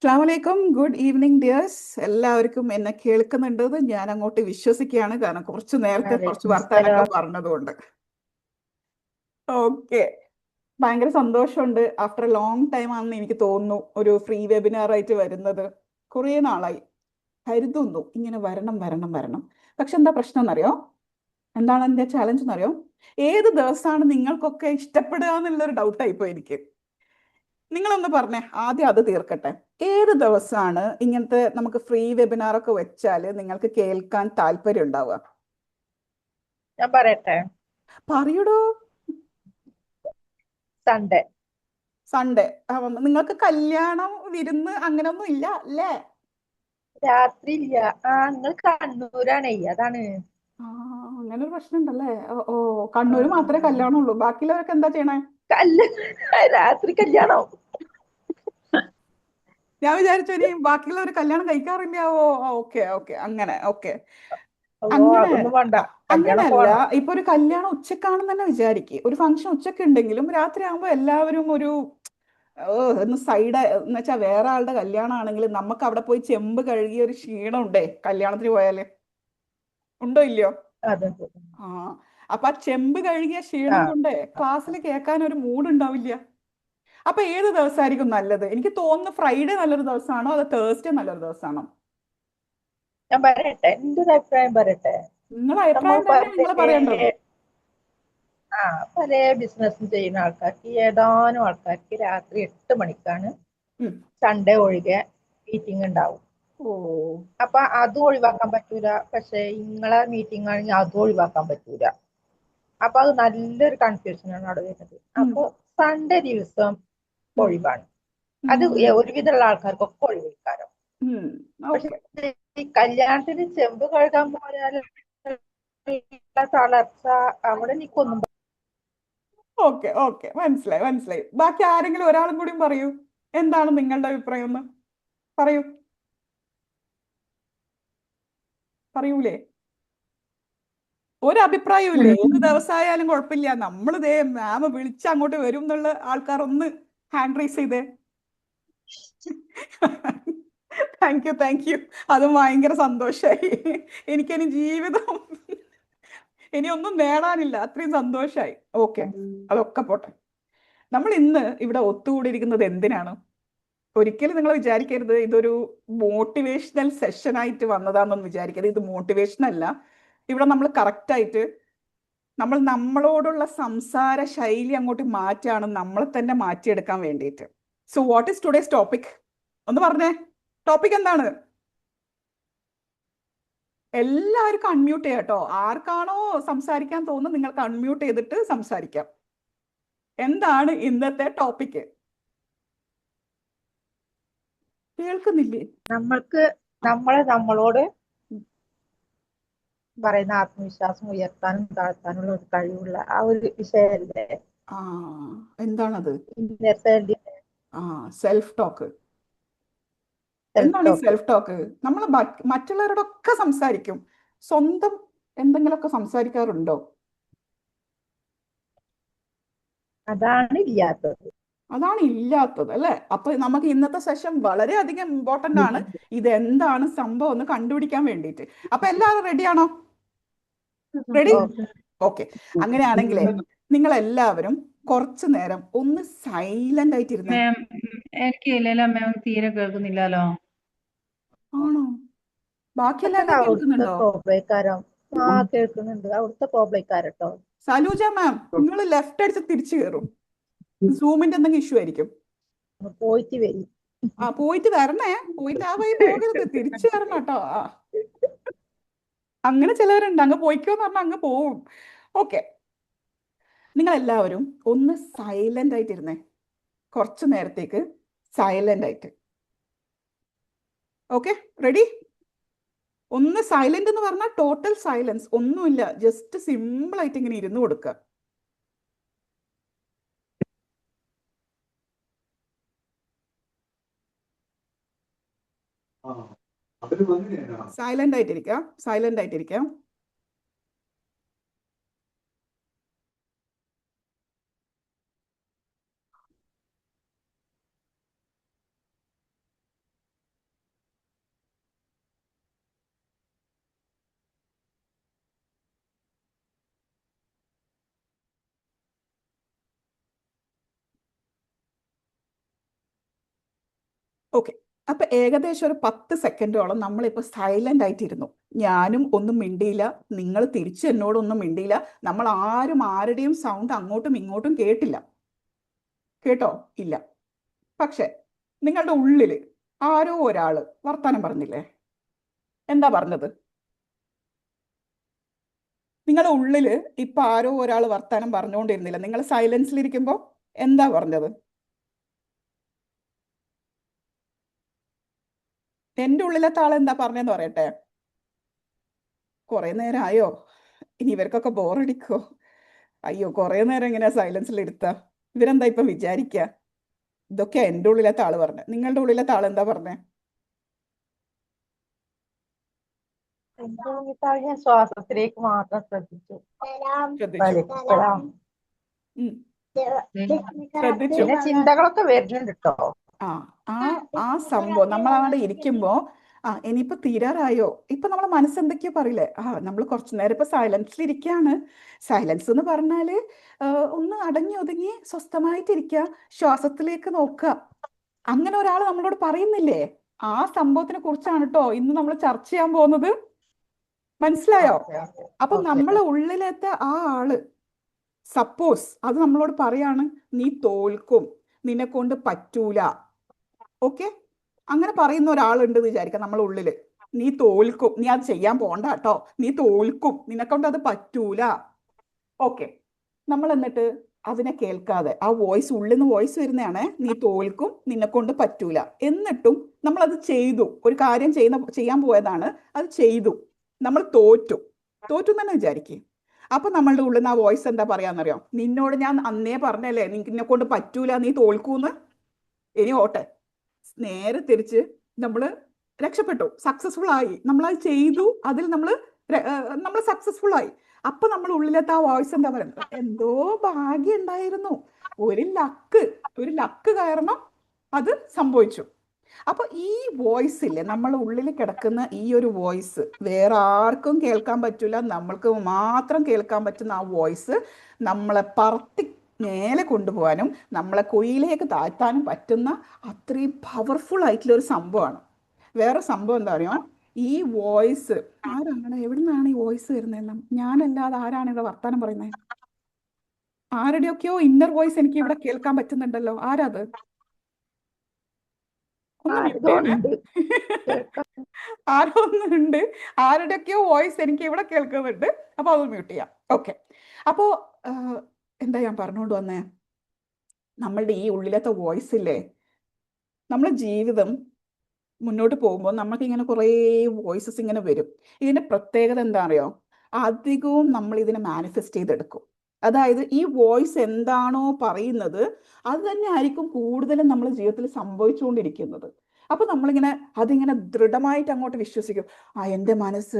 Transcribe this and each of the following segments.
അസ്സലാമലൈക്കും. Good evening dears. എല്ലാവർക്കും എന്നെ കേൾക്കുന്നുണ്ടെന്ന് ഞാൻ അങ്ങോട്ട് വിശ്വസിക്കുകയാണ്. കാരണം കുറച്ച് നേരത്തെ കുറച്ച് വലൈക്കും വർത്താനൊക്കെ അസ്സലാം. പറഞ്ഞതുകൊണ്ട്. ഓക്കെ. ഭയങ്കര സന്തോഷമുണ്ട്. ആഫ്റ്റർ എ ലോങ് ടൈം ആണെന്ന് എനിക്ക് തോന്നുന്നു ഒരു ഫ്രീ വെബിനാർ ആയിട്ട് വരുന്നത്. കുറേ നാളായി കരുതുന്നു ഇങ്ങനെ വരണം വരണം വരണം. പക്ഷെ എന്താ പ്രശ്നം എന്നറിയോ? എന്താണ് എൻ്റെ ചാലഞ്ച് എന്നറിയോ? ഏത് ദിവസമാണ് നിങ്ങൾക്കൊക്കെ ഇഷ്ടപ്പെടുക എന്നുള്ളൊരു ഡൗട്ടായിപ്പോ എനിക്ക്. നിങ്ങളൊന്ന് പറഞ്ഞേ, ആദ്യം അത് തീർക്കട്ടെ. ഏത് ദിവസമാണ് ഇങ്ങനത്തെ നമുക്ക് ഫ്രീ വെബിനാർ ഒക്കെ വെച്ചാൽ നിങ്ങൾക്ക് കേൾക്കാൻ താല്പര്യം ഉണ്ടാവുക? ഞാൻ പറയട്ടെ. പറയൂടോ. സൺഡേ. സൺഡേ. നിങ്ങൾക്ക് കല്യാണം വിരുന്ന് അങ്ങനൊന്നും ഇല്ല അല്ലേ? രാത്രി ഇല്ല. നിങ്ങൾ കണ്ണൂരാണേ, അതാണ്. ആ, അങ്ങനെ ഒരു പ്രശ്നം ഉണ്ടല്ലേ. ഓ ഓ, കണ്ണൂര് മാത്രമേ ആ, കല്യാണം ഉള്ളൂ, ബാക്കിയുള്ളവരൊക്കെ എന്താ ചെയ്യണേ? കല്ല് രാത്രി കല്യാണം. ഞാൻ വിചാരിച്ചു ഇനി ബാക്കിയുള്ളവർ കല്യാണം കഴിക്കാറില്ലാവോ. ഓക്കെ ഓക്കെ, അങ്ങനെ ഓക്കെ. അല്ലോ, അങ്ങനെ അതൊന്നും വേണ്ട. കല്യാണമൊക്കെ അങ്ങനെയല്ല. വേണം. ഇപ്പൊ ഒരു കല്യാണം ഉച്ചക്കാണെന്ന് തന്നെ വിചാരിക്കുക, ഒരു ഫംഗ്ഷൻ ഉച്ചക്ക് ഉണ്ടെങ്കിലും രാത്രി ആകുമ്പോൾ എല്ലാവരും ഒരു ഒന്ന് സൈഡ് എന്ന് വെച്ചാൽ വേറെ ആളുടെ കല്യാണം ആണെങ്കിൽ നമുക്ക് അവിടെ പോയി ചെമ്പ് കഴുകിയ ഒരു ക്ഷീണം ഉണ്ടേ കല്യാണത്തിന് പോയാല്. ഉണ്ടോ ഇല്ലയോ? അതുണ്ട്. ആ, അപ്പൊ ആ ചെമ്പ് കഴുകിയ ക്ഷീണം ആ, കൊണ്ട് ക്ലാസ്സിൽ കേൾക്കാൻ ഒരു മൂഡ് ഉണ്ടാവില്ല. അപ്പൊ ഏത് ദിവസമായിരിക്കും നല്ലത്? എനിക്ക് തോന്നുന്നു ഫ്രൈഡേ നല്ലൊരു ദിവസമാണോ അതോ തേഴ്സ്ഡേ നല്ലൊരു ദിവസമാണോ? ഞാൻ പറയട്ടെ, എന്റെ ഒരു അഭിപ്രായം പറയട്ടെ. നിങ്ങളുടെ നമ്മൾ അഭിപ്രായം തന്നെ നിങ്ങൾ പറയേണ്ടത്. പല ബിസിനസ്സും ചെയ്യുന്ന ആൾക്കാർക്ക്, ഏതാനും ആൾക്കാർക്ക് രാത്രി 8 മണിക്കാണ് ഉം. സൺഡേ ഒഴികെ മീറ്റിംഗ് ഉണ്ടാവും. ഓ. അപ്പൊ അതും ഒഴിവാക്കാൻ പറ്റൂല. പക്ഷെ നിങ്ങളെ മീറ്റിംഗ് ആണെങ്കിൽ അതും ഒഴിവാക്കാൻ പറ്റൂല. അപ്പൊ അത് നല്ലൊരു കൺഫ്യൂഷനാണ് അവിടെ വരുന്നത്. ഉം. അപ്പൊ സൺഡേ ദിവസം ഉം. ഒഴിവാണ്. അത് ഉം. ഒരുവിധമുള്ള ആൾക്കാർക്കൊക്കെ ഒഴിവാക്കാരോ. ഉം. പക്ഷെ ഓക്കെ. ഈ കല്യാണത്തിന് ചെമ്പ് കഴുകാൻ പോയാൽ തളർച്ച, അവിടെ നിക്കൊന്നും. ഓക്കെ ഓക്കെ, മനസ്സിലായി മനസ്സിലായി. ബാക്കി ആരെങ്കിലും ഒരാളും കൂടിയും പറയൂ. എന്താണ് നിങ്ങളുടെ അഭിപ്രായം എന്ന് പറയൂ. പറയൂലേ? ഒരു അഭിപ്രായവും ഇല്ലേ? ഏത് ദിവസമായാലും കുഴപ്പമില്ല, നമ്മൾ ഇതേ മാമ വിളിച്ച് അങ്ങോട്ട് വരും എന്നുള്ള ആൾക്കാർ ഒന്ന് ഹാൻഡ് റൈസ് ചെയ്തേ. Thank you thank you. അത് ഭയങ്കര സന്തോഷായി. എനിക്കിനി ജീവിതം ഇനി ഒന്നും നേടാനില്ല, അത്രയും സന്തോഷായി. ഓക്കെ, അതൊക്കെ പോട്ടെ. നമ്മൾ ഇന്ന് ഇവിടെ ഒത്തുകൂടിയിരിക്കുന്നത് എന്തിനാണ്? ഒരിക്കലും നിങ്ങൾ വിചാരിക്കരുത് ഇതൊരു മോട്ടിവേഷണൽ സെഷൻ ആയിട്ട് വന്നതാണെന്നൊന്നും വിചാരിക്കരുത്. ഇത് മോട്ടിവേഷൻ അല്ല. ഇവിടെ നമ്മൾ കറക്റ്റ് ആയിട്ട് നമ്മൾ നമ്മളോടുള്ള സംസാര ശൈലി അങ്ങോട്ട് മാറ്റാണ്, നമ്മളെ തന്നെ മാറ്റിയെടുക്കാൻ വേണ്ടിയിട്ട്. So what is today's topic? ഒന്ന് പറഞ്ഞേ, ടോപ്പിക് എന്താണ്? എല്ലാവർക്കും അൺമ്യൂട്ട് ചെയ്യാം കേട്ടോ. ആർക്കാണോ സംസാരിക്കാൻ തോന്നുന്നത് നിങ്ങൾക്ക് അൺമ്യൂട്ട് ചെയ്തിട്ട് സംസാരിക്കാം. എന്താണ് ഇന്നത്തെ ടോപ്പിക്? കേൾക്കുന്നില്ലേ? നമ്മൾക്ക് നമ്മളോട് പറയുന്ന ആത്മവിശ്വാസം ഉയർത്താനും താഴ്ത്താനുള്ള ഒരു കഴിവുള്ള ആ ഒരു വിഷയമല്ലേ ആ, എന്താണത്? ഇന്നർ സെൽഫ് ആ, സെൽഫ് ടോക്ക്. എന്താണ് ഈ ടോക്ക്. Self talk? നമ്മൾ മറ്റുള്ളവരോടൊക്കെ സംസാരിക്കും, സ്വന്തം എന്തെങ്കിലുമൊക്കെ സംസാരിക്കാറുണ്ടോ? അതാണ് ഇല്ലാത്തത്. അതാണ് ഇല്ലാത്തത് അല്ലേ? അപ്പൊ നമുക്ക് ഇന്നത്തെ സെഷൻ വളരെയധികം ഇമ്പോർട്ടന്റ് ആണ്. ഇതെന്താണ് സംഭവം എന്ന് കണ്ടുപിടിക്കാൻ വേണ്ടിയിട്ട്. അപ്പൊ എല്ലാവരും റെഡിയാണോ? റെഡി? ഓക്കെ. ഓക്കെ. അങ്ങനെയാണെങ്കിലേ നിങ്ങൾ എല്ലാവരും കുറച്ചു നേരം ഒന്ന് സൈലന്റ് ആയിട്ടിരുന്നേ. മാം, എനിക്ക് ഇല്ലല്ലോ മാം, തീരെ കേൾക്കുന്നില്ലല്ലോ. ആണോ? ബാക്കി എല്ലാവരും അവിടുത്തെ കേൾക്കുന്നുണ്ടോ? പ്രോബ്ലക്കാരോ? കേൾക്കുന്നുണ്ട്. അവിടുത്തെ പ്രോബ്ലക്കാരട്ടോ. സലൂജ മാം, നിങ്ങൾ ലെഫ്റ്റ് അടിച്ച് തിരിച്ചു കയറും. സൂമിന്റെ എന്തെങ്കിലും ഇഷ്യൂ ആയിരിക്കും. പോയിട്ട് വരും. ആ, പോയിട്ട് വരണേ. പോയിട്ട് ആ വഴി പോകരുത്, തിരിച്ചു വരണം കേട്ടോ. ആ, അങ്ങനെ ചിലവരുണ്ട്, അങ്ങ് പോയിക്കോന്ന് പറഞ്ഞാൽ അങ്ങ് പോവും. ഓക്കെ. നിങ്ങൾ എല്ലാവരും ഒന്ന് സൈലന്റ് ആയിട്ടിരുന്നേ, കുറച്ചു നേരത്തേക്ക് സൈലന്റ് ആയിട്ട്. Okay, ready? ഒന്ന് സൈലന്റ് എന്ന് പറഞ്ഞാൽ ടോട്ടൽ സൈലൻസ്, ഒന്നുമില്ല, ജസ്റ്റ് സിമ്പിൾ ആയിട്ട് ഇങ്ങനെ ഇരുന്ന് കൊടുക്കുക. സൈലന്റ് ആയിട്ടിരിക്കാം, സൈലന്റ് ആയിട്ടിരിക്കാം. ഓക്കെ. അപ്പൊ ഏകദേശം ഒരു 10 സെക്കൻഡോളം നമ്മളിപ്പോൾ സൈലന്റ് ആയിട്ടിരുന്നു. ഞാനും ഒന്നും മിണ്ടിയില്ല, നിങ്ങൾ തിരിച്ച് എന്നോടൊന്നും മിണ്ടിയില്ല, നമ്മൾ ആരും ആരുടെയും സൗണ്ട് അങ്ങോട്ടും ഇങ്ങോട്ടും കേട്ടില്ല. കേട്ടോ? ഇല്ല. പക്ഷെ നിങ്ങളുടെ ഉള്ളിൽ ആരോ ഒരാള് വർത്താനം പറഞ്ഞില്ലേ? എന്താ പറഞ്ഞത്? നിങ്ങളുടെ ഉള്ളില് ഇപ്പൊ ആരോ ഒരാൾ വർത്താനം പറഞ്ഞുകൊണ്ടിരുന്നില്ല, നിങ്ങൾ സൈലൻസിലിരിക്കുമ്പോൾ എന്താ പറഞ്ഞത്? എൻ്റെ ഉള്ളിലത്തെ ആൾ എന്താ പറഞ്ഞെന്ന് പറയട്ടെ. കുറെ നേരമായോ, ഇനി ഇവർക്കൊക്കെ ബോറടിക്കോ, അയ്യോ കുറെ നേരം എങ്ങനെയാ സൈലൻസിൽ ഇരുത്താ, ഇവരെന്താ ഇപ്പൊ വിചാരിക്കുക? ഇതൊക്കെ എൻ്റെ ഉള്ളിലത്തെ ആള് പറഞ്ഞത്. നിങ്ങളുടെ ഉള്ളിലത്തെ ആൾ എന്താ പറഞ്ഞേ? എന്റെ ഉള്ളിൽ ഞാൻ ശ്വാസത്തിലേക്ക് മാത്രം ശ്രദ്ധിച്ചു. ശ്രദ്ധിച്ചു. വലിക്കണം. ഉം. ശ്രദ്ധിച്ചു. പിന്നെ ചിന്തകളൊക്കെ വരുന്നുണ്ട് കേട്ടോ. ആ ആ ആ സംഭവം നമ്മൾ അവിടെ ഇരിക്കുമ്പോ ഇനിയിപ്പോ തീരാറായോ, ഇപ്പൊ നമ്മളെ മനസ്സെന്തൊക്കെയോ പറയില്ലേ, നമ്മൾ കുറച്ചു നേരം ഇപ്പൊ സൈലൻസിൽ ഇരിക്കുകയാണ്. സൈലൻസ് എന്ന് പറഞ്ഞാല് ഒന്ന് അടങ്ങി ഒതുങ്ങി സ്വസ്ഥമായിട്ടിരിക്കുക, ശ്വാസത്തിലേക്ക് നോക്കുക. അങ്ങനെ ഒരാൾ നമ്മളോട് പറയുന്നില്ലേ? ആ സംഭവത്തിനെ കുറിച്ചാണ് കേട്ടോ ഇന്ന് നമ്മൾ ചർച്ച ചെയ്യാൻ പോകുന്നത്. മനസ്സിലായോ? ഓക്കെ ഓക്കെ അപ്പൊ ഓക്കെ. നമ്മളെ ഉള്ളിലത്തെ ആ ആള് സപ്പോസ് അത് നമ്മളോട് പറയാണ്, നീ തോൽക്കും, നിന്നെ കൊണ്ട് പറ്റൂല. ഓക്കെ, അങ്ങനെ പറയുന്ന ഒരാളുണ്ട് എന്ന് വിചാരിക്കാം നമ്മളെ ഉള്ളില്. നീ തോൽക്കും, നീ അത് ചെയ്യാൻ പോണ്ട കേട്ടോ, നീ തോൽക്കും, നിന്നെ കൊണ്ട് അത് പറ്റൂല. ഓക്കെ, നമ്മൾ എന്നിട്ട് അതിനെ കേൾക്കാതെ, ആ വോയിസ് ഉള്ളിൽ നിന്ന് വോയിസ് വരുന്നതാണ്, നീ തോൽക്കും, നിന്നെ കൊണ്ട് പറ്റൂല. എന്നിട്ടും നമ്മൾ അത് ചെയ്തു, ഒരു കാര്യം ചെയ്യാൻ പോയതാണ്, അത് ചെയ്തു, നമ്മൾ തോറ്റു. തോറ്റു തന്നെ വിചാരിക്കേ. അപ്പൊ നമ്മളുടെ ഉള്ളിൽ നിന്ന് ആ വോയിസ് എന്താ പറയാന്നറിയോ? നിന്നോട് ഞാൻ അന്നേ പറഞ്ഞല്ലേ നിന്നെ കൊണ്ട് പറ്റൂല, നീ തോൽക്കൂന്ന്. ഇനി ഓട്ടെ, നേരെ തിരിച്ച് നമ്മൾ രക്ഷപ്പെട്ടു, സക്സസ്ഫുൾ ആയി, നമ്മളത് ചെയ്തു, അതിൽ നമ്മൾ സക്സസ്ഫുൾ ആയി. അപ്പൊ നമ്മൾ ഉള്ളിലത്തെ ആ വോയിസ് എന്താ പറയുന്നത്? എന്തോ ഭാഗ്യം ഉണ്ടായിരുന്നു, ഒരു ലക്ക് കാരണം അത് സംഭവിച്ചു. അപ്പൊ ഈ വോയിസ് ഇല്ലേ, നമ്മളെ ഉള്ളിൽ കിടക്കുന്ന ഈ ഒരു വോയിസ് വേറെ ആർക്കും കേൾക്കാൻ പറ്റില്ല, നമ്മൾക്ക് മാത്രം കേൾക്കാൻ പറ്റുന്ന ആ വോയിസ് നമ്മളെ പറത്തി മേലെ കൊണ്ടുപോകാനും നമ്മളെ കുയിലേക്ക് താഴ്ത്താനും പറ്റുന്ന അത്രയും പവർഫുൾ ആയിട്ടുള്ള ഒരു സംഭവമാണ്. വേറെ സംഭവം എന്താ അറിയോ? ഈ വോയിസ് ആരാണ്, എവിടെ നിന്നാണ് ഈ വോയിസ് വരുന്നതെന്ന് ഞാനല്ലാതെ ആരാണ് ഇവിടെ വർത്താനം പറയുന്നത്? ആരുടെയൊക്കെയോ ഇന്നർ വോയിസ് എനിക്ക് ഇവിടെ കേൾക്കാൻ പറ്റുന്നുണ്ടല്ലോ. ആരാത്? ഒന്ന് മ്യൂട്ട് ചെയ്യണേ. ആരതുകൊണ്ട് കേൾക്കാം. ആരോ ഒന്നുണ്ട്, ആരുടെയൊക്കെയോ വോയിസ് എനിക്ക് ഇവിടെ കേൾക്കുന്നുണ്ട്. അപ്പൊ അത് മ്യൂട്ട് ചെയ്യാം. ഓക്കെ. അപ്പോ എന്താ ഞാൻ പറഞ്ഞുകൊണ്ട് വന്നേ? നമ്മളുടെ ഈ ഉള്ളിലത്തെ വോയിസ് ഇല്ലേ, നമ്മളെ ജീവിതം മുന്നോട്ട് പോകുമ്പോൾ നമുക്ക് ഇങ്ങനെ കുറേ വോയിസസ് ഇങ്ങനെ വരും. ഇതിന്റെ പ്രത്യേകത എന്താ അറിയോ? അധികവും നമ്മൾ ഇതിനെ മാനിഫെസ്റ്റ് ചെയ്തെടുക്കും. അതായത് ഈ വോയിസ് എന്താണോ പറയുന്നത് അത് തന്നെ ആയിരിക്കും കൂടുതലും നമ്മുടെ ജീവിതത്തിൽ സംഭവിച്ചുകൊണ്ടിരിക്കുന്നത്. അപ്പൊ നമ്മളിങ്ങനെ അതിങ്ങനെ ദൃഢമായിട്ട് അങ്ങോട്ട് വിശ്വസിക്കും. എൻ്റെ മനസ്സ്,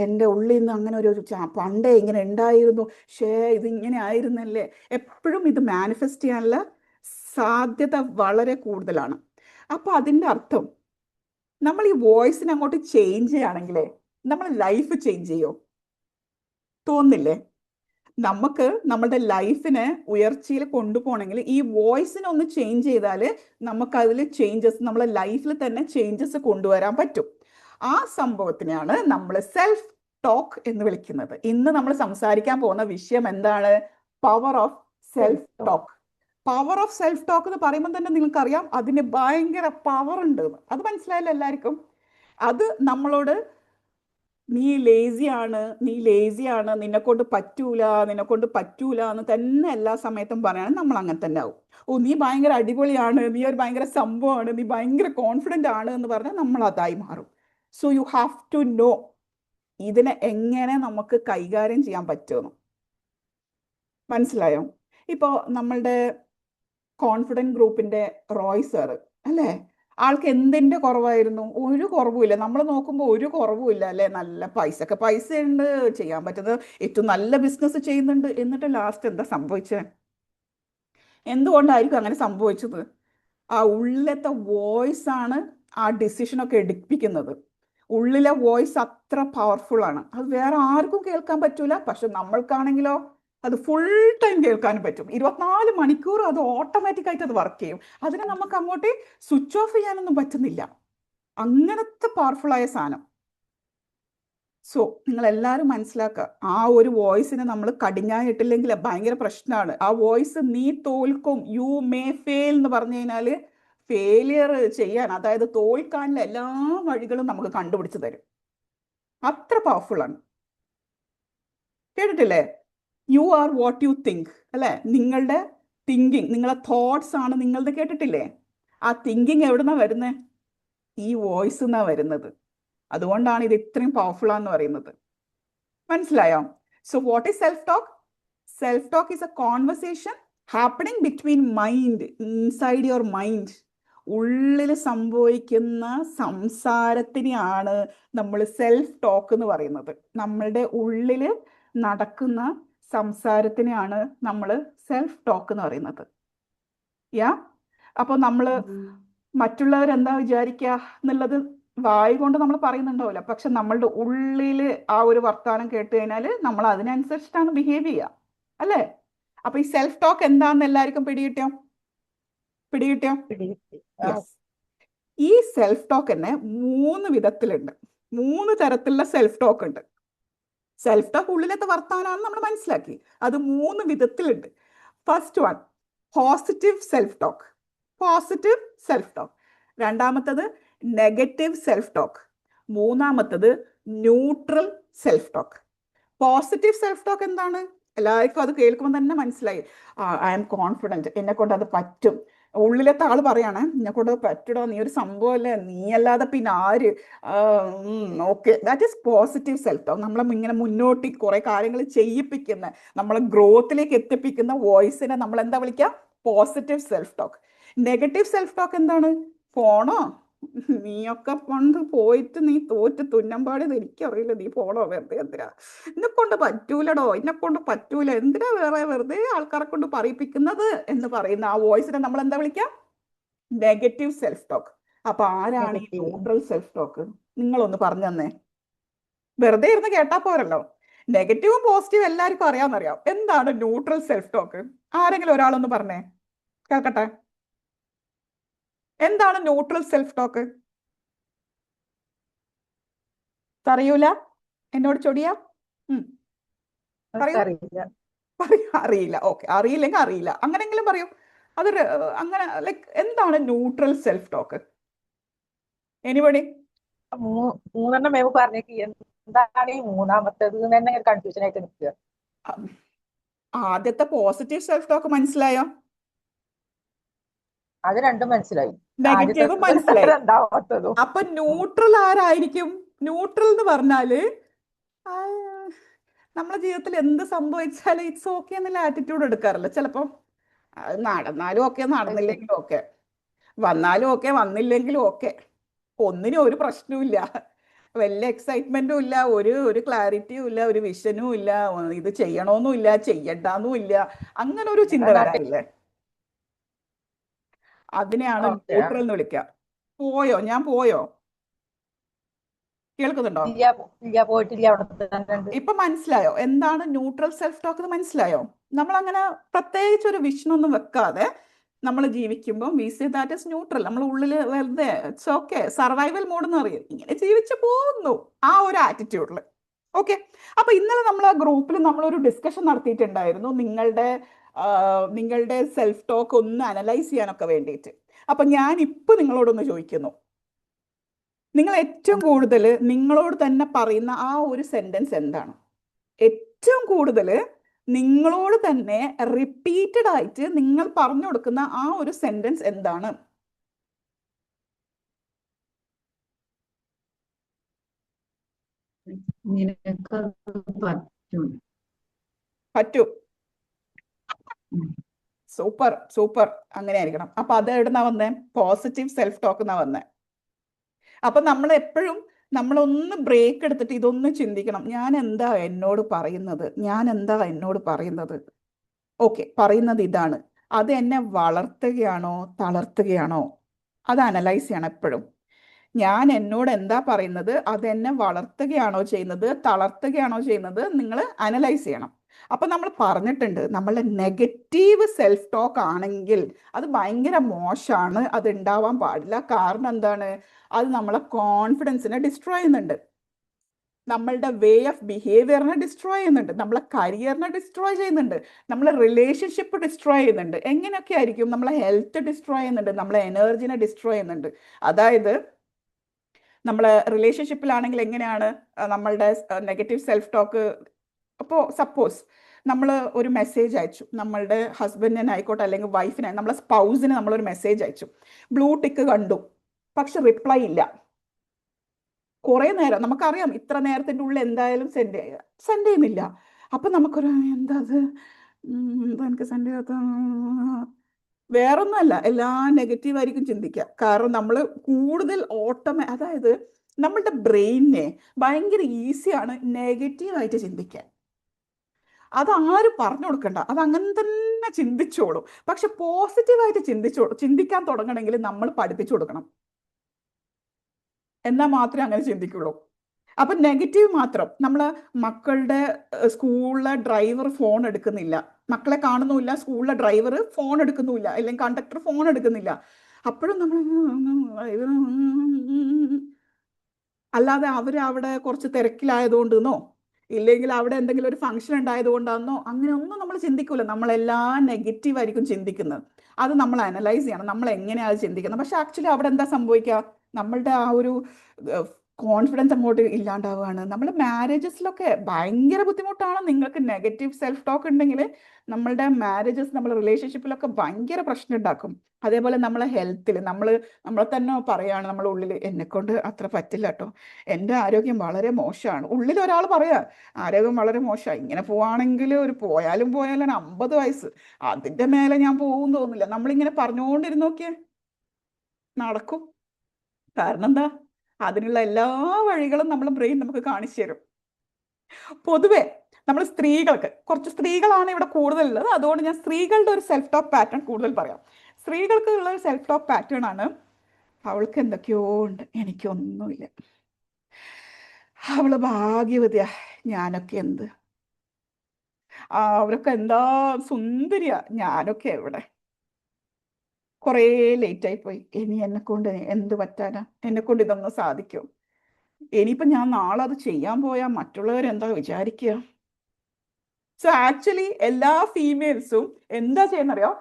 എൻ്റെ ഉള്ളിൽ നിന്ന് അങ്ങനെ ഒരു പണ്ടേ ഇങ്ങനെ ഉണ്ടായിരുന്നു, ഇതിങ്ങനെ ആയിരുന്നല്ലേ. എപ്പോഴും ഇത് മാനിഫെസ്റ്റ് ചെയ്യാനുള്ള സാധ്യത വളരെ കൂടുതലാണ്. അപ്പൊ അതിൻ്റെ അർത്ഥം നമ്മൾ ഈ വോയിസിനെ അങ്ങോട്ട് ചേഞ്ച് ചെയ്യുകയാണെങ്കിലേ നമ്മൾ ലൈഫ് ചേഞ്ച് ചെയ്യോ? തോന്നില്ലേ? നമുക്ക് നമ്മളുടെ ലൈഫിനെ ഉയർച്ചയിൽ കൊണ്ടുപോകണമെങ്കിൽ ഈ വോയിസിനെ ഒന്ന് ചേഞ്ച് ചെയ്താൽ നമുക്ക് അതിൽ ചേഞ്ചസ്, നമ്മളെ ലൈഫിൽ തന്നെ ചേഞ്ചസ് കൊണ്ടുവരാൻ പറ്റും. ആ സംഭവത്തിനെയാണ് നമ്മൾ സെൽഫ് ടോക്ക് എന്ന് വിളിക്കുന്നത്. ഇന്ന് നമ്മൾ സംസാരിക്കാൻ പോകുന്ന വിഷയം എന്താണ്? Power of self talk. Power of self talk എന്ന് പറയുമ്പോൾ തന്നെ നിങ്ങൾക്കറിയാം അതിന് ഭയങ്കര പവർ ഉണ്ട്. അത് മനസ്സിലായല്ലോ എല്ലാവർക്കും? അത് നമ്മളോട് നീ ലേസിയാണ്, നിന്നെ കൊണ്ട് പറ്റൂല എന്ന് തന്നെ എല്ലാ സമയത്തും പറയാണ്. നമ്മൾ അങ്ങനെ തന്നെ ആവും. നീ ഭയങ്കര അടിപൊളിയാണ്, നീ ഒരു ഭയങ്കര സംഭവമാണ്, നീ ഭയങ്കര കോൺഫിഡൻ്റ് ആണ് എന്ന് പറഞ്ഞാൽ നമ്മൾ അതായി മാറും. So you have to know ഇതിനെ എങ്ങനെ നമുക്ക് കൈകാര്യം ചെയ്യാൻ പറ്റുമെന്ന്. മനസ്സിലായോ? ഇപ്പോൾ നമ്മളുടെ കോൺഫിഡൻറ്റ് ഗ്രൂപ്പിന്റെ റോയ് സാറ് അല്ലേ, ആൾക്ക് എന്തിന്റെ കുറവായിരുന്നു? ഒരു കുറവുമില്ല. നമ്മൾ നോക്കുമ്പോൾ ഒരു കുറവുമില്ല അല്ലേ, നല്ല പൈസ ഉണ്ട്, ചെയ്യാൻ പറ്റുന്നത് ഏറ്റവും നല്ല ബിസിനസ് ചെയ്യുന്നുണ്ട്. എന്നിട്ട് ലാസ്റ്റ് എന്താ സംഭവിച്ചത്? എന്തുകൊണ്ടായിരിക്കും അങ്ങനെ സംഭവിച്ചത്? ആ ഉള്ളിലത്തെ വോയിസ് ആണ് ആ ഡിസിഷനൊക്കെ എടുപ്പിക്കുന്നത്. ഉള്ളിലെ വോയിസ് അത്ര പവർഫുൾ ആണ്, അത് വേറെ ആർക്കും കേൾക്കാൻ പറ്റൂല. പക്ഷെ നമ്മൾക്കാണെങ്കിലോ അത് ഫുൾ ടൈം കേൾക്കാനും പറ്റും. 24 മണിക്കൂർ അത് ഓട്ടോമാറ്റിക് ആയിട്ട് അത് വർക്ക് ചെയ്യും. അതിനെ നമുക്ക് അങ്ങോട്ട് സ്വിച്ച് ഓഫ് ചെയ്യാനൊന്നും പറ്റുന്നില്ല. അങ്ങനത്തെ പവർഫുൾ ആയ സാധനം. സോ നിങ്ങൾ എല്ലാവരും മനസ്സിലാക്കുക, ആ ഒരു വോയിസിനെ നമ്മൾ കടിഞ്ഞായിട്ടില്ലെങ്കിൽ ഭയങ്കര പ്രശ്നമാണ്. ആ വോയിസ് നീ തോൽക്കും, യു മേ ഫെയിൽ എന്ന് പറഞ്ഞു കഴിഞ്ഞാൽ ഫെയിലിയർ ചെയ്യാൻ, അതായത് തോൽക്കാനുള്ള എല്ലാ വഴികളും നമുക്ക് കണ്ടുപിടിച്ച് തരും. അത്ര പവർഫുൾ ആണ്. കേട്ടിട്ടില്ലേ? You are what you think, അല്ലെ? നിങ്ങളുടെ തിങ്കിങ്, നിങ്ങളെ തോട്ട്സ് ആണ് നിങ്ങളുടെ, കേട്ടിട്ടില്ലേ? ആ തിങ്കിങ് എവിടുന്നാ വരുന്നത്? ഈ വോയിസ് എന്നാ വരുന്നത്. അതുകൊണ്ടാണ് ഇത് ഇത്രയും പവർഫുൾ ആണെന്ന് പറയുന്നത്. മനസ്സിലായോ? So what is self talk? Self talk is A conversation happening between mind, inside your mind. ഉള്ളിൽ സംഭവിക്കുന്ന സംസാരത്തിനെയാണ് നമ്മൾ സെൽഫ് ടോക്ക് എന്ന് പറയുന്നത്. നമ്മളുടെ ഉള്ളിൽ നടക്കുന്ന സംസാരത്തിനെയാണ് നമ്മൾ സെൽഫ് ടോക്ക് എന്ന് പറയുന്നത്. യാ, അപ്പോൾ നമ്മൾ മറ്റുള്ളവരെന്താ വിചാരിക്കുക എന്നുള്ളത് വായ കൊണ്ട് നമ്മൾ പറയുന്നുണ്ടാവില്ല, പക്ഷെ നമ്മളുടെ ഉള്ളിൽ ആ ഒരു വർത്താനം കേട്ട് കഴിഞ്ഞാൽ നമ്മൾ അതിനനുസരിച്ചിട്ടാണ് ബിഹേവ് ചെയ്യുക, അല്ലേ? അപ്പൊ ഈ സെൽഫ് ടോക്ക് എന്താണെന്ന് എല്ലാവർക്കും പിടികിട്ടിയോ? യെസ്. ഈ സെൽഫ് ടോക്ക് തന്നെ 3 വിധത്തിലുണ്ട്. 3 തരത്തിലുള്ള സെൽഫ് ടോക്ക് ഉണ്ട്. സെൽഫ് ടോക്ക് ഉള്ളിലത്തെ വർത്താനാണെന്ന് നമ്മൾ മനസ്സിലാക്കി. അത് 3 വിധത്തിലുണ്ട്. First one, positive self talk. Positive self talk. രണ്ടാമത്തത് നെഗറ്റീവ് സെൽഫ് ടോക്ക്. മൂന്നാമത്തത് neutral self talk. Positive self talk എന്താണ്? എല്ലാവർക്കും അത് കേൾക്കുമ്പോൾ തന്നെ മനസ്സിലായി. ഐ ആം കോൺഫിഡൻറ്റ്, എന്നെ കൊണ്ട് അത് പറ്റും. ഉള്ളിലത്തെ ആൾ പറയാണ്, എന്നെ കൊണ്ട് അത് പറ്റടോ, നീ ഒരു സംഭവമല്ലേ, നീ അല്ലാതെ പിന്നെ ആര്? Okay, that is positive self talk. നമ്മളെ ഇങ്ങനെ മുന്നോട്ട് കുറെ കാര്യങ്ങൾ ചെയ്യിപ്പിക്കുന്ന, നമ്മളെ ഗ്രോത്തിലേക്ക് എത്തിപ്പിക്കുന്ന വോയിസിനെ നമ്മൾ എന്താ വിളിക്കുക? Positive self talk. Negative self talk എന്താണ്? പോണോ, നീയൊക്കെ പണ്ട് പോയിട്ട് നീ തോറ്റ് തുന്നമ്പാടിയത് എനിക്കറിയില്ല, നീ പോണോ, വെറുതെ എന്തിനാ, എന്നെ കൊണ്ട് പറ്റൂലടോ, എന്നെ കൊണ്ട് പറ്റൂല, എന്തിനാ വെറുതെ ആൾക്കാരെ കൊണ്ട് പറയിപ്പിക്കുന്നത് എന്ന് പറയുന്ന ആ വോയിസിനെ നമ്മൾ എന്താ വിളിക്കാം? Negative self talk. അപ്പൊ ആരാണ് ഈ ന്യൂട്രൽ സെൽഫ് ടോക്ക്? നിങ്ങളൊന്ന് പറഞ്ഞു തന്നെ. വെറുതെ ഇരുന്ന് കേട്ടാ പോരല്ലോ. നെഗറ്റീവും പോസിറ്റീവും എല്ലാവർക്കും അറിയാമെന്നറിയാം. എന്താണ് ന്യൂട്രൽ സെൽഫ് ടോക്ക്? ആരെങ്കിലും ഒരാളൊന്ന് പറഞ്ഞേ, കേൾക്കട്ടെ. എന്താണ് ന്യൂട്രൽ സെൽഫ് ടോക്ക്? അറിയൂല? എന്നോട് ചൊടിയാ? പറയൂ. അറിയില്ല. ഓക്കെ, അറിയില്ലെങ്കിൽ അറിയില്ല, അങ്ങനെങ്കിലും പറയൂ. അത് അങ്ങനെ ലൈക്ക് എന്താണ് ന്യൂട്രൽ സെൽഫ് ടോക്ക്? എനിബഡി? 3 മേവ് പറഞ്ഞേക്ക്, എന്താണ് ഈ മൂന്നാമത്തേത് തന്നെ കൺഫ്യൂഷൻ ആയിട്ട് നിൽക്കുക. ആദ്യത്തെ പോസിറ്റീവ് സെൽഫ് ടോക്ക് മനസ്സിലായോ? അത് രണ്ടും മനസ്സിലായി. നെഗറ്റീവ് മനസ്സിലായി. രണ്ടാമത്തതും. അപ്പൊ ന്യൂട്രൽ ആരായിരിക്കും? ന്യൂട്രൽ എന്ന് പറഞ്ഞാല് നമ്മളെ ജീവിതത്തിൽ എന്ത് സംഭവിച്ചാലും ഇറ്റ്സ് ഓക്കെ എന്നുള്ള ആറ്റിറ്റ്യൂഡ് എടുക്കാറില്ല. ചിലപ്പോൾ നടന്നാലും ഓക്കെ, നടന്നില്ലെങ്കിലും ഓക്കെ, വന്നാലും ഓക്കെ, വന്നില്ലെങ്കിലും ഓക്കെ, ഒന്നിനും ഒരു പ്രശ്നവും, വലിയ എക്സൈറ്റ്മെന്റും ഇല്ല, ഒരു ക്ലാരിറ്റിയും ഇല്ല, ഒരു വിഷനും ഇല്ല, ഇത് ചെയ്യണമെന്നും ഇല്ല, ചെയ്യണ്ടെന്നും ഇല്ല, അങ്ങനെ ഒരു ചിന്ത വരാറില്ലേ? അതിനെയാണ് ന്യൂട്രൽ എന്ന് വിളിക്കുക. പോയോ? ഞാൻ പോയോ? കേൾക്കുന്നുണ്ടോ? പോയിട്ടില്ല. ഇപ്പൊ മനസ്സിലായോ എന്താണ് ന്യൂട്രൽ സെൽഫ് ടോക്ക് എന്ന്? മനസ്സിലായോ? നമ്മൾ അങ്ങനെ പ്രത്യേകിച്ച് ഒരു വിഷനൊന്നും വെക്കാതെ നമ്മൾ ജീവിക്കുമ്പോൾ we say that is neutral. നമ്മൾ ഉള്ളിൽ വെറുതെ ഇറ്റ്സ് ഓക്കെ, സർവൈവൽ മോഡ് എന്ന് പറയും, ഇങ്ങനെ ജീവിച്ചു പോകുന്നു, ആ ഒരു ആറ്റിറ്റ്യൂഡിൽ. ഓക്കെ. അപ്പൊ ഇന്നലെ നമ്മൾ ആ ഗ്രൂപ്പിൽ നമ്മളൊരു ഡിസ്കഷൻ നടത്തിയിട്ടുണ്ടായിരുന്നു, നിങ്ങളുടെ സെൽഫ് ടോക്ക് ഒന്ന് അനലൈസ് ചെയ്യാനൊക്കെ വേണ്ടിയിട്ട്. അപ്പൊ ഞാൻ ഇപ്പൊ നിങ്ങളോടൊന്ന് ചോദിക്കുന്നു, നിങ്ങൾ ഏറ്റവും കൂടുതൽ നിങ്ങളോട് തന്നെ പറയുന്ന ആ ഒരു സെന്റൻസ് എന്താണ്? ഏറ്റവും കൂടുതൽ നിങ്ങളോട് തന്നെ റിപ്പീറ്റഡ് ആയിട്ട് നിങ്ങൾ പറഞ്ഞു കൊടുക്കുന്ന ആ ഒരു സെന്റൻസ് എന്താണ്? പറ്റും. സൂപ്പർ സൂപ്പർ, അങ്ങനെ ആയിരിക്കണം. അപ്പൊ അത് എവിടുന്നാ വന്നേ? പോസിറ്റീവ് സെൽഫ് ടോക്ക് എന്നാ വന്നേ. അപ്പൊ നമ്മൾ എപ്പോഴും നമ്മളൊന്ന് ബ്രേക്ക് എടുത്തിട്ട് ഇതൊന്ന് ചിന്തിക്കണം, ഞാൻ എന്താ എന്നോട് പറയുന്നത്? ഓക്കെ, പറയുന്നത് ഇതാണ്, അത് എന്നെ വളർത്തുകയാണോ തളർത്തുകയാണോ? അത് അനലൈസ് ചെയ്യണം എപ്പോഴും. ഞാൻ എന്നോട് എന്താ പറയുന്നത്, അത് എന്നെ വളർത്തുകയാണോ ചെയ്യുന്നത്, തളർത്തുകയാണോ ചെയ്യുന്നത്, നിങ്ങൾ അനലൈസ് ചെയ്യണം. അപ്പൊ നമ്മൾ പറഞ്ഞിട്ടുണ്ട്, നമ്മളുടെ നെഗറ്റീവ് സെൽഫ് ടോക്ക് ആണെങ്കിൽ അത് ഭയങ്കര മോശമാണ്, അത് ഉണ്ടാവാൻ പാടില്ല. കാരണം എന്താണ്? അത് നമ്മളെ കോൺഫിഡൻസിനെ ഡിസ്ട്രോയ് ചെയ്യുന്നുണ്ട്, നമ്മളുടെ വേ ഓഫ് ബിഹേവിയറിനെ ഡിസ്ട്രോയ് ചെയ്യുന്നുണ്ട്, നമ്മളെ കരിയറിനെ ഡിസ്ട്രോയ് ചെയ്യുന്നുണ്ട്, നമ്മളെ റിലേഷൻഷിപ്പ് ഡിസ്ട്രോയ് ചെയ്യുന്നുണ്ട്. എങ്ങനെയൊക്കെ ആയിരിക്കും? നമ്മളെ ഹെൽത്ത് ഡിസ്ട്രോയ് ചെയ്യുന്നുണ്ട്, നമ്മളെ എനർജിനെ ഡിസ്ട്രോയ് ചെയ്യുന്നുണ്ട്. അതായത് നമ്മളെ റിലേഷൻഷിപ്പിലാണെങ്കിൽ എങ്ങനെയാണ് നമ്മളുടെ നെഗറ്റീവ് സെൽഫ് ടോക്ക്? അപ്പോൾ സപ്പോസ് നമ്മൾ ഒരു മെസ്സേജ് അയച്ചു, നമ്മളുടെ ഹസ്ബൻഡിനെ ആയിക്കോട്ടെ അല്ലെങ്കിൽ വൈഫിനെ, നമ്മളെ സ്പൗസിന് നമ്മളൊരു മെസ്സേജ് അയച്ചു, ബ്ലൂ ടിക്ക് കണ്ടു, പക്ഷെ റിപ്ലൈ ഇല്ല. കുറേ നേരം നമുക്കറിയാം ഇത്ര നേരത്തിൻ്റെ ഉള്ളിൽ എന്തായാലും സെൻഡ് ചെയ്യുന്നില്ല. അപ്പം നമുക്കൊരു എന്താ അത്, എന്താ എനിക്ക് സെൻഡ് ചെയ്യാത്ത, വേറൊന്നുമല്ല, എല്ലാം നെഗറ്റീവ് ആയിരിക്കും ചിന്തിക്കുക. കാരണം നമ്മൾ കൂടുതൽ അതായത് നമ്മളുടെ ബ്രെയിനിനെ ഭയങ്കര ഈസിയാണ് നെഗറ്റീവായിട്ട് ചിന്തിക്കാൻ. അത് ആരും പറഞ്ഞു കൊടുക്കണ്ട, അത് അങ്ങനെ തന്നെ ചിന്തിച്ചോളൂ. പക്ഷെ പോസിറ്റീവായിട്ട് ചിന്തിക്കാൻ തുടങ്ങണമെങ്കിൽ നമ്മൾ പഠിപ്പിച്ചു കൊടുക്കണം, എന്നാൽ മാത്രമേ അങ്ങനെ ചിന്തിക്കുള്ളൂ. അപ്പൊ നെഗറ്റീവ് മാത്രം. നമ്മൾ മക്കളുടെ സ്കൂളിലെ ഡ്രൈവർ ഫോൺ എടുക്കുന്നില്ല, മക്കളെ കാണുന്നുമില്ല, സ്കൂളിലെ ഡ്രൈവർ ഫോൺ എടുക്കുന്നുമില്ല, അല്ലെങ്കിൽ കണ്ടക്ടർ ഫോൺ എടുക്കുന്നില്ല, അപ്പോഴും നമ്മൾ അല്ലാതെ അവിടെ കുറച്ച് തിരക്കിലായതുകൊണ്ടെന്നോ ഇല്ലെങ്കിൽ അവിടെ എന്തെങ്കിലും ഒരു ഫംഗ്ഷൻ ഉണ്ടായതുകൊണ്ടാണെന്നോ അങ്ങനെ ഒന്നും നമ്മൾ ചിന്തിക്കൂല. നമ്മളെല്ലാം നെഗറ്റീവ് ആയിരിക്കും ചിന്തിക്കുന്നത്. അത് നമ്മൾ അനലൈസ് ചെയ്യണം, നമ്മൾ എങ്ങനെയാണ് ചിന്തിക്കുന്നത്. പക്ഷെ ആക്ച്വലി അവിടെ എന്താ സംഭവിക്കുക? നമ്മളുടെ ആ ഒരു കോൺഫിഡൻസ് അങ്ങോട്ട് ഇല്ലാണ്ടാവുകയാണ്. നമ്മൾ മാരേജസിലൊക്കെ ഭയങ്കര ബുദ്ധിമുട്ടാണ്. നിങ്ങൾക്ക് നെഗറ്റീവ് സെൽഫ് ടോക്ക് ഉണ്ടെങ്കിൽ നമ്മളുടെ മാരേജസ്, നമ്മുടെ റിലേഷൻഷിപ്പിലൊക്കെ ഭയങ്കര പ്രശ്നം ഉണ്ടാക്കും. അതേപോലെ നമ്മളെ ഹെൽത്തിൽ നമ്മളെ തന്നെ പറയാണ് നമ്മുടെ ഉള്ളിൽ, എന്നെക്കൊണ്ട് അത്ര പറ്റില്ല കേട്ടോ, എൻ്റെ ആരോഗ്യം വളരെ മോശമാണ്. ഉള്ളിൽ ഒരാൾ പറയാ ആരോഗ്യം വളരെ മോശമാണ്, ഇങ്ങനെ പോവാണെങ്കിൽ പോയാലും 50 വയസ്സ്, അതിൻ്റെ മേലെ ഞാൻ പോകും തോന്നില്ല. നമ്മളിങ്ങനെ പറഞ്ഞുകൊണ്ടിരുന്ന് നോക്കിയേ നടക്കും. കാരണം എന്താ? അതിനുള്ള എല്ലാ വഴികളും നമ്മളെ ബ്രെയിൻ നമുക്ക് കാണിച്ചു തരും. പൊതുവെ നമ്മൾ കുറച്ച് സ്ത്രീകളാണ് ഇവിടെ കൂടുതലുള്ളത്, അതുകൊണ്ട് ഞാൻ സ്ത്രീകളുടെ ഒരു സെൽഫ് ടോക്ക് പാറ്റേൺ കൂടുതൽ പറയാം. സ്ത്രീകൾക്ക് ഉള്ള ഒരു സെൽഫ് ടോക്ക് പാറ്റേൺ ആണ്, അവൾക്ക് എന്തൊക്കെയോ ഉണ്ട്, എനിക്കൊന്നുമില്ല, അവള് ഭാഗ്യവതിയാ, ഞാനൊക്കെ എന്ത്, അവരൊക്കെ എന്താ സുന്ദരിയാ, ഞാനൊക്കെ എവിടെ, കുറേ ലേറ്റായി പോയി, ഇനി എന്നെക്കൊണ്ട് എന്ത് പറ്റാനാ, എന്നെക്കൊണ്ട് ഇതൊന്നും സാധിക്കും, ഇനിയിപ്പോൾ ഞാൻ നാളെ അത് ചെയ്യാൻ പോയാൽ മറ്റുള്ളവരെന്താ വിചാരിക്കുക. സോ ആക്ച്വലി എല്ലാ ഫീമെയിൽസും എന്താ ചെയ്യുന്നറിയോ?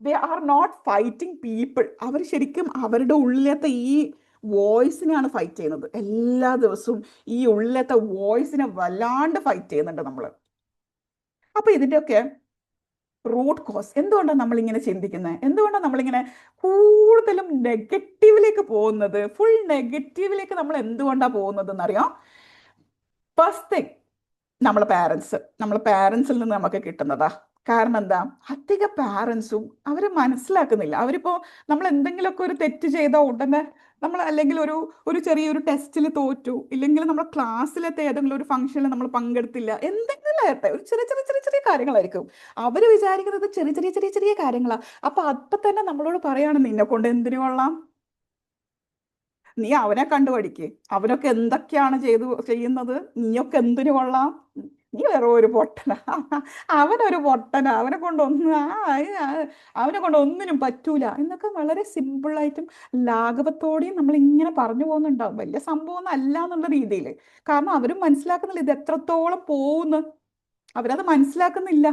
They are not fighting people. അവർ ശരിക്കും അവരുടെ ഉള്ളിലത്തെ ഈ വോയിസിനെയാണ് ഫൈറ്റ് ചെയ്യുന്നത്. എല്ലാ ദിവസവും ഈ ഉള്ളിലത്തെ വോയിസിനെ വല്ലാണ്ട് ഫൈറ്റ് ചെയ്യുന്നുണ്ട് നമ്മൾ. അപ്പൊ ഇതിൻ്റെയൊക്കെ റൂട്ട് കോസ് എന്തുകൊണ്ടാണ് നമ്മളിങ്ങനെ ചിന്തിക്കുന്നത്? എന്തുകൊണ്ടാണ് നമ്മളിങ്ങനെ കൂടുതലും നെഗറ്റീവിലേക്ക് പോകുന്നത്? ഫുൾ നെഗറ്റീവിലേക്ക് നമ്മൾ എന്തുകൊണ്ടാണ് പോകുന്നത് എന്നറിയാം? ഫസ്റ്റ് തിങ്, നമ്മളെ പാരൻസിൽ നിന്ന് നമുക്ക് കിട്ടുന്നതാ. കാരണം എന്താ? അധിക പാരൻസും അവർ മനസ്സിലാക്കുന്നില്ല. അവരിപ്പോൾ നമ്മൾ എന്തെങ്കിലുമൊക്കെ ഒരു തെറ്റ് ചെയ്താൽ ഉടനെ നമ്മൾ, അല്ലെങ്കിൽ ഒരു ചെറിയൊരു ടെസ്റ്റിൽ തോറ്റു, ഇല്ലെങ്കിൽ നമ്മുടെ ക്ലാസ്സിലത്തെ ഏതെങ്കിലും ഒരു ഫംഗ്ഷനിൽ നമ്മൾ പങ്കെടുത്തില്ല, എന്തെങ്കിലും ആകട്ടെ, ഒരു ചെറിയ ചെറിയ ചെറിയ ചെറിയ കാര്യങ്ങളായിരിക്കും അവർ വിചാരിക്കുന്നത്, ചെറിയ ചെറിയ ചെറിയ ചെറിയ കാര്യങ്ങളാണ്. അപ്പൊ തന്നെ നമ്മളോട് പറയാണ്, നിന്നെ കൊണ്ട് എന്തിനു കൊള്ളാം, നീ അവനെ കണ്ടുപഠിക്ക്, അവനൊക്കെ എന്തൊക്കെയാണ് ചെയ്യുന്നത്, നീയൊക്കെ എന്തിനു കൊള്ളാം, നീ വേറെ ഒരു പൊട്ടനാ, അവനൊരു പൊട്ടനാ, അവനെ കൊണ്ട് ഒന്നിനും പറ്റൂല എന്നൊക്കെ വളരെ സിമ്പിളായിട്ടും ലാഘവത്തോടെയും നമ്മൾ ഇങ്ങനെ പറഞ്ഞു പോകുന്നുണ്ടാവും. വലിയ സംഭവമൊന്നും അല്ല എന്നുള്ള രീതിയിൽ. കാരണം അവരും മനസ്സിലാക്കുന്നില്ല ഇത് എത്രത്തോളം പോകുന്നു, അവരത് മനസ്സിലാക്കുന്നില്ല.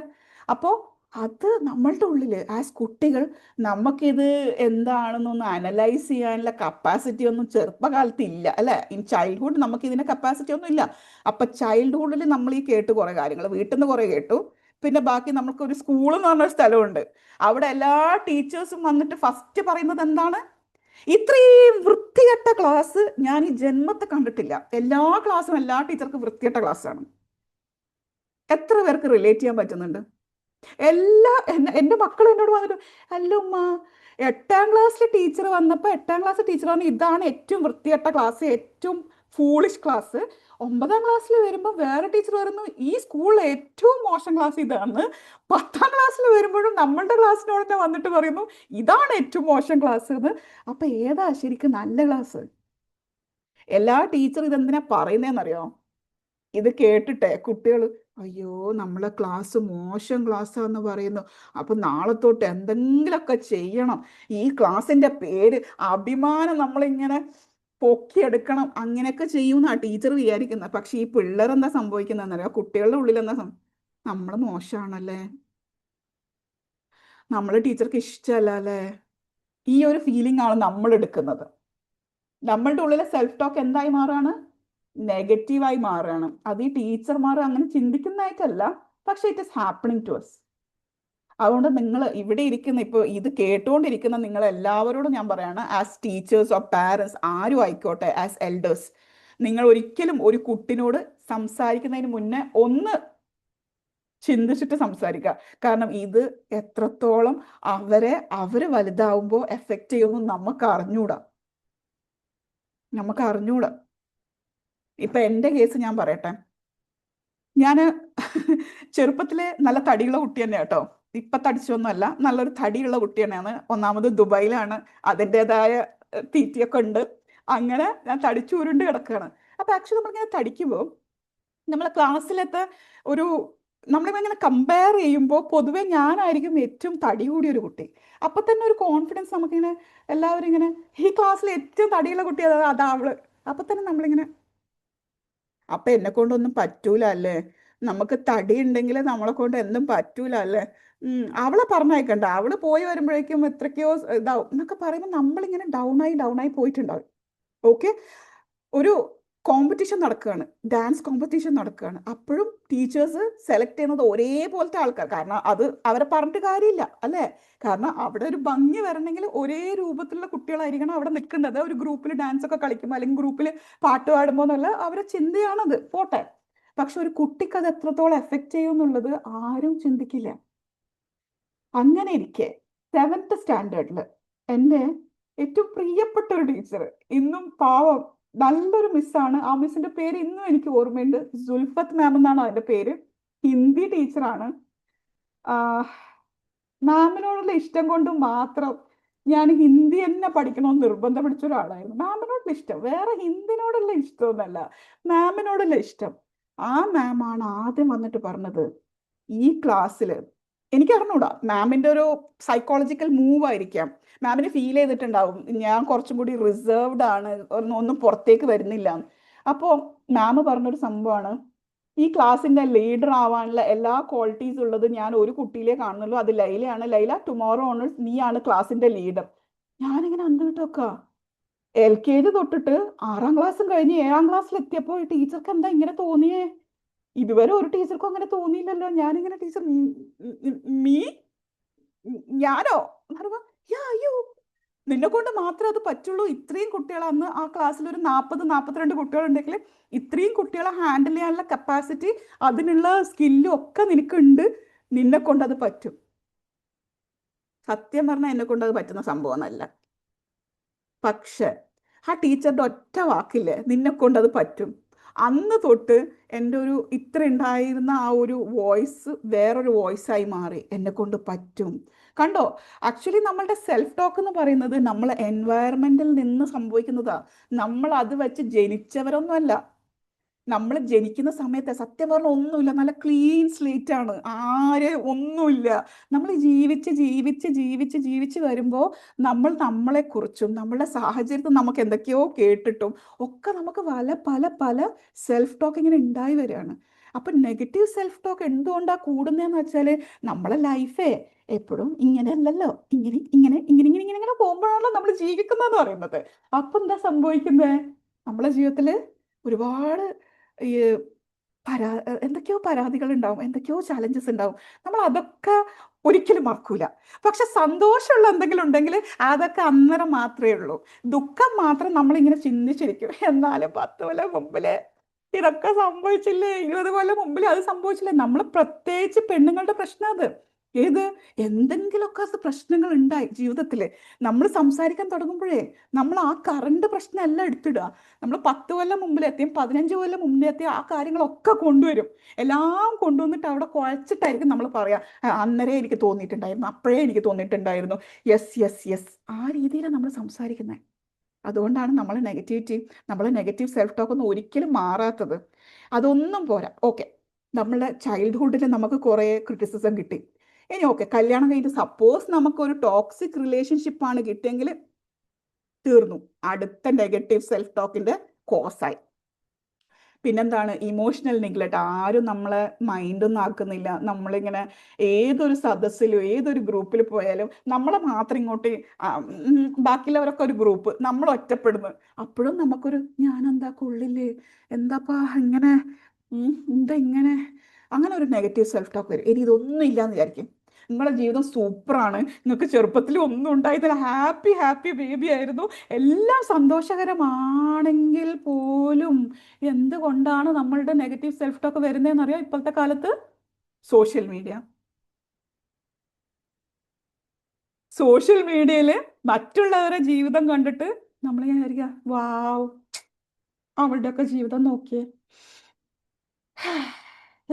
അപ്പോൾ അത് നമ്മളുടെ ഉള്ളിൽ ആസ് കുട്ടികൾ നമുക്കിത് എന്താണെന്നൊന്ന് അനലൈസ് ചെയ്യാനുള്ള കപ്പാസിറ്റി ഒന്നും ചെറുപ്പകാലത്ത് ഇല്ല, അല്ലെ? ഇൻ ചൈൽഡ്ഹുഡ് നമുക്ക് ഇതിന്റെ കപ്പാസിറ്റി ഒന്നും ഇല്ല. അപ്പൊ ചൈൽഡ്ഹുഡിൽ നമ്മൾ ഈ കേട്ട് കുറെ കാര്യങ്ങൾ, വീട്ടിൽ നിന്ന് കുറെ കേട്ടു, പിന്നെ ബാക്കി നമുക്ക് ഒരു സ്കൂൾ എന്ന് പറഞ്ഞൊരു സ്ഥലമുണ്ട്, അവിടെ എല്ലാ ടീച്ചേഴ്സും വന്നിട്ട് ഫസ്റ്റ് പറയുന്നത് എന്താണ്? ഇത്രയും വൃത്തികെട്ട ക്ലാസ് ഞാൻ ഈ ജന്മത്തെ കണ്ടിട്ടില്ല. എല്ലാ ക്ലാസ്സും എല്ലാ ടീച്ചർക്കും വൃത്തികെട്ട ക്ലാസ്സാണ്. എത്ര പേർക്ക് റിലേറ്റ് ചെയ്യാൻ പറ്റുന്നുണ്ട്? എൻ്റെ മക്കൾ എന്നോട് വന്നിട്ട്, അല്ല ഉമ്മ, 8ാം ക്ലാസ്സിലെ ടീച്ചർ വന്നപ്പോൾ 8ാം ക്ലാസ് ടീച്ചർ പറഞ്ഞു ഇതാണ് ഏറ്റവും വൃത്തികെട്ട ക്ലാസ്, ഏറ്റവും ഫൂളിഷ് ക്ലാസ്. 9ാം ക്ലാസ്സിൽ വരുമ്പോൾ വേറെ ടീച്ചർ പറയുന്നു ഈ സ്കൂളിലെ ഏറ്റവും മോശം ക്ലാസ് ഇതാണ്. 10ാം ക്ലാസ്സിൽ വരുമ്പോഴും നമ്മളുടെ ക്ലാസ്സിനോട് തന്നെ വന്നിട്ട് പറയുന്നു ഇതാണ് ഏറ്റവും മോശം ക്ലാസ് എന്ന്. അപ്പൊ ഏതാ ശരിക്കും നല്ല ക്ലാസ്? എല്ലാ ടീച്ചർ ഇതെന്തിനാ പറയുന്നതെന്നറിയോ? ഇത് കേട്ടിട്ടെ കുട്ടികൾ അയ്യോ നമ്മളെ ക്ലാസ് മോശം ക്ലാസ്സാന്ന് പറയുന്നു. അപ്പൊ നാളെ തൊട്ട് എന്തെങ്കിലുമൊക്കെ ചെയ്യണം. ഈ ക്ലാസ്സിന്റെ പേര് അഭിമാനം നമ്മളിങ്ങനെ പൊക്കിയെടുക്കണം. അങ്ങനെയൊക്കെ ചെയ്യുമെന്നാ ടീച്ചർ വിചാരിക്കുന്നത്. പക്ഷെ ഈ പിള്ളേരെന്താ സംഭവിക്കുന്നതെന്നറിയാം, കുട്ടികളുടെ ഉള്ളിൽ എന്താ നമ്മൾ മോശമാണല്ലേ, നമ്മളെ ടീച്ചർക്ക് ഇഷ്ടമല്ല അല്ലേ, ഈ ഒരു ഫീലിംഗ് ആണ് നമ്മൾ എടുക്കുന്നത്. നമ്മളുടെ ഉള്ളിലെ സെൽഫ് ടോക്ക് എന്തായി മാറാണ്, നെഗറ്റീവായി മാറുകയാണ്. അത് ഈ ടീച്ചർമാർ അങ്ങനെ ചിന്തിക്കുന്നതായിട്ടല്ല, പക്ഷെ it is happening to us. അതുകൊണ്ട് നിങ്ങൾ ഇവിടെ ഇരിക്കുന്ന, ഇപ്പോൾ ഇത് കേട്ടുകൊണ്ടിരിക്കുന്ന നിങ്ങൾ എല്ലാവരോടും ഞാൻ പറയാണ്, ആസ് ടീച്ചേഴ്സ് ഓർ പാരൻസ് ആരും ആയിക്കോട്ടെ, ആസ് എൽഡേഴ്സ്, നിങ്ങൾ ഒരിക്കലും ഒരു കുട്ടിനോട് സംസാരിക്കുന്നതിന് മുന്നേ ഒന്ന് ചിന്തിച്ചിട്ട് സംസാരിക്കുക. കാരണം ഇത് എത്രത്തോളം അവര് വലുതാവുമ്പോൾ എഫക്റ്റ് ചെയ്യുമെന്ന് നമുക്ക് അറിഞ്ഞൂടാ. ഇപ്പൊ എൻ്റെ കേസ് ഞാൻ പറയട്ടെ. ഞാൻ ചെറുപ്പത്തിലെ നല്ല തടിയുള്ള കുട്ടി തന്നെ കേട്ടോ. ഇപ്പൊ തടിച്ചൊന്നുമല്ല, നല്ലൊരു തടിയുള്ള കുട്ടി തന്നെയാണ്. ഒന്നാമത് ദുബായിലാണ്, അതിൻ്റെതായ തീറ്റയൊക്കെ ഉണ്ട്. അങ്ങനെ ഞാൻ തടിച്ചുരുണ്ട് കിടക്കുകയാണ്. അപ്പൊ ആക്ച്വലി നമ്മളിങ്ങനെ തടിക്കുമ്പോൾ നമ്മളെ ക്ലാസ്സിലത്തെ ഒരു നമ്മളിങ്ങനെ കമ്പയർ ചെയ്യുമ്പോൾ പൊതുവെ ഞാനായിരിക്കും ഏറ്റവും തടി കൂടിയ ഒരു കുട്ടി. അപ്പൊ തന്നെ ഒരു കോൺഫിഡൻസ് നമുക്കിങ്ങനെ, എല്ലാവരും ഇങ്ങനെ ഈ ക്ലാസ്സിൽ ഏറ്റവും തടിയുള്ള കുട്ടി അതാ അവള്. അപ്പൊ തന്നെ നമ്മളിങ്ങനെ, അപ്പൊ എന്നെ കൊണ്ടൊന്നും പറ്റൂല അല്ലേ, നമുക്ക് തടി ഉണ്ടെങ്കിൽ നമ്മളെ കൊണ്ട് എന്തും പറ്റൂല അല്ലേ, അവളെ പറഞ്ഞയക്കണ്ട, അവള് പോയി വരുമ്പോഴേക്കും എത്രയ്ക്കോ ഇതാവും എന്നൊക്കെ പറയുമ്പോൾ നമ്മളിങ്ങനെ ഡൗൺ ആയി പോയിട്ടുണ്ടാവും. ഓക്കെ, ഒരു കോമ്പറ്റീഷൻ നടക്കുകയാണ്, ഡാൻസ് കോമ്പറ്റീഷൻ നടക്കുകയാണ്. അപ്പോഴും ടീച്ചേഴ്സ് സെലക്ട് ചെയ്യുന്നത് ഒരേപോലത്തെ ആൾക്കാർ. കാരണം അത് അവരെ പറഞ്ഞിട്ട് കാര്യമില്ല അല്ലേ, കാരണം അവിടെ ഒരു ഭംഗി വരണമെങ്കിൽ ഒരേ രൂപത്തിലുള്ള കുട്ടികളായിരിക്കണം അവിടെ നിൽക്കേണ്ടത്. ഒരു ഗ്രൂപ്പിൽ ഡാൻസ് ഒക്കെ കളിക്കുമ്പോൾ അല്ലെങ്കിൽ ഗ്രൂപ്പിൽ പാട്ട് പാടുമ്പോൾ എന്നല്ല അവരെ ചിന്തയാണത്, പോട്ടെ. പക്ഷെ ഒരു കുട്ടിക്ക് അത് എത്രത്തോളം എഫക്റ്റ് ചെയ്യും എന്നുള്ളത് ആരും ചിന്തിക്കില്ല. അങ്ങനെ ഇരിക്കെ 7th സ്റ്റാൻഡേർഡിൽ എൻ്റെ ഏറ്റവും പ്രിയപ്പെട്ട ഒരു ടീച്ചർ, ഇന്നും പാവം നല്ലൊരു മിസ്സാണ്. ആ മിസ്സിന്റെ പേര് ഇന്നും എനിക്ക് ഓർമ്മയുണ്ട്. സുൽഫത്ത് മാം എന്നാണ് അതിന്റെ പേര്. ഹിന്ദി ടീച്ചറാണ്. മാമിനോടുള്ള ഇഷ്ടം കൊണ്ട് മാത്രം ഞാൻ ഹിന്ദി തന്നെ പഠിക്കണമെന്ന് നിർബന്ധം പിടിച്ച ഒരാളായിരുന്നു. മാമിനോടുള്ള ഇഷ്ടം, വേറെ ഹിന്ദിനോടുള്ള ഇഷ്ടമൊന്നുമല്ല, മാമിനോടുള്ള ഇഷ്ടം. ആ മാമാണ് ആദ്യം വന്നിട്ട് പറഞ്ഞത്, ഈ ക്ലാസ്സിൽ എനിക്ക് അറിഞ്ഞൂടാ, മാമിന്റെ ഒരു സൈക്കോളജിക്കൽ മൂവ് ആയിരിക്കാം, മാമിന് ഫീൽ ചെയ്തിട്ടുണ്ടാവും ഞാൻ കുറച്ചും കൂടി റിസർവ്ഡ് ആണ്, ഒന്നും പുറത്തേക്ക് വരുന്നില്ല. അപ്പോൾ മാം പറഞ്ഞൊരു സംഭവമാണ്, ഈ ക്ലാസ്സിന്റെ ലീഡർ ആവാനുള്ള എല്ലാ ക്വാളിറ്റീസ് ഉള്ളത് ഞാൻ ഒരു കുട്ടിയിലേ കാണുന്നുള്ളൂ, അത് ലൈലയാണ്. ലൈല, ടുമോറോ ഓണേഴ്സ് നീയാണ് ക്ലാസ്സിന്റെ ലീഡർ. ഞാനിങ്ങനെ അന്തിട്ടൊക്കെ LKG തൊട്ടിട്ട് 6ാം ക്ലാസ്സും കഴിഞ്ഞ് 7ാം ക്ലാസ്സിൽ എത്തിയപ്പോൾ ടീച്ചർക്ക് എന്താ ഇങ്ങനെ തോന്നിയേ, ഇതുവരെ ഒരു ടീച്ചർക്കും അങ്ങനെ തോന്നിയില്ലല്ലോ. ഞാനിങ്ങനെ ടീച്ചർ മീ ഞാനോ അയ്യോ നിന്നെ കൊണ്ട് മാത്രമേ അത് പറ്റുള്ളൂ, ഇത്രയും കുട്ടികൾ, അന്ന് ആ ക്ലാസ്സിൽ ഒരു 40-42 കുട്ടികളുണ്ടെങ്കിൽ ഇത്രയും കുട്ടികളെ ഹാൻഡിൽ ചെയ്യാനുള്ള കപ്പാസിറ്റി, അതിനുള്ള സ്കില്ലും ഒക്കെ നിനക്കുണ്ട്, നിന്നെ കൊണ്ട് അത് പറ്റും. സത്യം പറഞ്ഞാൽ എന്നെ കൊണ്ട് അത് പറ്റുന്ന സംഭവമല്ല. പക്ഷെ ആ ടീച്ചറുടെ ഒറ്റ വാക്കില്ലേ, നിന്നെ കൊണ്ട് അത് പറ്റും, അന്ന് തൊട്ട് എൻ്റെ ഒരു ഇത്ര ഉണ്ടായിരുന്ന ആ ഒരു വോയിസ് വേറൊരു വോയിസായി മാറി, എന്നെ കൊണ്ട് പറ്റും. കണ്ടോ, ആക്ച്വലി നമ്മളുടെ സെൽഫ് ടോക്ക് എന്ന് പറയുന്നത് നമ്മൾ എൻവയറമെന്റിൽ നിന്ന് സംഭവിക്കുന്നതാ. നമ്മൾ അത് വെച്ച് ജനിച്ചവരൊന്നുമല്ല. നമ്മൾ ജനിക്കുന്ന സമയത്ത് സത്യം പറഞ്ഞാൽ ഒന്നുമില്ല, നല്ല ക്ലീൻ സ്ലേറ്റ് ആണ്, ഒന്നുമില്ല. നമ്മൾ ജീവിച്ച് വരുമ്പോൾ നമ്മൾ നമ്മളെക്കുറിച്ചും നമ്മളുടെ സാഹചര്യത്തിൽ നമുക്ക് എന്തൊക്കെയോ കേട്ടിട്ടും ഒക്കെ നമുക്ക് പല സെൽഫ് ടോക്ക് ഇങ്ങനെ ഉണ്ടായി വരികയാണ്. അപ്പൊ നെഗറ്റീവ് സെൽഫ് ടോക്ക് എന്തുകൊണ്ടാണ് കൂടുന്നതെന്ന് വെച്ചാൽ നമ്മളെ ലൈഫേ എപ്പോഴും ഇങ്ങനെയല്ലല്ലോ, ഇങ്ങനെ പോകുമ്പോഴാണല്ലോ നമ്മൾ ജീവിക്കുന്നതെന്ന് പറയുന്നത്. അപ്പൊ എന്താ സംഭവിക്കുന്നത്, നമ്മളെ ജീവിതത്തിൽ ഒരുപാട് ഈ എന്തൊക്കെയോ പരാതികൾ ഉണ്ടാവും, എന്തൊക്കെയോ ചാലഞ്ചസ് ഉണ്ടാവും. നമ്മൾ അതൊക്കെ ഒരിക്കലും മറക്കൂല. പക്ഷെ സന്തോഷമുള്ള എന്തെങ്കിലും ഉണ്ടെങ്കിൽ അതൊക്കെ അന്നേരം മാത്രമേ ഉള്ളൂ. ദുഃഖം മാത്രം നമ്മളിങ്ങനെ ചിന്തിച്ചിരിക്കും, എന്നാലും 10 കൊല്ലം മുമ്പില് ഇതൊക്കെ സംഭവിച്ചില്ലേ, 20 കൊല്ലം മുമ്പിൽ അത് സംഭവിച്ചില്ലേ. നമ്മൾ പ്രത്യേകിച്ച് പെണ്ണുങ്ങളുടെ പ്രശ്നം അത്. ഏത് എന്തെങ്കിലുമൊക്കെ പ്രശ്നങ്ങൾ ഉണ്ടായി ജീവിതത്തിൽ, നമ്മൾ സംസാരിക്കാൻ തുടങ്ങുമ്പോഴേ നമ്മൾ ആ കറണ്ട് പ്രശ്നം എല്ലാം എടുത്തിടുക. നമ്മൾ 10 കൊല്ലം മുമ്പിലെത്തിയും 15 കൊല്ലം മുമ്പിലെത്തിയും ആ കാര്യങ്ങളൊക്കെ കൊണ്ടുവരും. എല്ലാം കൊണ്ടുവന്നിട്ട് അവിടെ കുഴച്ചിട്ടായിരിക്കും നമ്മൾ പറയാ, അന്നേരം എനിക്ക് തോന്നിയിട്ടുണ്ടായിരുന്നു, അപ്പോഴേ എനിക്ക് തോന്നിയിട്ടുണ്ടായിരുന്നു, യെസ് ആ രീതിയിലാണ് നമ്മൾ സംസാരിക്കുന്നത്. അതുകൊണ്ടാണ് നമ്മളെ നെഗറ്റീവ് സെൽഫ് ടോക്ക് ഒന്നും ഒരിക്കലും മാറാത്തത്. അതൊന്നും പോരാ. ഓക്കെ, നമ്മളുടെ ചൈൽഡ്ഹുഡിൽ നമുക്ക് കുറേ ക്രിറ്റിസിസം കിട്ടി. ഇനി ഓക്കെ, കല്യാണം കഴിഞ്ഞിട്ട് സപ്പോസ് നമുക്കൊരു ടോക്സിക് റിലേഷൻഷിപ്പാണ് കിട്ടിയെങ്കിൽ തീർന്നു, അടുത്ത നെഗറ്റീവ് സെൽഫ് ടോക്കിന്റെ കോസായി. പിന്നെന്താണ്, ഇമോഷണൽ നെഗ്ലക്ട്. ആരും നമ്മളെ മൈൻഡൊന്നും ആക്കുന്നില്ല. നമ്മളിങ്ങനെ ഏതൊരു സദസ്സിലും ഏതൊരു ഗ്രൂപ്പിൽ പോയാലും നമ്മളെ മാത്രം ഇങ്ങോട്ട് ബാക്കിയുള്ളവരൊക്കെ ഒരു ഗ്രൂപ്പ്, നമ്മൾ ഒറ്റപ്പെടുന്നു. അപ്പോഴും നമുക്കൊരു ഞാനെന്താ കൊള്ളില്ലേ, എന്താപ്പാ ഇങ്ങനെ, എന്താ ഇങ്ങനെ, അങ്ങനെ ഒരു നെഗറ്റീവ് സെൽഫ് ടോക്ക് വരും. ഇനി ഇതൊന്നും ഇല്ലാന്ന് വിചാരിക്കും, നിങ്ങളുടെ ജീവിതം സൂപ്പറാണ്, നിങ്ങൾക്ക് ചെറുപ്പത്തിൽ ഒന്നും ഉണ്ടായിട്ടില്ല, ഹാപ്പി ഹാപ്പി ബേബി ആയിരുന്നു, എല്ലാം സന്തോഷകരമാണെങ്കിൽ പോലും എന്തുകൊണ്ടാണ് നമ്മളുടെ നെഗറ്റീവ് സെൽഫ് ടോക്ക് വരുന്നതെന്ന് അറിയാം? ഇപ്പോഴത്തെ കാലത്ത് സോഷ്യൽ മീഡിയ. സോഷ്യൽ മീഡിയയിൽ മറ്റുള്ളവരുടെ ജീവിതം കണ്ടിട്ട് നമ്മളിങ്ങനെ വിചാരിക്കുക, വാവ് അവളുടെയൊക്കെ ജീവിതം നോക്കിയേ,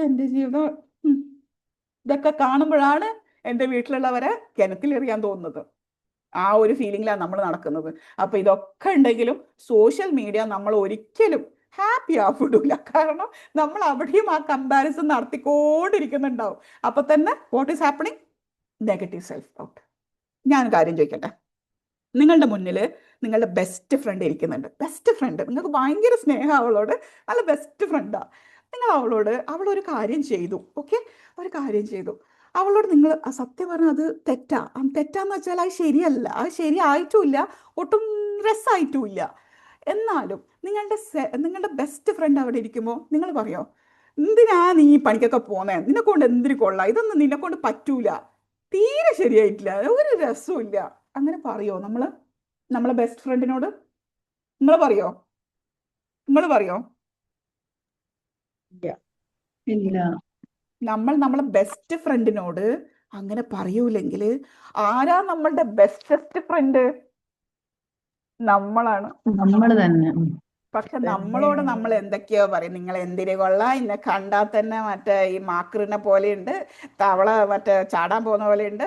എൻ്റെ ജീവിതം. ഇതൊക്കെ കാണുമ്പോഴാണ് എൻ്റെ വീട്ടിലുള്ളവരെ കിണറ്റിലെറിയാൻ തോന്നുന്നത്. ആ ഒരു ഫീലിംഗിലാണ് നമ്മൾ നടക്കുന്നത്. അപ്പൊ ഇതൊക്കെ ഉണ്ടെങ്കിലും സോഷ്യൽ മീഡിയ നമ്മൾ ഒരിക്കലും ഹാപ്പി ആവിടില്ല. കാരണം നമ്മൾ അവിടെയും ആ കമ്പാരിസൺ നടത്തിക്കൊണ്ടിരിക്കുന്നുണ്ടാവും. അപ്പൊ തന്നെ what is happening? Negative self talk. ഞാൻ കാര്യം ചോദിക്കട്ടെ, നിങ്ങളുടെ മുന്നിൽ നിങ്ങളുടെ ബെസ്റ്റ് ഫ്രണ്ട് ഇരിക്കുന്നുണ്ട്. ബെസ്റ്റ് ഫ്രണ്ട്, നിങ്ങൾക്ക് ഭയങ്കര സ്നേഹം അവളോട്, നല്ല ബെസ്റ്റ് ഫ്രണ്ടാ. നിങ്ങൾ അവളൊരു കാര്യം ചെയ്തു, ഓക്കെ, ഒരു കാര്യം ചെയ്തു. അവളോട് നിങ്ങൾ സത്യം പറഞ്ഞാൽ അത് തെറ്റാന്ന് വെച്ചാൽ അത് ശരിയല്ല, അത് ശരിയായിട്ടുമില്ല, ഒട്ടും രസമായിട്ടുമില്ല. എന്നാലും നിങ്ങളുടെ ബെസ്റ്റ് ഫ്രണ്ട് അവിടെ ഇരിക്കുമ്പോൾ നിങ്ങൾ പറയോ, എന്തിനാ നീ ഈ പണിക്കൊക്കെ പോന്നേ, നിന്നെ കൊണ്ട് എന്തിനു കൊള്ളാം, ഇതൊന്നും നിന്നെ കൊണ്ട് പറ്റൂല, തീരെ ശരിയായിട്ടില്ല, ഒരു രസവും ഇല്ല, അങ്ങനെ പറയോ നമ്മളെ ബെസ്റ്റ് ഫ്രണ്ടിനോട്? നിങ്ങൾ പറയോ? ഇല്ല. നമ്മളെ ബെസ്റ്റ് ഫ്രണ്ടിനോട് അങ്ങനെ പറയൂലെങ്കിൽ ആരാ നമ്മളുടെ ബെസ്റ്റസ്റ്റ് ഫ്രണ്ട്? നമ്മളാണ്. നമ്മൾ തന്നെ. പക്ഷെ നമ്മളോട് നമ്മൾ എന്തൊക്കെയോ പറയും, നിങ്ങൾ എന്തിനു കൊള്ളാം, എന്നെ കണ്ടാൽ തന്നെ മറ്റേ ഈ മാക്രിനെ പോലെയുണ്ട്, തവള മറ്റേ ചാടാൻ പോകുന്ന പോലെയുണ്ട്,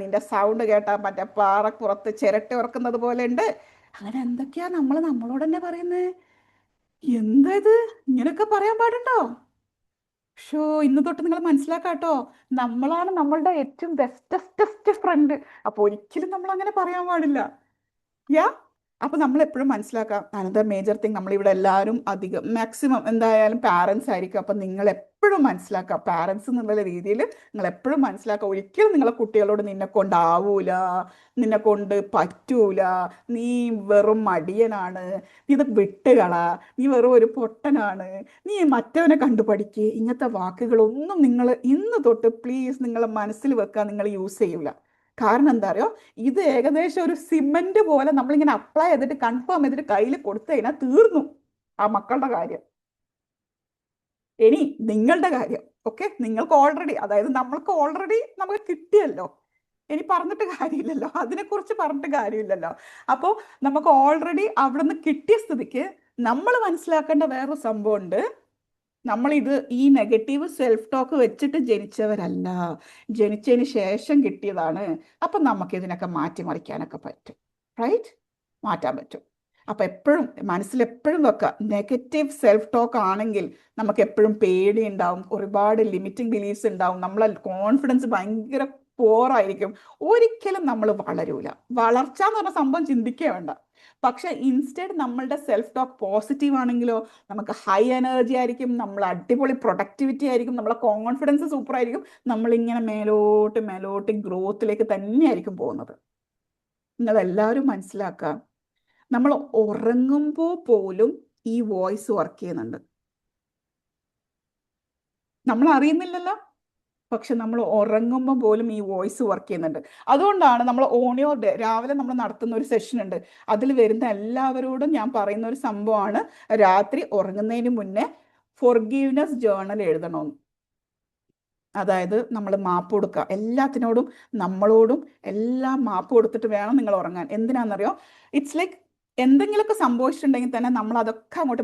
നിന്റെ സൗണ്ട് കേട്ടാൽ മറ്റേ പാറപ്പുറത്ത് ചിരട്ട ഉറക്കുന്നത് പോലെ ഉണ്ട്, അങ്ങനെ എന്തൊക്കെയാ നമ്മളോട് തന്നെ പറയുന്നത്. എന്താ ഇത്, ഇങ്ങനെയൊക്കെ പറയാൻ പാടുണ്ടോ? ഷോ, ഇന്ന് തൊട്ട് നിങ്ങൾ മനസ്സിലാക്കാട്ടോ, നമ്മളാണ് നമ്മളുടെ ഏറ്റവും ബെസ്റ്റസ്റ്റ് ഫ്രണ്ട്. അപ്പൊ ഒരിക്കലും നമ്മൾ അങ്ങനെ പറയാൻ പാടില്ല. യാ, അപ്പൊ നമ്മൾ എപ്പോഴും മനസ്സിലാക്കാം. അനദർ മേജർ തിങ്, നമ്മളിവിടെ എല്ലാവരും അധികം മാക്സിമം എന്തായാലും പാരൻസ് ആയിരിക്കും. അപ്പൊ നിങ്ങൾ എപ്പോഴും മനസ്സിലാക്കുക, പാരൻസ് എന്നുള്ള രീതിയിൽ നിങ്ങൾ എപ്പോഴും മനസ്സിലാക്കുക, ഒരിക്കലും നിങ്ങളെ കുട്ടികളോട് നിന്നെ കൊണ്ടാവൂല, നിന്നെ കൊണ്ട് പറ്റൂല, നീ വെറും മടിയനാണ്, നീ ഇത് വിട്ടുകള, നീ വെറും ഒരു പൊട്ടനാണ്, നീ മറ്റവനെ കണ്ടു പഠിക്കുക, ഇങ്ങനത്തെ വാക്കുകളൊന്നും നിങ്ങൾ ഇന്ന് തൊട്ട് പ്ലീസ് നിങ്ങളെ മനസ്സിൽ വെക്കാൻ നിങ്ങൾ യൂസ് ചെയ്യൂല. കാരണം എന്താ അറിയോ, ഇത് ഏകദേശം ഒരു സിമെന്റ് പോലെ നമ്മളിങ്ങനെ അപ്ലൈ ചെയ്തിട്ട് കൺഫേം ചെയ്തിട്ട് കയ്യിൽ കൊടുത്തു കഴിഞ്ഞാൽ തീർന്നു ആ മക്കളുടെ കാര്യം. ഇനി നിങ്ങളുടെ കാര്യം, ഓക്കെ, നിങ്ങൾക്ക് ഓൾറെഡി, അതായത് നമുക്ക് കിട്ടിയല്ലോ, ഇനി പറഞ്ഞിട്ട് കാര്യമില്ലല്ലോ, അതിനെക്കുറിച്ച് പറഞ്ഞിട്ട് കാര്യമില്ലല്ലോ. അപ്പോൾ നമുക്ക് ഓൾറെഡി അവിടെ നിന്ന് കിട്ടിയ സ്ഥിതിക്ക് നമ്മൾ മനസ്സിലാക്കേണ്ട വേറൊരു സംഭവമുണ്ട്. ഈ നെഗറ്റീവ് സെൽഫ് ടോക്ക് വെച്ചിട്ട് ജനിച്ചവരല്ല, ജനിച്ചതിന് ശേഷം കിട്ടിയതാണ്. അപ്പം നമുക്ക് ഇതിനൊക്കെ മാറ്റിമറിക്കാനൊക്കെ പറ്റും, റൈറ്റ്? മാറ്റാൻ പറ്റും. അപ്പം എപ്പോഴും മനസ്സിലെപ്പോഴും വെക്കുക, നെഗറ്റീവ് സെൽഫ് ടോക്ക് ആണെങ്കിൽ നമുക്ക് എപ്പോഴും പേടി ഉണ്ടാവും, ഒരുപാട് ലിമിറ്റിംഗ് ബിലീഫ്സ് ഉണ്ടാവും, നമ്മളെ കോൺഫിഡൻസ് ഭയങ്കര പോറായിരിക്കും, ഒരിക്കലും നമ്മൾ വളരൂല. വളർച്ച എന്ന് പറഞ്ഞ സംഭവം ചിന്തിക്കേ വേണ്ട. പക്ഷെ ഇൻസ്റ്റെഡ് നമ്മളുടെ സെൽഫ് ടോക്ക് പോസിറ്റീവ് ആണെങ്കിലോ നമുക്ക് ഹൈ എനർജി ആയിരിക്കും, നമ്മൾ അടിപൊളി പ്രൊഡക്ടിവിറ്റി ആയിരിക്കും, നമ്മളെ കോൺഫിഡൻസ് സൂപ്പർ ആയിരിക്കും, നമ്മളിങ്ങനെ മേലോട്ട് ഗ്രോത്തിലേക്ക് തന്നെയായിരിക്കും പോകുന്നത്. നിങ്ങളെല്ലാവരും മനസ്സിലാക്കുക, നമ്മൾ ഉറങ്ങുമ്പോൾ പോലും ഈ വോയിസ് വർക്ക് ചെയ്യുന്നുണ്ട്, നമ്മൾ അറിയുന്നില്ലല്ലോ, പക്ഷെ നമ്മൾ ഉറങ്ങുമ്പോൾ പോലും ഈ വോയിസ് വർക്ക് ചെയ്യുന്നുണ്ട്. അതുകൊണ്ടാണ് നമ്മൾ ഓണിയോ ഡേ രാവിലെ നമ്മൾ നടത്തുന്ന ഒരു സെഷൻ ഉണ്ട്, അതിൽ വരുന്ന എല്ലാവരോടും ഞാൻ പറയുന്ന ഒരു സംഭവമാണ്, രാത്രി ഉറങ്ങുന്നതിന് മുന്നേ ഫോർഗീവ്നെസ് ജേർണൽ എഴുതണമെന്ന്. അതായത് നമ്മൾ മാപ്പ് കൊടുക്കുക എല്ലാത്തിനോടും, നമ്മളോടും എല്ലാം മാപ്പ് കൊടുത്തിട്ട് വേണം നിങ്ങൾ ഉറങ്ങാൻ. എന്തിനാണെന്നറിയോ? ഇറ്റ്സ് ലൈക്ക് എന്തെങ്കിലുമൊക്കെ സംഭവിച്ചിട്ടുണ്ടെങ്കിൽ തന്നെ നമ്മൾ അതൊക്കെ അങ്ങോട്ട്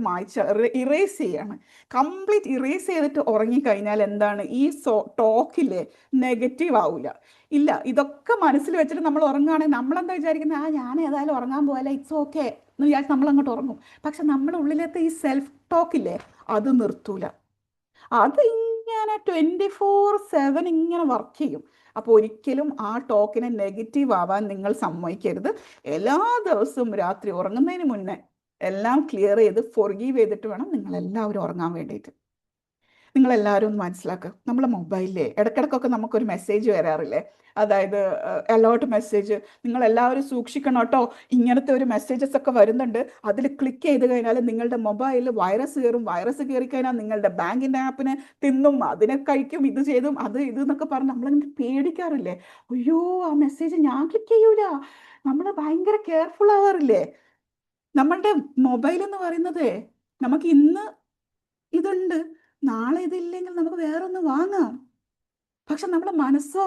ഇറേസ് ചെയ്യാണ്. കംപ്ലീറ്റ് ഇറേസ് ചെയ്തിട്ട് ഉറങ്ങിക്കഴിഞ്ഞാൽ എന്താണ്, ഈ ടോക്കില്ലേ നെഗറ്റീവ് ആവില്ല. ഇല്ല, ഇതൊക്കെ മനസ്സിൽ വെച്ചിട്ട് നമ്മൾ ഉറങ്ങുകയാണെങ്കിൽ നമ്മളെന്താ വിചാരിക്കുന്നത്, ഞാൻ ഏതായാലും ഉറങ്ങാൻ പോയാലേ, ഇറ്റ്സ് ഓക്കെ എന്ന് വിചാരിച്ച് നമ്മൾ അങ്ങോട്ട് ഉറങ്ങും. പക്ഷെ നമ്മുടെ ഉള്ളിലത്തെ ഈ സെൽഫ് ടോക്കില്ലേ അത് നിർത്തൂല, അത് ഇങ്ങനെ 24/7 ഇങ്ങനെ വർക്ക് ചെയ്യും. അപ്പോൾ ഒരിക്കലും ആ ടോക്കിനെ നെഗറ്റീവ് ആവാൻ നിങ്ങൾ സമ്മതിക്കരുത്. എല്ലാ ദിവസവും രാത്രി ഉറങ്ങുന്നതിന് മുന്നേ എല്ലാം ക്ലിയർ ചെയ്ത് ഫൊർഗീവ് ചെയ്തിട്ട് വേണം നിങ്ങൾ എല്ലാവരും ഉറങ്ങാൻ വേണ്ടിയിട്ട്. നിങ്ങളെല്ലാവരും ഒന്ന് മനസ്സിലാക്കുക, നമ്മളെ മൊബൈലിലെ ഇടയ്ക്കിടയ്ക്കൊക്കെ നമുക്കൊരു മെസ്സേജ് വരാറില്ലേ, അതായത് അലേർട്ട് മെസ്സേജ്. നിങ്ങളെല്ലാവരും സൂക്ഷിക്കണം കേട്ടോ, ഇങ്ങനത്തെ ഒരു മെസ്സേജസ് ഒക്കെ വരുന്നുണ്ട്. അതിൽ ക്ലിക്ക് ചെയ്ത് കഴിഞ്ഞാൽ നിങ്ങളുടെ മൊബൈലിൽ വൈറസ് കയറും. വൈറസ് കയറി കഴിഞ്ഞാൽ നിങ്ങളുടെ ബാങ്കിൻ്റെ ആപ്പിനെ തിന്നും, അതിനെ കഴിക്കും, ഇത് ചെയ്തും അത് ഇത് എന്നൊക്കെ പറഞ്ഞ് നമ്മളിങ്ങനെ പേടിക്കാറില്ലേ. അയ്യോ ആ മെസ്സേജ് ഞാൻ ക്ലിക്ക് ചെയ്യൂല, നമ്മൾ ഭയങ്കര കെയർഫുൾ ആവാറില്ലേ. നമ്മളുടെ മൊബൈൽ എന്ന് പറയുന്നത് നമുക്ക് ഇന്ന് ഇതുണ്ട്, നാളെ ഇതില്ലെങ്കിൽ നമുക്ക് വേറൊന്ന് വാങ്ങാം. പക്ഷെ നമ്മുടെ മനസ്സോ,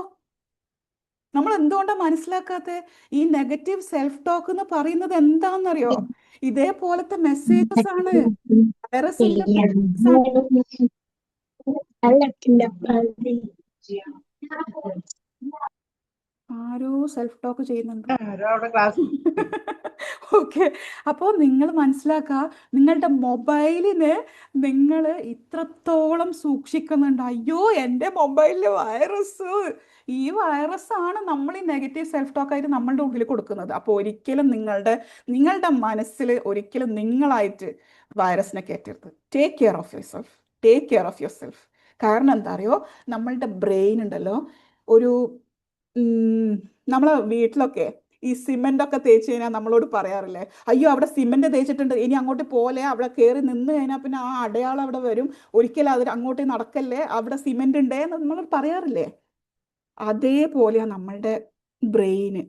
നമ്മൾ എന്തുകൊണ്ടാണ് മനസ്സിലാക്കാത്ത? ഈ നെഗറ്റീവ് സെൽഫ് ടോക്ക് എന്ന് പറയുന്നത് എന്താണെന്നറിയോ? ഇതേപോലത്തെ മെസ്സേജസ് ആണ്, വൈറസിന്റെ മെസ്സേജസ് ആണ്. ആരോ സെൽഫ് ടോക്ക് ചെയ്യുന്നുണ്ട്. അവിടെ ക്ലാസ് ഓക്കെ, അപ്പോൾ നിങ്ങൾ മനസ്സിലാക്കുക, നിങ്ങളുടെ മൊബൈലിന് നിങ്ങൾ ഇത്രത്തോളം സൂക്ഷിക്കുന്നുണ്ട്. അയ്യോ എൻ്റെ മൊബൈലിൽ വൈറസ്, ഈ വൈറസ് ആണ് നമ്മൾ ഈ നെഗറ്റീവ് സെൽഫ് ടോക്കായിട്ട് നമ്മളുടെ ഉള്ളിൽ കൊടുക്കുന്നത്. അപ്പോൾ ഒരിക്കലും നിങ്ങളുടെ മനസ്സിൽ ഒരിക്കലും നിങ്ങളായിട്ട് വൈറസിനെ കയറ്റരുത്. Take care of yourself, take care of yourself. കാരണം എന്താ അറിയോ, നമ്മളുടെ ബ്രെയിൻ ഉണ്ടല്ലോ, ഒരു നമ്മളെ വീട്ടിലൊക്കെ ഈ സിമെന്റ് ഒക്കെ തേച്ച് കഴിഞ്ഞാൽ നമ്മളോട് പറയാറില്ലേ, അയ്യോ അവിടെ സിമെന്റ് തേച്ചിട്ടുണ്ട്, ഇനി അങ്ങോട്ട് പോലെ, അവിടെ കയറി നിന്ന് കഴിഞ്ഞാൽ പിന്നെ ആ അടയാളം അവിടെ വരും, ഒരിക്കലും അത് അങ്ങോട്ട് നടക്കല്ലേ, അവിടെ സിമെന്റ് ഉണ്ടേ എന്ന് നമ്മളോട് പറയാറില്ലേ. അതേപോലെയാണ് നമ്മളുടെ ബ്രെയിന്.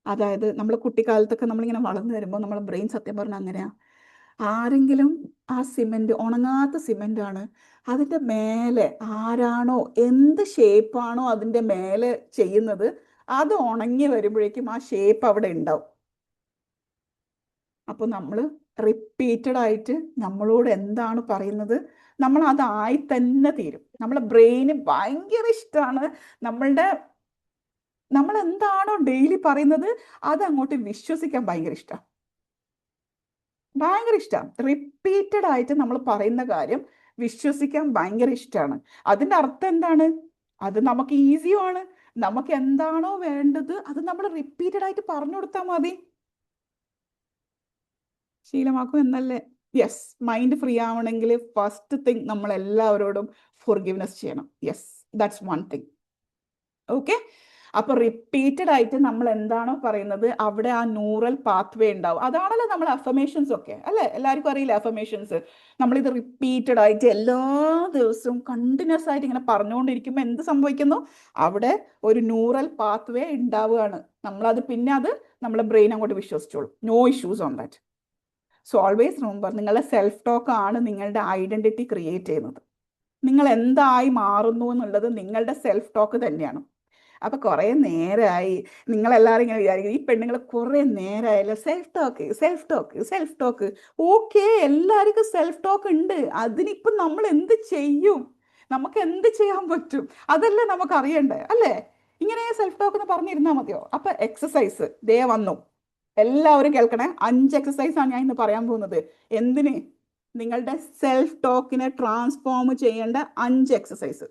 അതായത് നമ്മൾ കുട്ടിക്കാലത്തൊക്കെ നമ്മളിങ്ങനെ വളർന്നു വരുമ്പോൾ നമ്മളെ ബ്രെയിൻ സത്യം പറഞ്ഞാൽ അങ്ങനെയാണ്. ആരെങ്കിലും ആ സിമെന്റ്, ഉണങ്ങാത്ത സിമെന്റ് ആണ്, അതിൻ്റെ മേലെ ആരാണോ എന്ത് ഷേപ്പാണോ അതിൻ്റെ മേലെ ചെയ്യുന്നത്, അത് ഉണങ്ങി വരുമ്പോഴേക്കും ആ ഷേപ്പ് അവിടെ ഉണ്ടാവും. അപ്പോൾ നമ്മൾ റിപ്പീറ്റഡ് ആയിട്ട് നമ്മളോട് എന്താണ് പറയുന്നത്, നമ്മൾ അതായി തന്നെ തീരും. നമ്മളെ ബ്രെയിന് ഭയങ്കര ഇഷ്ടമാണ് നമ്മൾ എന്താണോ ഡെയിലി പറയുന്നത് അത് അങ്ങോട്ട് വിശ്വസിക്കാൻ ഭയങ്കര ഇഷ്ടമാണ്. ഭയങ്കര ഇഷ്ടമാണ്. റിപ്പീറ്റഡ് ആയിട്ട് നമ്മൾ പറയുന്ന കാര്യം വിശ്വസിക്കാൻ ഭയങ്കര ഇഷ്ടമാണ്. അതിൻ്റെ അർത്ഥം എന്താണ്? അത് നമുക്ക് ഈസിയുമാണ്. നമുക്ക് എന്താണോ വേണ്ടത് അത് നമ്മൾ റിപ്പീറ്റഡ് ആയിട്ട് പറഞ്ഞു കൊടുത്താൽ മതി. ശീലമാക്കും എന്നല്ലേ? യെസ്, മൈൻഡ് ഫ്രീ ആവണമെങ്കിൽ ഫസ്റ്റ് തിങ് നമ്മൾ എല്ലാവരോടും ഫോർഗിവ്നെസ് ചെയ്യണം. Yes, that's one thing. Okay, അപ്പോൾ റിപ്പീറ്റഡ് ആയിട്ട് നമ്മൾ എന്താണോ പറയുന്നത് അവിടെ ആ ന്യൂറൽ പാത്വേ ഉണ്ടാവും. അതാണല്ലോ നമ്മൾ അഫർമേഷൻസ് ഒക്കെ അല്ലേ, എല്ലാവർക്കും അറിയില്ല അഫർമേഷൻസ്. നമ്മളിത് റിപ്പീറ്റഡ് ആയിട്ട് എല്ലാ ദിവസവും കണ്ടിന്യൂസ് ആയിട്ട് ഇങ്ങനെ പറഞ്ഞുകൊണ്ടിരിക്കുമ്പോൾ എന്ത് സംഭവിക്കുന്നു, അവിടെ ഒരു ന്യൂറൽ പാത്വേ ഉണ്ടാവുകയാണ്. നമ്മളത് പിന്നെ അത് നമ്മളെ ബ്രെയിൻ അങ്ങോട്ട് വിശ്വസിച്ചോളും. No issues on that. So always remember, നിങ്ങളുടെ സെൽഫ് ടോക്ക് ആണ് നിങ്ങളുടെ ഐഡന്റിറ്റി ക്രിയേറ്റ് ചെയ്യുന്നത്. നിങ്ങൾ എന്തായി മാറുന്നു എന്നുള്ളത് നിങ്ങളുടെ സെൽഫ് ടോക്ക് തന്നെയാണ്. അപ്പോൾ കുറേ നേരമായി നിങ്ങളെല്ലാവരും ഇങ്ങനെ വിചാരിക്കും, ഈ പെണ്ണുങ്ങൾ കുറേ നേരമായല്ലോ self talk self talk self talk. Okay, എല്ലാവർക്കും സെൽഫ് ടോക്ക് ഉണ്ട്. അതിനിപ്പം നമ്മൾ എന്ത് ചെയ്യും? നമുക്ക് എന്ത് ചെയ്യാൻ പറ്റും? അതല്ലേ നമുക്ക് അറിയണ്ടേ, അല്ലേ? ഇങ്ങനെ സെൽഫ് ടോക്ക് എന്ന് പറഞ്ഞിരുന്നാൽ മതിയോ? അപ്പം എക്സസൈസ് ദേ വന്നു. എല്ലാവരും കേൾക്കണേ, 5 എക്സസൈസാണ് ഞാൻ ഇന്ന് പറയാൻ പോകുന്നത്. എന്തിന്? നിങ്ങളുടെ സെൽഫ് ടോക്കിനെ ട്രാൻസ്ഫോം ചെയ്യേണ്ട 5 എക്സസൈസ്.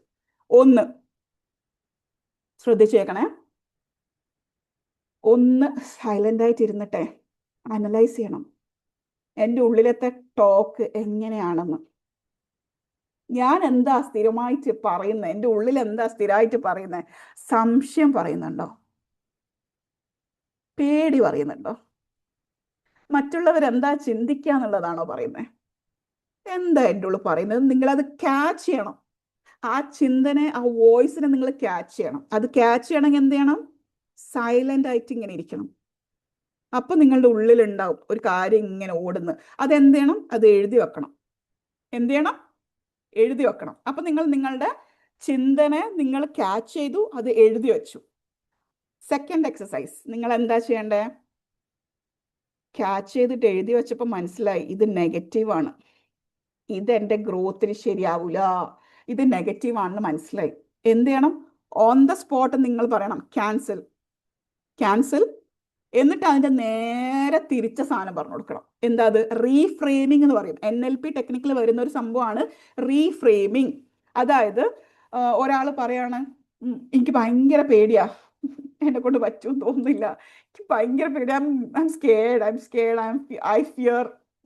1, ശ്രദ്ധിച്ചേക്കണേ, 1 സൈലന്റ് ആയിട്ട് ഇരുന്നിട്ടെ അനലൈസ് ചെയ്യണം എൻ്റെ ഉള്ളിലത്തെ ടോക്ക് എങ്ങനെയാണെന്ന്. ഞാൻ എന്താ സ്ഥിരമായിട്ട് പറയുന്നത്, എൻ്റെ ഉള്ളിൽ എന്താ സ്ഥിരമായിട്ട് പറയുന്നത്? സംശയം പറയുന്നുണ്ടോ? പേടി പറയുന്നുണ്ടോ? മറ്റുള്ളവരെന്താ ചിന്തിക്കുക എന്നുള്ളതാണോ പറയുന്നത്? എന്താ എൻ്റെ ഉള്ളിൽ പറയുന്നത്? നിങ്ങളത് ക്യാച്ച് ചെയ്യണം. ആ ചിന്തനെ, ആ വോയിസിനെ നിങ്ങൾ ക്യാച്ച് ചെയ്യണം. അത് ക്യാച്ച് ചെയ്യണമെങ്കിൽ എന്ത് ചെയ്യണം? സൈലന്റ് ആയിട്ട് ഇങ്ങനെ ഇരിക്കണം. അപ്പൊ നിങ്ങളുടെ ഉള്ളിലുണ്ടാവും ഒരു കാര്യം ഇങ്ങനെ ഓടുന്നു. അതെന്ത് ചെയ്യണം? അത് എഴുതി വെക്കണം. എന്ത് ചെയ്യണം? എഴുതി വെക്കണം. അപ്പൊ നിങ്ങൾ നിങ്ങളുടെ ചിന്തനെ നിങ്ങൾ ക്യാച്ച് ചെയ്തു, അത് എഴുതി വെച്ചു. സെക്കൻഡ് എക്സസൈസ്, നിങ്ങൾ എന്താ ചെയ്യേണ്ടേ? ക്യാച്ച് ചെയ്തിട്ട് എഴുതി വെച്ചപ്പോൾ മനസ്സിലായി ഇത് നെഗറ്റീവാണ്, ഇത് എൻ്റെ ഗ്രോത്തിന് ശരിയാവില്ല, ഇത് നെഗറ്റീവ് ആണെന്ന് മനസ്സിലായി. എന്ത് ചെയ്യണം? ഓൺ ദ സ്പോട്ട് നിങ്ങൾ പറയണം ക്യാൻസൽ, ക്യാൻസൽ. എന്നിട്ട് അതിൻ്റെ നേരെ തിരിച്ച സാധനം പറഞ്ഞു കൊടുക്കണം. എന്താ അത്? റീഫ്രെയിമിംഗ് എന്ന് പറയും. NLP ടെക്നിക്കിൽ വരുന്ന ഒരു സംഭവമാണ് റീഫ്രെയിമിംഗ്. അതായത് ഒരാൾ പറയാണ് എനിക്ക് ഭയങ്കര പേടിയാ, എന്നെ കൊണ്ട് പറ്റുമെന്ന് തോന്നുന്നില്ല, എനിക്ക് ഭയങ്കര പേടിയാ, ഐ ഫിയർ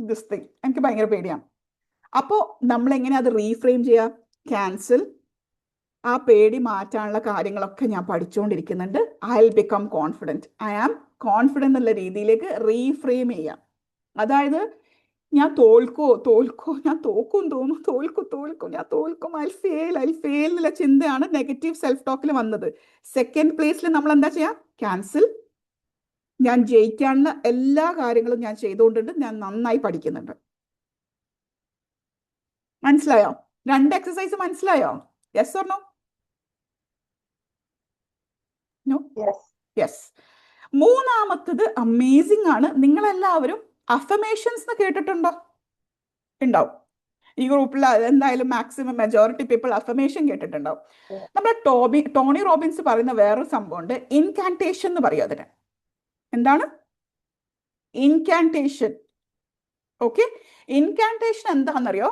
ദിസ് തിങ്, എനിക്ക് ഭയങ്കര പേടിയാണ്. അപ്പോൾ നമ്മൾ എങ്ങനെ അത് റീഫ്രെയിം ചെയ്യുക? ക്യാൻസൽ, ആ പേടി മാറ്റാനുള്ള കാര്യങ്ങളൊക്കെ ഞാൻ പഠിച്ചുകൊണ്ടിരിക്കുന്നുണ്ട്, I will become confident, I am confident എന്നുള്ള രീതിയിലേക്ക് റീഫ്രെയിം ചെയ്യാം. അതായത് ഞാൻ തോൽക്കും, ഞാൻ തോക്കും തോന്നും, ഞാൻ തോൽക്കും, ഐ ഫെയിൽ എന്നുള്ള ചിന്തയാണ് നെഗറ്റീവ് സെൽഫ് ടോക്കിൽ വന്നത്. സെക്കൻഡ് പ്ലേസിൽ നമ്മൾ എന്താ ചെയ്യുക? ക്യാൻസൽ, ഞാൻ ജയിക്കാനുള്ള എല്ലാ കാര്യങ്ങളും ഞാൻ ചെയ്തുകൊണ്ടുണ്ട്, ഞാൻ നന്നായി പഠിക്കുന്നുണ്ട്. മനസ്സിലായോ? 2 എക്സസൈസ് മനസ്സിലായോ? Yes or no? No? Yes. മൂന്നാമത്തത് അമേസിംഗ് ആണ്. നിങ്ങളെല്ലാവരും അഫർമേഷൻസ് കേട്ടിട്ടുണ്ടോ? ഉണ്ടാവും. ഈ ഗ്രൂപ്പിൽ എന്തായാലും മാക്സിമം മെജോറിറ്റി പീപ്പിൾ അഫർമേഷൻ കേട്ടിട്ടുണ്ടാവും. നമ്മുടെ ടോണി റോബിൻസ് പറയുന്ന വേറൊരു സംഭവമുണ്ട്, ഇൻകാന്റേഷൻ എന്ന് പറയും അതിന്. എന്താണ് ഇൻകാന്റേഷൻ? ഓക്കെ, ഇൻകാന്റേഷൻ എന്താണെന്നറിയോ?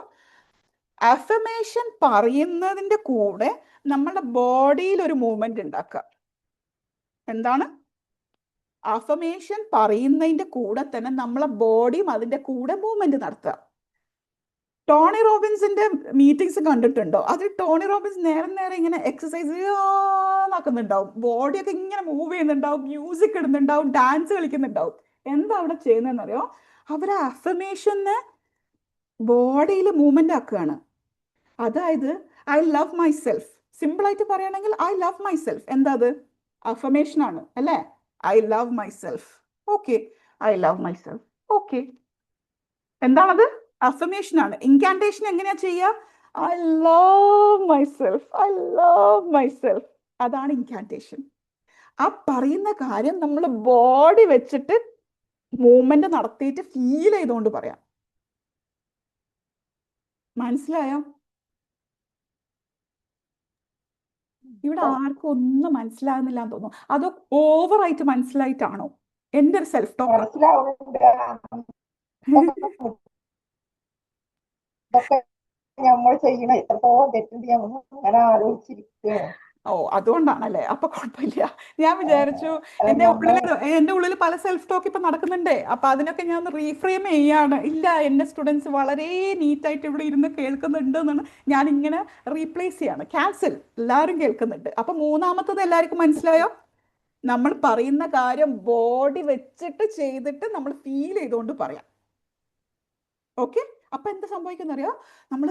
അഫർമേഷൻ പറയുന്നതിന്റെ കൂടെ നമ്മുടെ ബോഡിയിൽ ഒരു മൂവ്മെന്റ് ഉണ്ടാക്കുക. എന്താണ്? അഫർമേഷൻ പറയുന്നതിന്റെ കൂടെ തന്നെ നമ്മളെ ബോഡിയും അതിന്റെ കൂടെ മൂവ്മെന്റ് നടത്തുക. ടോണി റോബിൻസിന്റെ മീറ്റിംഗ്സ് കണ്ടിട്ടുണ്ടോ? അതിൽ ടോണി റോബിൻസ് നേരെ ഇങ്ങനെ എക്സസൈസ് ആക്കുന്നുണ്ടാവും, ബോഡിയൊക്കെ ഇങ്ങനെ മൂവ് ചെയ്യുന്നുണ്ടാവും, മ്യൂസിക് ഇടുന്നുണ്ടാവും, ഡാൻസ് കളിക്കുന്നുണ്ടാവും. എന്താ അവിടെ ചെയ്യുന്നതെന്നറിയോ? അവർ അഫർമേഷന് ബോഡിയിൽ മൂവ്മെന്റ് ആക്കുകയാണ്. അതായത് I love my self, simple ആയിട്ട് പറയുകയാണെങ്കിൽ ഐ ലവ് മൈ സെൽഫ്. എന്താ അത്? അഫർമേഷൻ ആണ് അല്ലേ? I love my self. Okay, I love my self. Okay, എന്താണത്? അഫർമേഷൻ ആണ്. ഇൻകാന്റേഷൻ എങ്ങനെയാ ചെയ്യുക? I love my self, I love my self. അതാണ് ഇൻകാന്റേഷൻ. ആ പറയുന്ന കാര്യം നമ്മൾ ബോഡി വെച്ചിട്ട് മൂവ്മെന്റ് നടത്തിയിട്ട് ഫീൽ ചെയ്തുകൊണ്ട് പറയാം. മനസ്സിലായോ? ഇവിടെ ആർക്കും ഒന്നും മനസ്സിലാകുന്നില്ല എന്ന് തോന്നുന്നു. അതോ ഓവറായിട്ട് മനസ്സിലായിട്ടാണോ? എൻ്റെ ഒരു സെൽഫ് ടോക്ക് മനസ്സിലാവുന്നുണ്ട്. ഇതൊക്കെ നമ്മൾ ചെയ്യണ എത്രത്തോളം തെറ്റുണ്ട് ഞാൻ അങ്ങനെ ആലോചിച്ചിരിക്കുകയാണ്. ഓ, അതുകൊണ്ടാണല്ലേ? അപ്പൊ കുഴപ്പമില്ല. ഞാൻ വിചാരിച്ചു എന്റെ ഉള്ളിൽ പല സെൽഫ് ടോക്ക് ഇപ്പൊ നടക്കുന്നുണ്ടേ, അപ്പൊ അതിനൊക്കെ ഞാൻ റീഫ്രെയിം ചെയ്യാണ്. ഇല്ല, എന്റെ സ്റ്റുഡൻസ് വളരെ നീറ്റായിട്ട് ഇവിടെ ഇരുന്ന് കേൾക്കുന്നുണ്ട് എന്നാണ് ഞാൻ ഇങ്ങനെ റീപ്ലേസ് ചെയ്യാണ്. ക്യാൻസൽ, എല്ലാവരും കേൾക്കുന്നുണ്ട്. അപ്പൊ മൂന്നാമത്തത് എല്ലാവർക്കും മനസ്സിലായോ? നമ്മൾ പറയുന്ന കാര്യം ബോഡി വെച്ചിട്ട് ചെയ്തിട്ട് നമ്മൾ ഫീൽ ചെയ്തുകൊണ്ട് പറയാം. ഓക്കെ, അപ്പൊ എന്താ സംഭവിക്കുന്നറിയോ? നമ്മൾ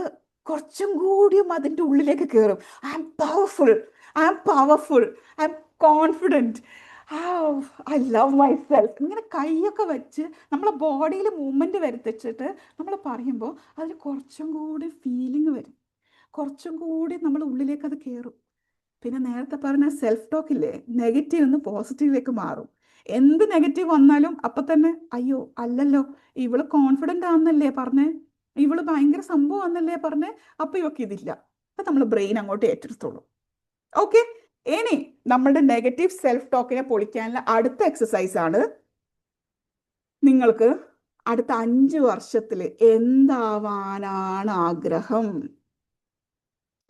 കുറച്ചും കൂടിയും അതിൻ്റെ ഉള്ളിലേക്ക് കയറും. I am powerful, I am powerful, I am confident, I love my self. ഇങ്ങനെ കൈയൊക്കെ വെച്ച് നമ്മളെ ബോഡിയിൽ മൂവ്മെന്റ് വരുത്തിച്ചിട്ട് നമ്മൾ പറയുമ്പോൾ അതിൽ കുറച്ചും കൂടി ഫീലിംഗ് വരും, കുറച്ചും കൂടി നമ്മൾ ഉള്ളിലേക്ക് അത് കയറും. പിന്നെ നേരത്തെ പറഞ്ഞ സെൽഫ് ടോക്ക് ഇല്ലേ, നെഗറ്റീവ് നിന്ന് പോസിറ്റീവിലേക്ക് മാറും. എന്ത് നെഗറ്റീവ് വന്നാലും അപ്പൊ തന്നെ അയ്യോ അല്ലല്ലോ, ഇവള് കോൺഫിഡന്റ് ആണെന്നല്ലേ പറഞ്ഞേ, ഇവള് ഭയങ്കര സംഭവം ആണെന്നല്ലേ പറഞ്ഞേ, അപ്പൊ ഇവക്ക് ഇതില്ല. അപ്പൊ നമ്മൾ ബ്രെയിൻ അങ്ങോട്ട് ഏറ്റെടുത്തോളൂ. ഓക്കെ, ഇനി നമ്മളുടെ നെഗറ്റീവ് സെൽഫ് ടോക്കിനെ പൊളിക്കാനുള്ള അടുത്ത എക്സസൈസ് ആണ്, നിങ്ങൾക്ക് അടുത്ത 5 വർഷത്തിൽ എന്താവാനാണ് ആഗ്രഹം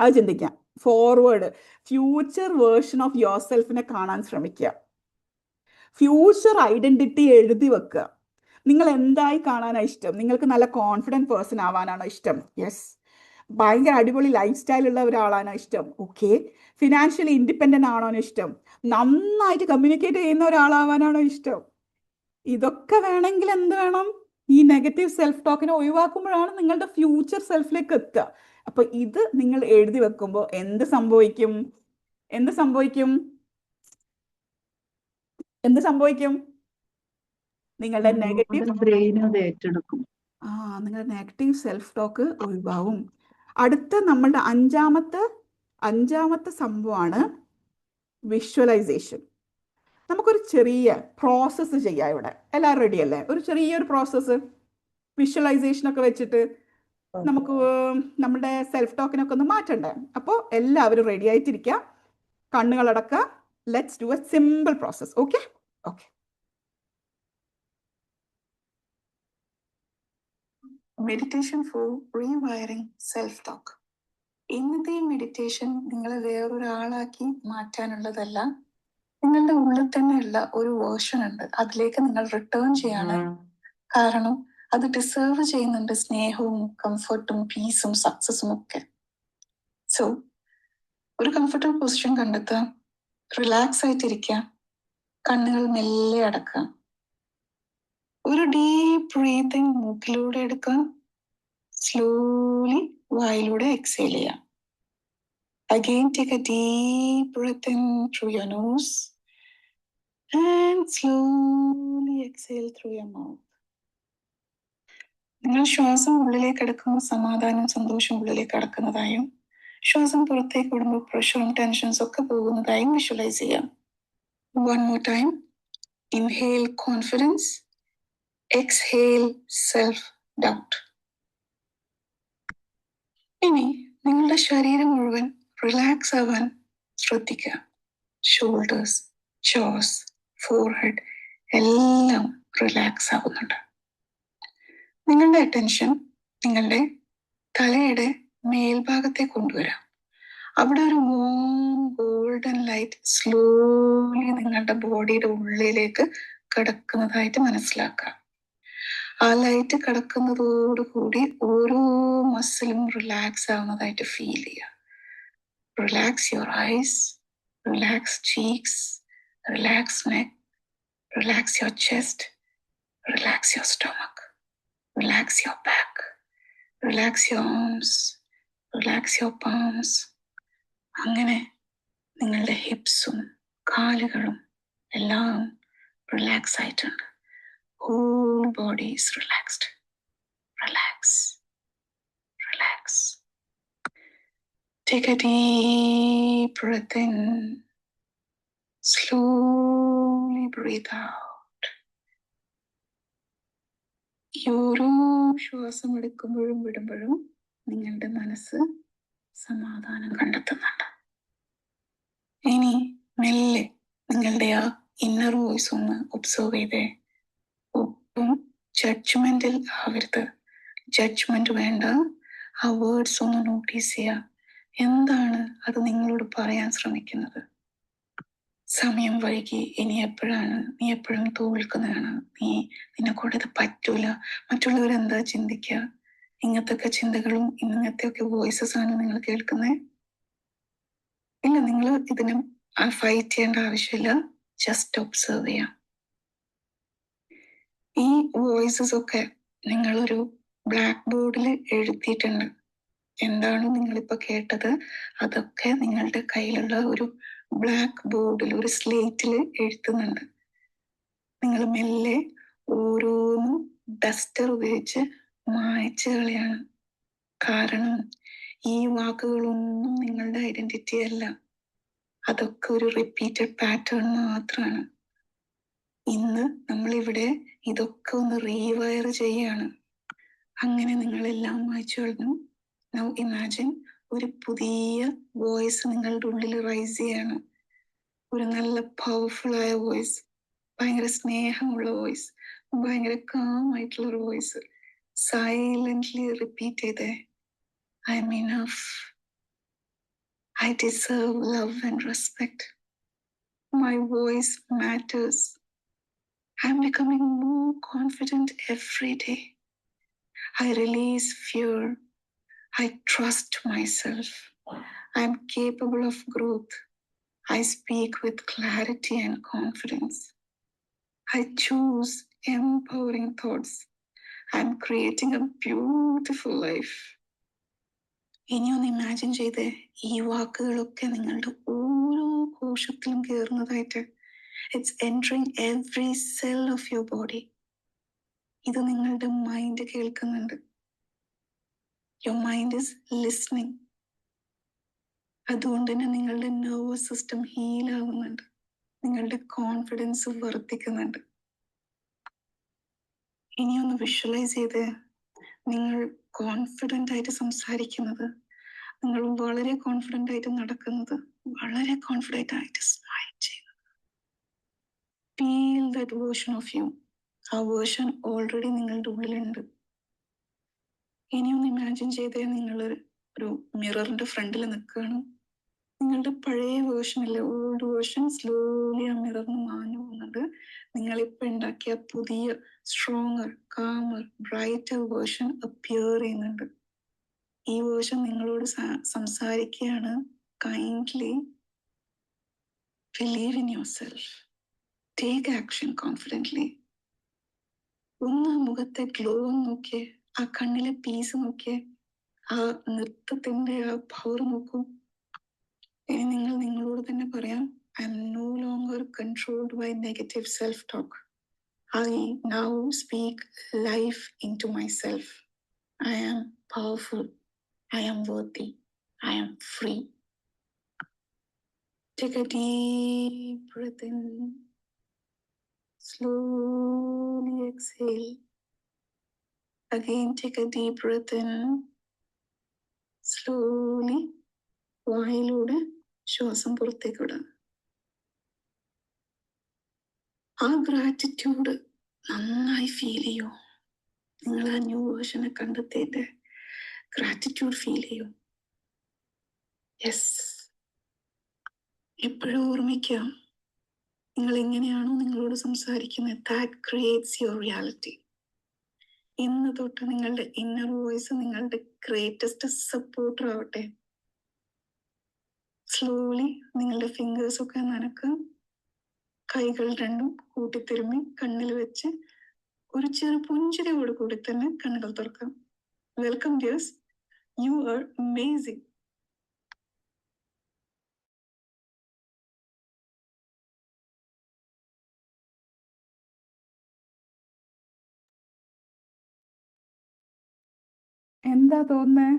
അത് ചിന്തിക്കാം. Forward, future version of your സെൽഫിനെ കാണാൻ ശ്രമിക്കുക. ഫ്യൂച്ചർ ഐഡന്റിറ്റി എഴുതി വെക്കുക. നിങ്ങൾ എന്തായി കാണാനാണ് ഇഷ്ടം? നിങ്ങൾക്ക് നല്ല കോൺഫിഡൻറ്റ് പേഴ്സൺ ആവാനാണോ ഇഷ്ടം? യെസ്. ഭയങ്കര അടിപൊളി ലൈഫ് സ്റ്റൈൽ ഉള്ള ഒരാളാണോ ഇഷ്ടം? ഓക്കെ. ഫിനാൻഷ്യലി ഇൻഡിപെൻഡൻ്റ് ആണോ ഇഷ്ടം? നന്നായിട്ട് കമ്മ്യൂണിക്കേറ്റ് ചെയ്യുന്ന ഒരാളാവാനാണോ ഇഷ്ടം? ഇതൊക്കെ വേണമെങ്കിൽ എന്ത് വേണം? ഈ നെഗറ്റീവ് സെൽഫ് ടോക്കിനെ ഒഴിവാക്കുമ്പോഴാണ് നിങ്ങളുടെ ഫ്യൂച്ചർ സെൽഫിലേക്ക് എത്തുക. അപ്പൊ ഇത് നിങ്ങൾ എഴുതി വെക്കുമ്പോൾ എന്ത് സംഭവിക്കും? എന്ത് സംഭവിക്കും? എന്ത് സംഭവിക്കും? നിങ്ങളുടെ നെഗറ്റീവ് ബ്രെയിൻ അത് ഏറ്റെടുക്കും. നിങ്ങളുടെ നെഗറ്റീവ് സെൽഫ് ടോക്ക് ഒഴിവാവും. അടുത്ത നമ്മളുടെ അഞ്ചാമത്തെ സംഭവമാണ് വിഷ്വലൈസേഷൻ. നമുക്കൊരു ചെറിയ പ്രോസസ്സ് ചെയ്യാം ഇവിടെ. എല്ലാവരും റെഡി അല്ലേ? ഒരു ചെറിയൊരു പ്രോസസ്സ് വിഷ്വലൈസേഷൻ ഒക്കെ വെച്ചിട്ട് നമുക്ക് നമ്മുടെ സെൽഫ് ടോക്കിനൊക്കെ ഒന്ന് മാറ്റണ്ടേ? അപ്പോൾ എല്ലാവരും റെഡി ആയിട്ടിരിക്കുക, കണ്ണുകളടക്കുക. Let's do a simple process. Okay okay. Meditation for rewiring self-talk. ഇന്നത്തെ ഈ മെഡിറ്റേഷൻ നിങ്ങളെ വേറൊരാളാക്കി മാറ്റാനുള്ളതല്ല. നിങ്ങളുടെ ഉള്ളിൽ തന്നെയുള്ള ഒരു വേർഷൻ ഉണ്ട്, അതിലേക്ക് നിങ്ങൾ റിട്ടേൺ ചെയ്യാണ്. കാരണം അത് ഡിസേർവ് ചെയ്യുന്നുണ്ട് സ്നേഹവും കംഫർട്ടും പീസും സക്സസും ഒക്കെ. സോ ഒരു കംഫർട്ടബിൾ പൊസിഷൻ കണ്ടെത്തുക, റിലാക്സ് ആയിട്ടിരിക്കുക, കണ്ണുകൾ മെല്ലെ അടക്കുക, ഒരു ഡീപ്പ് ബ്രീത്തിങ് മൂക്കിലൂടെ എടുക്കുക, സ്ലോലി വായിലൂടെ എക്സേൽ ചെയ്യുക. Again, take a deep breath in through your nose and slowly exhale through your mouth. നിങ്ങൾ ശ്വാസം ഉള്ളിലേക്ക് എടുക്കുമ്പോൾ സമാധാനം സന്തോഷം ഉള്ളിലേക്ക് അടക്കുന്നതായും ശ്വാസം പുറത്തേക്ക് വിടുമ്പോൾ പ്രഷറും ടെൻഷൻസും ഒക്കെ പോകുന്നതായും വിഷ്വലൈസ് ചെയ്യാം. One more time. Inhale confidence. Exhale self-doubt. ഇനി നിങ്ങളുടെ ശരീരം മുഴുവൻ റിലാക്സ് ആവാൻ ശ്രദ്ധിക്കുക. ഷോൾഡേഴ്സ്, ചോസ്, ഫോർഹെഡ് എല്ലാം റിലാക്സ് ആകുന്നുണ്ട്. നിങ്ങളുടെ അറ്റൻഷൻ നിങ്ങളുടെ തലയുടെ മേൽഭാഗത്തെ കൊണ്ടുവരാം. അവിടെ ഒരു വാം ഗോൾഡൻ ലൈറ്റ് സ്ലോലി നിങ്ങളുടെ ബോഡിയുടെ ഉള്ളിലേക്ക് കടക്കുന്നതായിട്ട് മനസ്സിലാക്കുക. ആ ലൈറ്റ് കടക്കുന്നതോടുകൂടി ഓരോ മസിലും റിലാക്സ് ആവുന്നതായിട്ട് ഫീൽ ചെയ്യുക. Relax your eyes, relax cheeks, relax neck, relax your chest, relax your stomach, relax your back, relax your arms, relax your palms. അങ്ങനെ നിങ്ങളുടെ ഹിപ്സും കാലുകളും എല്ലാം റിലാക്സ് ആയിട്ടുണ്ട്. Whole body is relaxed. Relax. Relax. Take a deep breath in. Slowly breathe out. ഈ ഓരോ ശ്വാസം എടുക്കുമ്പോഴും വിടുമ്പോഴും നിങ്ങളുടെ മനസ്സ് സമാധാനം കണ്ടെത്തുന്നുണ്ട്. ഇനി മെല്ലെ നിങ്ങളുടെ ആ ഇന്നർ വോയിസ് ഒന്ന് ഒബ്സർവ് ചെയ്തേ. ഒട്ടും ജഡ്ജ്മെന്റിൽ ആവരുത്. ജഡ്ജ്മെന്റ് വേണ്ട. ആ വേർഡ്സ് ഒന്ന് നോട്ടീസ് ചെയ്യുക. എന്താണ് അത് നിങ്ങളോട് പറയാൻ ശ്രമിക്കുന്നത്? സമയം വൈകി, ഇനി എപ്പോഴാണ്, നീ എപ്പോഴും തോൽക്കുന്നതാണ്, നിന്നെക്കൊണ്ട് ഇത് പറ്റൂല, മറ്റുള്ളവരെന്താ ചിന്തിക്കുക, ഇങ്ങനത്തെ ചിന്തകളും ഇങ്ങനത്തെ വോയിസസ് ആണ് നിങ്ങൾ കേൾക്കുന്നത്. ഇല്ല, നിങ്ങൾ ഇതിന് ഫൈറ്റ് ചെയ്യേണ്ട ആവശ്യമില്ല. ജസ്റ്റ് ഒബ്സർവ് ചെയ്യാം. ഈ വോയിസസ് ഒക്കെ നിങ്ങളൊരു ബ്ലാക്ക് ബോർഡിൽ എഴുതിയിട്ടുണ്ട്. എന്താണ് നിങ്ങളിപ്പോൾ കേട്ടത് അതൊക്കെ നിങ്ങളുടെ കയ്യിലുള്ള ഒരു ബ്ലാക്ക് ബോർഡിൽ, ഒരു സ്ലേറ്റിൽ എഴുതുന്നുണ്ട്. നിങ്ങൾ മെല്ലെ ഓരോന്നും ഡസ്റ്റർ ഉപയോഗിച്ച് മായ്ച്ചു കളയാണ്. കാരണം ഈ വാക്കുകളൊന്നും നിങ്ങളുടെ ഐഡന്റിറ്റി അല്ല. അതൊക്കെ ഒരു റിപ്പീറ്റഡ് പാറ്റേൺ മാത്രമാണ്. ഇന്ന് നമ്മളിവിടെ ഇതൊക്കെ ഒന്ന് റീവയർ ചെയ്യാണ്. അങ്ങനെ നിങ്ങളെല്ലാം വായിച്ചു കഴിഞ്ഞു. നൗ ഇമാജിൻ ഒരു പുതിയ വോയിസ് നിങ്ങളുടെ ഉള്ളിൽ റൈസ് ചെയ്യാണ്. ഒരു നല്ല പവർഫുൾ ആയ വോയിസ്, ഭയങ്കര സ്നേഹമുള്ള വോയിസ്, ഭയങ്കര കാം ആയിട്ടുള്ള ഒരു വോയിസ്. സൈലന്റ്ലി റിപ്പീറ്റ് ചെയ്തേ. I M enough. I deserve love and respect. My voice matters. I'm becoming more confident every day. I release fear. I trust myself. I'm capable of growth. I speak with clarity and confidence. I choose empowering thoughts. I'm creating a beautiful life. ഇനിയൊന്ന് imagine ചെയ്തേ, ഈ വാക്കുകളൊക്കെ നിങ്ങളുടെ ഓരോ കോശത്തിലും കയറുന്നതായിട്ട്. It's entering every cell of your body. ഇത് നിങ്ങളുടെ മൈൻഡ് കേൾക്കുന്നുണ്ട്. Your mind is listening. അതുകൊണ്ട് തന്നെ നിങ്ങളുടെ നെർവസ് സിസ്റ്റം ഹീലാവുന്നുണ്ട്. നിങ്ങളുടെ കോൺഫിഡൻസ് വർദ്ധിക്കുന്നുണ്ട്. ഇനിയൊന്ന് വിഷ്വലൈസ് ചെയ്തേ, നിങ്ങൾ കോൺഫിഡൻ്റ് ആയിട്ട് സംസാരിക്കുന്നത്, നിങ്ങൾ വളരെ കോൺഫിഡൻ്റ് ആയിട്ട് നടക്കുന്നത്, വളരെ കോൺഫിഡൻ്റ് ആയിട്ട് സ്മൈൽ ചെയ്യുന്നത്. Feel that version of you. ആ വേർഷൻ ഓൾറെഡി നിങ്ങളുടെ ഉള്ളിലുണ്ട്. ഇനിയൊന്ന് ഇമാജിൻ ചെയ്തേ, നിങ്ങൾ ഒരു മിററിന്റെ ഫ്രണ്ടിൽ നിൽക്കുകയാണ്. നിങ്ങളുടെ പഴയ വേർഷൻ അല്ലേ, ഓൾഡ് വേർഷൻ സ്ലോലി ആ മിററിന് മാഞ്ഞു പോകുന്നുണ്ട്. നിങ്ങളിപ്പോൾ ഉണ്ടാക്കിയ പുതിയ stronger, calmer, brighter version appear ചെയ്യുന്നുണ്ട്. ഈ വേർഷൻ നിങ്ങളോട് സംസാരിക്കുകയാണ്. Kindly believe in your self, take action confidently. ഒന്ന് ആ മുഖത്തെ ഗ്ലോ നോക്കിയേ, ആ കണ്ണിലെ പീസ് നോക്കിയേ, ആ നൃത്തത്തിന്റെ ആ പവർ നോക്കൂ. ഇനി നിങ്ങൾ നിങ്ങളോട് തന്നെ പറയാം, I am no longer controlled by negative self-talk. I now speak life into myself. I am powerful. I am worthy. I am free. Take a deep breath in. Slowly exhale. Again, take a deep breath in. Slowly വായിലൂടെ ശ്വാസം പുറത്തേക്ക് വിടാം. ആ gratitude നന്നായി feel ചെയ്യൂ. നിങ്ങൾ ആ new വേർഷനെ കണ്ടെത്തിയിട്ട് ഗ്രാറ്റിറ്റ്യൂഡ് ഫീൽ ചെയ്യൂ. യെസ്, എപ്പോഴും ഓർമ്മിക്കാം, നിങ്ങൾ എങ്ങനെയാണോ നിങ്ങളോട് സംസാരിക്കുന്നത്, ദാറ്റ് ക്രിയേറ്റ്സ് യുവർ റിയാലിറ്റി. ഇന്ന് തൊട്ട് നിങ്ങളുടെ ഇന്നർ വോയിസ് നിങ്ങളുടെ ഗ്രേറ്റസ്റ്റ് സപ്പോർട്ടർ ആവട്ടെ. സ്ലോലി നിങ്ങളുടെ ഫിംഗേഴ്സൊക്കെ നനക്കുക. കൈകൾ രണ്ടും കൂട്ടിത്തിരുമ്മി കണ്ണിൽ വെച്ച് ഒരു ചെറു പുഞ്ചിരിയോട് കൂടി തന്നെ കണ്ണുകൾ തുറക്കാം. Welcome dears, you are amazing. എന്താ തോന്നുന്നേ?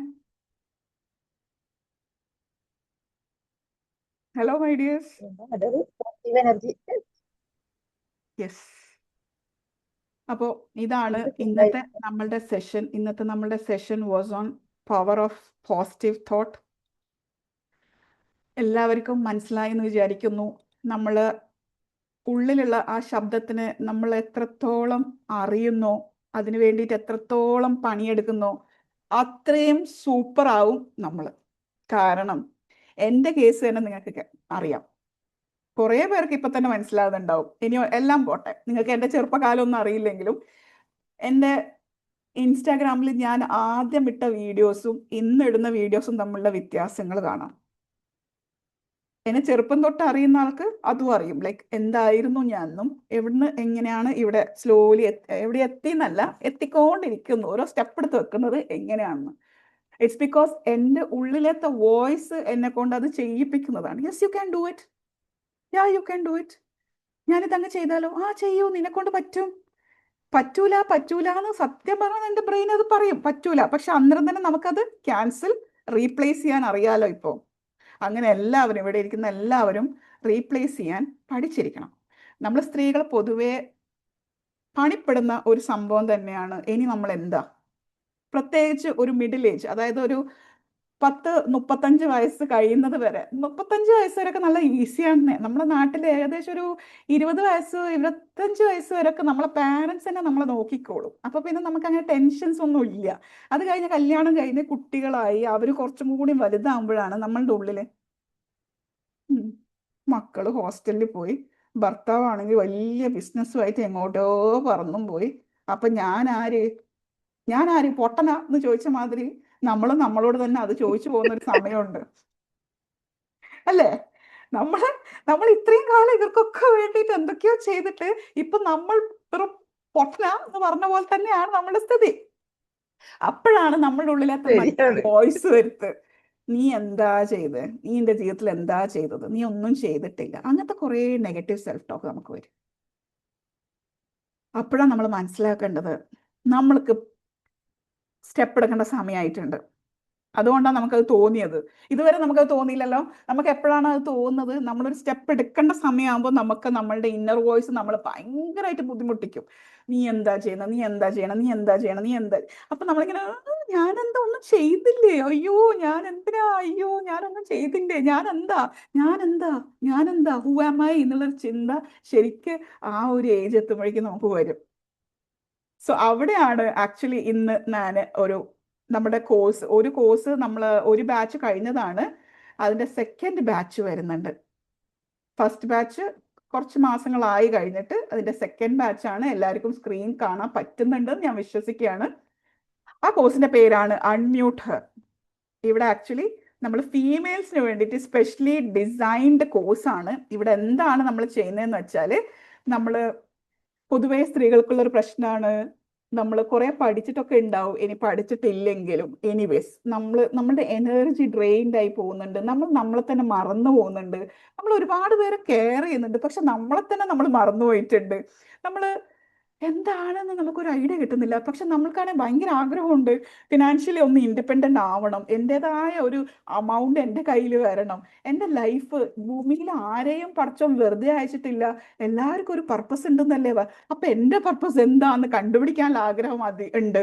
Hello my dears. അതൊരു പോസിറ്റീവ് എനർജി. യെസ്. അപ്പോൾ ഇതാണ് എന്ത് ഇന്നത്തെ സുഖായിരിക്കും. നമ്മളുടെ session was on power of positive thought. എല്ലാവർക്കും മനസ്സിലായി എന്ന് വിചാരിക്കുന്നു. നമ്മൾ ഉള്ളിലുള്ള ആ ശബ്ദത്തിന് നമ്മൾ എത്രത്തോളം അറിയുന്നോ, അതിനു വേണ്ടിയിട്ട് എത്രത്തോളം പണിയെടുക്കുന്നോ, അത്രയും സൂപ്പർ ആവും നമ്മൾ. കാരണം എൻ്റെ കേസ് തന്നെ നിങ്ങൾക്ക് അറിയാം. കുറേ പേർക്ക് ഇപ്പം തന്നെ മനസ്സിലാകുന്നുണ്ടാവും. ഇനി എല്ലാം പോട്ടെ, നിങ്ങൾക്ക് എൻ്റെ ചെറുപ്പകാലം ഒന്നും അറിയില്ലെങ്കിലും എൻ്റെ ഇൻസ്റ്റാഗ്രാമിൽ ഞാൻ ആദ്യം ഇട്ട വീഡിയോസും ഇന്നിടുന്ന വീഡിയോസും തമ്മിലുള്ള വ്യത്യാസങ്ങൾ കാണാം. എന്നെ ചെറുപ്പം തൊട്ട് അറിയുന്ന ആൾക്ക് അതും അറിയും, ലൈക്ക് എന്തായിരുന്നു ഞാനെന്നും എവിടുന്ന് എങ്ങനെയാണ് ഇവിടെ സ്ലോലി എവിടെ എത്തിയെന്നല്ല, എത്തിക്കൊണ്ടിരിക്കുന്നു, ഓരോ സ്റ്റെപ്പ് എടുത്ത് വെക്കുന്നത് എങ്ങനെയാണെന്ന്. ഇറ്റ്സ് ബിക്കോസ് എൻ്റെ ഉള്ളിലത്തെ വോയിസ് എന്നെ കൊണ്ട് അത് ചെയ്യിപ്പിക്കുന്നതാണ്. Yes, you can do it. Yeah, you can do it. ഞാനിതങ്ങ് ചെയ്താലോ? ആ, ചെയ്യൂ, നിന്നെക്കൊണ്ട് പറ്റും. പറ്റൂല പറ്റൂല എന്ന് സത്യം പറഞ്ഞാൽ എൻ്റെ ബ്രെയിൻ അത് പറയും, പറ്റൂല. പക്ഷെ അന്നേരം തന്നെ നമുക്കത് ക്യാൻസൽ, റീപ്ലേസ് ചെയ്യാൻ അറിയാലോ. ഇപ്പോൾ അങ്ങനെ എല്ലാവരും, ഇവിടെ ഇരിക്കുന്ന എല്ലാവരും റീപ്ലേസ് ചെയ്യാൻ പഠിച്ചിരിക്കണം. നമ്മൾ സ്ത്രീകൾ പൊതുവേ പണിപ്പെടുന്ന ഒരു സംഭവം തന്നെയാണ്. ഇനി നമ്മൾ എന്താ, പ്രത്യേകിച്ച് ഒരു മിഡിൽ ഏജ്, അതായത് ഒരു 35 വയസ്സ് കഴിയുന്നത് വരെ. 35 വയസ്സ് വരെയൊക്കെ നല്ല ഈസിയാണ്. നമ്മുടെ നാട്ടിൽ ഏകദേശം ഒരു 20 വയസ്സ് 25 വയസ്സ് വരെയൊക്കെ നമ്മളെ പാരൻസ് തന്നെ നമ്മളെ നോക്കിക്കോളും. അപ്പോൾ പിന്നെ നമുക്ക് അങ്ങനെ ടെൻഷൻസ് ഒന്നും ഇല്ല. അത് കഴിഞ്ഞ് കല്യാണം കഴിഞ്ഞ് കുട്ടികളായി അവർ കുറച്ചും കൂടി വലുതാകുമ്പോഴാണ് നമ്മളുടെ ഉള്ളിൽ മക്കൾ ഹോസ്റ്റലിൽ പോയി, ഭർത്താവാണെങ്കിൽ വലിയ ബിസിനസ്സുമായിട്ട് എങ്ങോട്ടോ പറന്നും പോയി. അപ്പം ഞാനാര് പൊട്ടനാ എന്ന് ചോദിച്ച മാതിരി നമ്മളോട് തന്നെ അത് ചോദിച്ചു പോകുന്നൊരു സമയമുണ്ട്, അല്ലേ? നമ്മൾ ഇത്രയും കാലം ഇവർക്കൊക്കെ വേണ്ടിയിട്ട് എന്തൊക്കെയോ ചെയ്തിട്ട് ഇപ്പൊ നമ്മൾ വെറും പൊട്ടനാ എന്ന് പറഞ്ഞ പോലെ തന്നെയാണ് നമ്മുടെ സ്ഥിതി. അപ്പോഴാണ് നമ്മളുടെ ഉള്ളിലത്തെ ശരിയാണ്. വോയിസ് വരുത്ത്, നീ എന്താ ചെയ്തത്, നീ എൻ്റെ ജീവിതത്തിൽ എന്താ ചെയ്തത്, നീ ഒന്നും ചെയ്തിട്ടില്ല. അങ്ങനത്തെ കുറേ നെഗറ്റീവ് സെൽഫ് ടോക്ക് നമുക്ക് വരും. അപ്പോഴാണ് നമ്മൾ മനസ്സിലാക്കേണ്ടത് നമ്മൾക്ക് സ്റ്റെപ്പ് എടുക്കേണ്ട സമയമായിട്ടുണ്ട്. അതുകൊണ്ടാണ് നമുക്കത് തോന്നിയത്. ഇതുവരെ നമുക്കത് തോന്നിയില്ലല്ലോ. നമുക്ക് എപ്പോഴാണ് അത് തോന്നുന്നത്? നമ്മളൊരു സ്റ്റെപ്പ് എടുക്കേണ്ട സമയമാകുമ്പോൾ നമുക്ക് നമ്മളുടെ ഇന്നർ വോയിസ് നമ്മൾ ഭയങ്കരമായിട്ട് ബുദ്ധിമുട്ടിക്കും. നീ എന്താ ചെയ്യണം, നീ എന്താ ചെയ്യണം, നീ എന്താ ചെയ്യണം, നീ എന്താ. അപ്പം നമ്മളിങ്ങനെ ഞാനെന്താ ഒന്നും ചെയ്തില്ലേ, അയ്യോ ഞാൻ എന്തിനാ, അയ്യോ ഞാനൊന്നും ചെയ്തില്ലേ, ഞാനെന്താ ഹൂ ആം ഐ എന്നുള്ളൊരു ചിന്ത ശരിക്ക് ആ ഒരു ഏജ് എത്തുമ്പോഴേക്കും നമുക്ക് വരും. സോ അവിടെയാണ് ആക്ച്വലി ഇന്ന് ഞാൻ ഒരു നമ്മുടെ ഒരു കോഴ്സ് നമ്മൾ ഒരു ബാച്ച് കഴിഞ്ഞതാണ്, അതിന്റെ സെക്കൻഡ് ബാച്ച് വരുന്നുണ്ട്. ഫസ്റ്റ് ബാച്ച് കുറച്ച് മാസങ്ങളായി കഴിഞ്ഞിട്ട് അതിന്റെ സെക്കൻഡ് ബാച്ചാണ്. എല്ലാവർക്കും സ്ക്രീൻ കാണാൻ പറ്റുന്നുണ്ടെന്ന് ഞാൻ വിശ്വസിക്കുകയാണ്. ആ കോഴ്സിന്റെ പേരാണ് അൺമ്യൂട്ട് ഹെർ. ഇവിടെ ആക്ച്വലി നമ്മൾ ഫീമെയിൽസിന് വേണ്ടിയിട്ട് സ്പെഷ്യലി ഡിസൈൻഡ് കോഴ്സാണ്. ഇവിടെ എന്താണ് നമ്മൾ ചെയ്യുന്നതെന്ന് വെച്ചാൽ, നമ്മൾ പൊതുവേ സ്ത്രീകൾക്കുള്ള ഒരു പ്രശ്നമാണ്, നമ്മൾ കുറെ പഠിച്ചിട്ടൊക്കെ ഉണ്ടാവും, ഇനി പഠിച്ചിട്ടില്ലെങ്കിലും എനിവേസ് നമ്മളുടെ എനർജി ഡ്രെയിൻഡ് ആയി പോകുന്നുണ്ട്, നമ്മളെ തന്നെ മറന്നു പോകുന്നുണ്ട്, നമ്മൾ ഒരുപാട് പേരെ കെയർ ചെയ്യുന്നുണ്ട്, പക്ഷെ നമ്മളെ തന്നെ നമ്മൾ മറന്നു പോയിട്ടുണ്ട്. നമ്മൾ എന്താണെന്ന് നമുക്കൊരു ഐഡിയ കിട്ടുന്നില്ല. പക്ഷെ നമ്മൾക്കാണെങ്കിൽ ഭയങ്കര ആഗ്രഹമുണ്ട് ഫിനാൻഷ്യലി ഒന്ന് ഇൻഡിപെൻഡൻ്റ് ആവണം, എൻ്റെതായ ഒരു അമൗണ്ട് എൻ്റെ കയ്യിൽ വരണം, എൻ്റെ ലൈഫ് ഭൂമിയിൽ ആരെയും പടച്ചോൻ വെറുതെ അയച്ചിട്ടില്ല, എല്ലാവർക്കും ഒരു പർപ്പസ് ഉണ്ടെന്നല്ലേ. അപ്പൊ എൻ്റെ പർപ്പസ് എന്താന്ന് കണ്ടുപിടിക്കാനുള്ള ആഗ്രഹം ഉണ്ട്.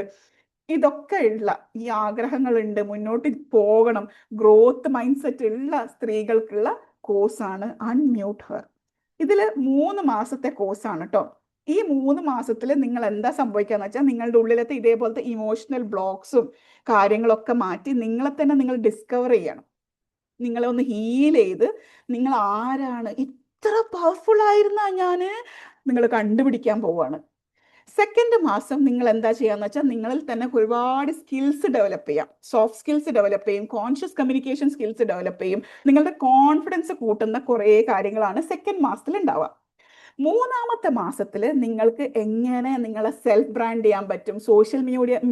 ഇതൊക്കെ ഉള്ള ഈ ആഗ്രഹങ്ങളുണ്ട്, മുന്നോട്ട് പോകണം, ഗ്രോത്ത് മൈൻഡ് സെറ്റ് ഉള്ള സ്ത്രീകൾക്കുള്ള കോഴ്സാണ് അൺമ്യൂട്ട് ഹെർ. ഇതിൽ 3 മാസത്തെ കോഴ്സാണ് കേട്ടോ. ഈ 3 മാസത്തിൽ നിങ്ങൾ എന്താ സംഭവിക്കാന്ന് വെച്ചാൽ, നിങ്ങളുടെ ഉള്ളിലത്തെ ഇതേപോലത്തെ ഇമോഷണൽ ബ്ലോക്സും കാര്യങ്ങളൊക്കെ മാറ്റി നിങ്ങളെ തന്നെ നിങ്ങൾ ഡിസ്കവർ ചെയ്യണം. നിങ്ങളെ ഒന്ന് ഹീൽ ചെയ്ത് നിങ്ങൾ ആരാണ്, ഇത്ര പവർഫുൾ ആയിരുന്ന നിങ്ങൾ കണ്ടുപിടിക്കാൻ പോവാണ്. സെക്കൻഡ് മാസം നിങ്ങൾ എന്താ ചെയ്യാന്ന് വെച്ചാൽ, നിങ്ങളിൽ തന്നെ ഒരുപാട് സ്കിൽസ് ഡെവലപ്പ് ചെയ്യാം. സോഫ്റ്റ് സ്കിൽസ് ഡെവലപ്പ് ചെയ്യും, കോൺഷ്യസ് കമ്മ്യൂണിക്കേഷൻ സ്കിൽസ് ഡെവലപ്പ് ചെയ്യും. നിങ്ങളുടെ കോൺഫിഡൻസ് കൂട്ടുന്ന കുറേ കാര്യങ്ങളാണ് സെക്കൻഡ് മാസത്തിൽ ഉണ്ടാവുക. 3-ാമത്തെ മാസത്തിൽ നിങ്ങൾക്ക് എങ്ങനെ നിങ്ങളെ സെൽഫ് ബ്രാൻഡ് ചെയ്യാൻ പറ്റും, സോഷ്യൽ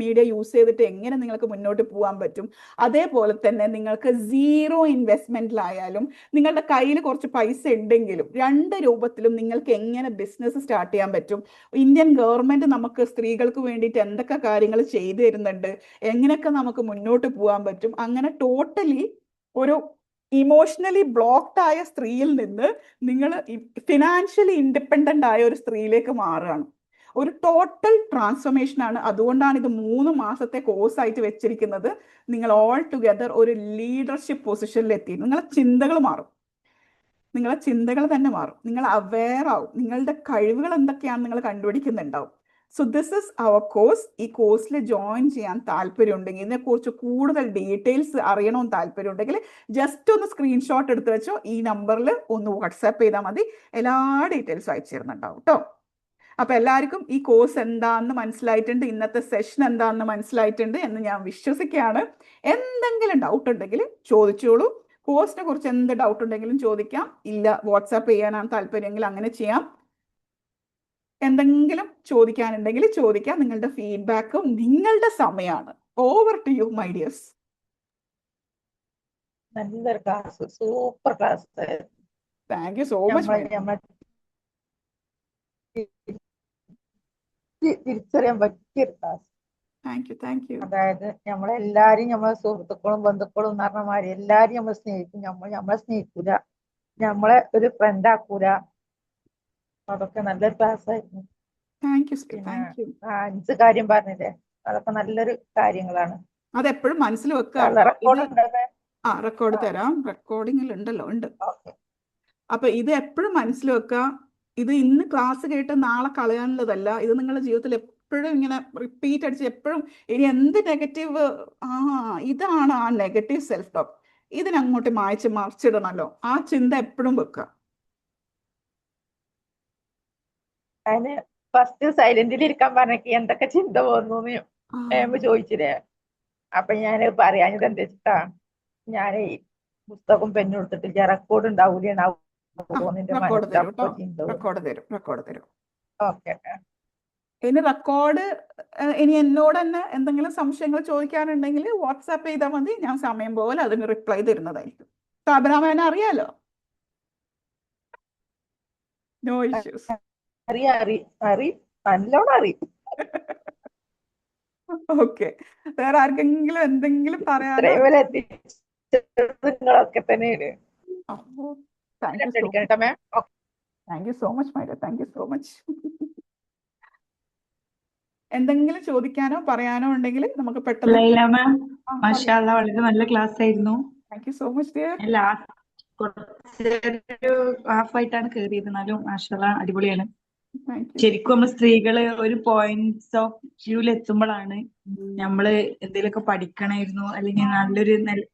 മീഡിയ യൂസ് ചെയ്തിട്ട് എങ്ങനെ നിങ്ങൾക്ക് മുന്നോട്ട് പോകാൻ പറ്റും, അതേപോലെ തന്നെ നിങ്ങൾക്ക് 0 ഇൻവെസ്റ്റ്മെന്റിലായാലും നിങ്ങളുടെ കയ്യിൽ കുറച്ച് പൈസ ഉണ്ടെങ്കിലും 2 രൂപത്തിലും നിങ്ങൾക്ക് എങ്ങനെ ബിസിനസ് സ്റ്റാർട്ട് ചെയ്യാൻ പറ്റും, ഇന്ത്യൻ ഗവൺമെന്റ് നമുക്ക് സ്ത്രീകൾക്ക് വേണ്ടിയിട്ട് എന്തൊക്കെ കാര്യങ്ങൾ ചെയ്തു തരുന്നുണ്ട്, എങ്ങനെയൊക്കെ നമുക്ക് മുന്നോട്ട് പോകാൻ പറ്റും. അങ്ങനെ ടോട്ടലി ഒരു ഇമോഷണലി ബ്ലോക്ക്ഡ് ആയ സ്ത്രീയിൽ നിന്ന് നിങ്ങൾ ഫിനാൻഷ്യലി ഇൻഡിപെൻഡന്റ് ആയ ഒരു സ്ത്രീയിലേക്ക് മാറുകയാണ്. ഒരു ടോട്ടൽ ട്രാൻസ്ഫോർമേഷൻ ആണ്. അതുകൊണ്ടാണ് ഇത് 3 മാസത്തെ കോഴ്സ് ആയിട്ട് വെച്ചിരിക്കുന്നത്. നിങ്ങൾ ഓൾ ടുഗദർ ഒരു ലീഡർഷിപ്പ് പൊസിഷനിൽ എത്തി. നിങ്ങളെ ചിന്തകൾ മാറും, നിങ്ങളെ ചിന്തകൾ തന്നെ മാറും, നിങ്ങൾ അവെയർ ആവും, നിങ്ങളുടെ കഴിവുകൾ എന്തൊക്കെയാണെന്ന് നിങ്ങൾ കണ്ടുപിടിക്കുന്നുണ്ടാവും. So this is our course. ഈ കോഴ്സിൽ ജോയിൻ ചെയ്യാൻ താല്പര്യമുണ്ടെങ്കിൽ, ഇതിനെക്കുറിച്ച് കൂടുതൽ ഡീറ്റെയിൽസ് അറിയണമെന്ന് താല്പര്യമുണ്ടെങ്കിൽ ജസ്റ്റ് ഒന്ന് സ്ക്രീൻഷോട്ട് എടുത്ത് വെച്ചോ, ഈ നമ്പറിൽ ഒന്ന് വാട്സാപ്പ് ചെയ്താൽ മതി, എല്ലാ ഡീറ്റെയിൽസും അയച്ചു തരുന്നുണ്ടാവും കേട്ടോ. അപ്പൊ എല്ലാവർക്കും ഈ കോഴ്സ് എന്താണെന്ന് മനസ്സിലായിട്ടുണ്ട്, ഇന്നത്തെ സെഷൻ എന്താണെന്ന് മനസ്സിലായിട്ടുണ്ട് എന്ന് ഞാൻ വിശ്വസിക്കുകയാണ്. എന്തെങ്കിലും ഡൗട്ട് ഉണ്ടെങ്കിൽ ചോദിച്ചോളൂ. കോഴ്സിനെ കുറിച്ച് എന്ത് ഡൗട്ട് ഉണ്ടെങ്കിലും ചോദിക്കാം. ഇല്ല വാട്സാപ്പ് ചെയ്യാനാണ് താല്പര്യമെങ്കിൽ അങ്ങനെ ചെയ്യാം. എന്തെങ്കിലും ചോദിക്കാനുണ്ടെങ്കിൽ ചോദിക്കാം. നിങ്ങളുടെ ഫീഡ്ബാക്കും നിങ്ങളുടെ സമയമാണ്. Over to you my dears. നല്ലൊരു class, super class. Thank you so much. തിരിച്ചറിയാൻ പറ്റിയൊരു ക്ലാസ്. Thank U. അതായത് നമ്മളെല്ലാരും നമ്മളെ സുഹൃത്തുക്കളും ബന്ധുക്കളും എന്ന് പറഞ്ഞ മാതിരി എല്ലാരും നമ്മൾ സ്നേഹിക്കും. നമ്മളെ സ്നേഹിക്കൂല, നമ്മളെ ഒരു ഫ്രണ്ട് ആക്കൂല. അതൊക്കെ നല്ലൊരു ക്ലാസ് ആയിരുന്നു. പിന്നെ 5 കാര്യം പറഞ്ഞില്ലേ, അതൊക്കെ നല്ലൊരു കാര്യങ്ങളാണ്. അതെപ്പോഴും മനസ്സിൽ വെക്കുക. റെക്കോർഡ് തരാം, റെക്കോർഡിങ്ങിൽ ഉണ്ടല്ലോ, ഉണ്ട്. അപ്പൊ ഇത് എപ്പോഴും മനസ്സിൽ വെക്കുക. ഇത് ഇന്ന് ക്ലാസ് കേട്ട് നാളെ കളയാനുള്ളതല്ല. ഇത് നിങ്ങളുടെ ജീവിതത്തിൽ എപ്പോഴും ഇങ്ങനെ റിപ്പീറ്റ് അടിച്ച് എപ്പോഴും ഇനി എന്ത് നെഗറ്റീവ്, ഇതാണ് ആ നെഗറ്റീവ് സെൽഫ് ടോക്ക്, ഇതിനങ്ങോട്ട് മായ്ച്ച് മറിച്ചിടണമല്ലോ. ആ ചിന്ത എപ്പോഴും വെക്കുക. അതിന് ഫസ്റ്റ് സൈലന്റിൽ ഇരിക്കാൻ പറഞ്ഞ എന്തൊക്കെ ചിന്ത പോന്നു ചോദിച്ചില്ലേ. അപ്പൊ ഞാൻ പറയാഞ്ഞത് എന്താ വെച്ചിട്ടാ, ഞാനേ പുസ്തകം പെന്നും എടുത്തിട്ട് റെക്കോർഡ് ഉണ്ടാവൂലേ. ഇനി റെക്കോർഡ് ഇനി എന്നോട് തന്നെ എന്തെങ്കിലും സംശയങ്ങൾ ചോദിക്കാനുണ്ടെങ്കിൽ വാട്സാപ്പ് ചെയ്താൽ മതി. ഞാൻ സമയം പോലെ അതിന് റിപ്ലൈ തരുന്നതായിരിക്കും. സാബരാമേനെ അറിയാലോ, നോ ഇഷ്യൂസ്. നല്ലോണം അറിയും. ഓക്കെ, വേറെ ആർക്കെങ്കിലും എന്തെങ്കിലും പറയാനോ? നിങ്ങളൊക്കെ തന്നെയാണ്. Thank you so much my dear, thank you so much. എന്തെങ്കിലും ചോദിക്കാനോ പറയാനോ ഉണ്ടെങ്കിൽ നമുക്ക് പെട്ടെന്ന്. വളരെ നല്ല ക്ലാസ് ആയിരുന്നു. Thank you so much dear. Half ആയിട്ടാണ് കയറിയത്, എന്നാലും മാഷാഅല്ലാഹ് അടിപൊളിയാണ്. Thank you. ശരിക്കും നമ്മൾ സ്ത്രീകള് ഒരു പോയിന്റ്സ് ഓഫ് വ്യൂവിൽ എത്തുമ്പോഴാണ് നമ്മള് എന്തെങ്കിലുമൊക്കെ പഠിക്കണമായിരുന്നു, അല്ലെങ്കിൽ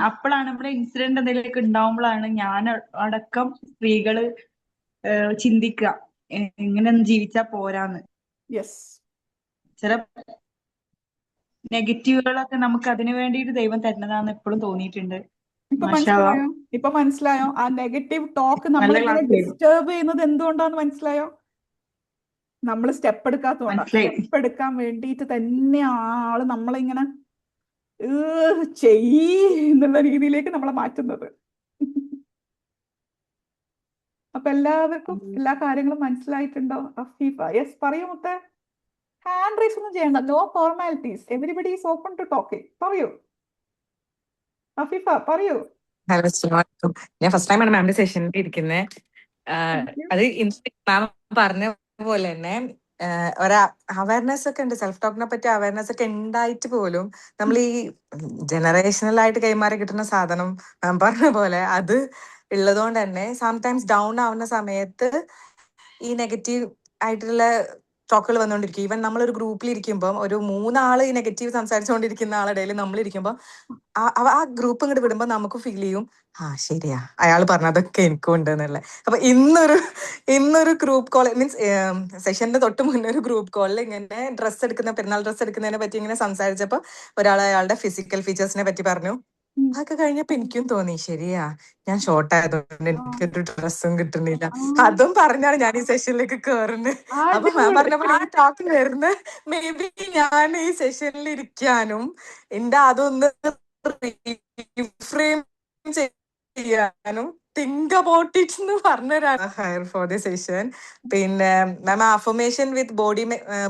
അപ്പോഴാണ് നമ്മുടെ ഇൻസിഡന്റ് എന്തെങ്കിലുമൊക്കെ ഉണ്ടാവുമ്പോഴാണ് ഞാൻ അടക്കം സ്ത്രീകള് ചിന്തിക്കുക എങ്ങനെ ജീവിച്ചാ പോരാന്ന്. യെസ്. ചില നെഗറ്റീവുകളൊക്കെ നമുക്ക് അതിനു വേണ്ടിയിട്ട് ദൈവം തരുന്നതാന്ന് എപ്പോഴും തോന്നിയിട്ടുണ്ട്. ഇപ്പൊ മാഷാ അല്ലാ. മനസ്സിലായോ? ഇപ്പൊ മനസ്സിലായോ? ആ നെഗറ്റീവ് ടോക്ക് നല്ല നമ്മളിങ്ങനെ ക്ലാസ് ആയിരുന്നു. ഡിസ്റ്റർബ് ചെയ്യുന്നത് എന്തുകൊണ്ടാന്ന് മനസ്സിലായോ? നമ്മൾ സ്റ്റെപ്പ് എടുക്കാത്തതുകൊണ്ടാ. മനസ്സിലായി. സ്റ്റെപ്പ് എടുക്കാൻ വേണ്ടിയിട്ട് തന്നെ ആള് നമ്മളിങ്ങനെ ചെയ്യ് എന്നുള്ള രീതിയിലേക്ക് നമ്മളെ മാറ്റുന്നത്. അപ്പൊ എല്ലാവർക്കും എല്ലാ കാര്യങ്ങളും മനസ്സിലായിട്ടുണ്ടോ? അഫീഫ, യെസ് പറയൂ മുത്തേ. ഹാൻഡ് റൈസ് ഒന്നും ചെയ്യണ്ട, no formalities, everybody is open to talking. പറയൂ അഫീഫ, പറയൂ. ഹലോ, അസ്സലാമു ഞാൻ ഫസ്റ്റ് ടൈമാണ് മാമിന്റെ സെഷനിൽ ഇരിക്കുന്നത്. Thank you. അത് മാം പറഞ്ഞ പോലെ തന്നെ ഒരു അവയർനെസ് ഒക്കെ ഉണ്ട്, സെൽഫ് ടോക്കിനെ പറ്റി അവയർനെസ് ഒക്കെ ഉണ്ടായിട്ട് പോലും നമ്മൾ ഈ ജനറേഷണൽ ആയിട്ട് കൈമാറി കിട്ടുന്ന സാധനം മാം പറഞ്ഞ പോലെ അത് ഉള്ളതുകൊണ്ട് തന്നെ സംടൈംസ് ഡൗൺ ആവുന്ന സമയത്ത് ഈ നെഗറ്റീവ് ആയിട്ടുള്ള ടോക്കുകൾ വന്നുകൊണ്ടിരിക്കും. ഈവൻ നമ്മളൊരു ഗ്രൂപ്പിൽ ഇരിക്കുമ്പോൾ ഒരു 3 ആള് ഈ നെഗറ്റീവ് സംസാരിച്ചുകൊണ്ടിരിക്കുന്ന ആളുടെ നമ്മളിരിക്കുമ്പോൾ ആ ഗ്രൂപ്പ് ഇങ്ങോട്ട് വിടുമ്പോൾ നമുക്ക് ഫീൽ ചെയ്യും, ശരിയാ അയാൾ പറഞ്ഞതൊക്കെ എനിക്കും ഉണ്ട് എന്നുള്ളത്. അപ്പൊ ഇന്നൊരു ഗ്രൂപ്പ് കോൾ മീൻസ് സെഷന്റെ തൊട്ട് മുന്നേ ഒരു ഗ്രൂപ്പ് കോളിൽ ഇങ്ങനെ പെരുന്നാൾ ഡ്രസ്സ് എടുക്കുന്നതിനെ പറ്റി ഇങ്ങനെ സംസാരിച്ചപ്പോ ഒരാൾ അയാളുടെ ഫിസിക്കൽ ഫീച്ചേഴ്സിനെ പറ്റി പറഞ്ഞു. അതൊക്കെ കഴിഞ്ഞപ്പോ എനിക്കും തോന്നി, ശരിയാ ഞാൻ ഷോർട്ട് ആയതുകൊണ്ട് എനിക്കൊരു ഡ്രസ്സും കിട്ടുന്നില്ല. അതും പറഞ്ഞാണ് ഞാൻ ഈ സെഷനിലേക്ക് കയറുന്നത്. അപ്പൊ മാം പറഞ്ഞപ്പോൾ ഈ ടോക്കിൽ വരുന്ന മേ ബി ഞാൻ ഈ സെഷനിൽ ഇരിക്കാനും എന്റെ അതൊന്ന് ഫ്രെയിം ചെയ്യാനും തിങ്ക് അബൌട്ട് ഇറ്റ് എന്ന് പറഞ്ഞൊരാണ് ഹയർ ഫോർ ദി സെഷൻ. പിന്നെ മാം അഫർമേഷൻ വിത്ത്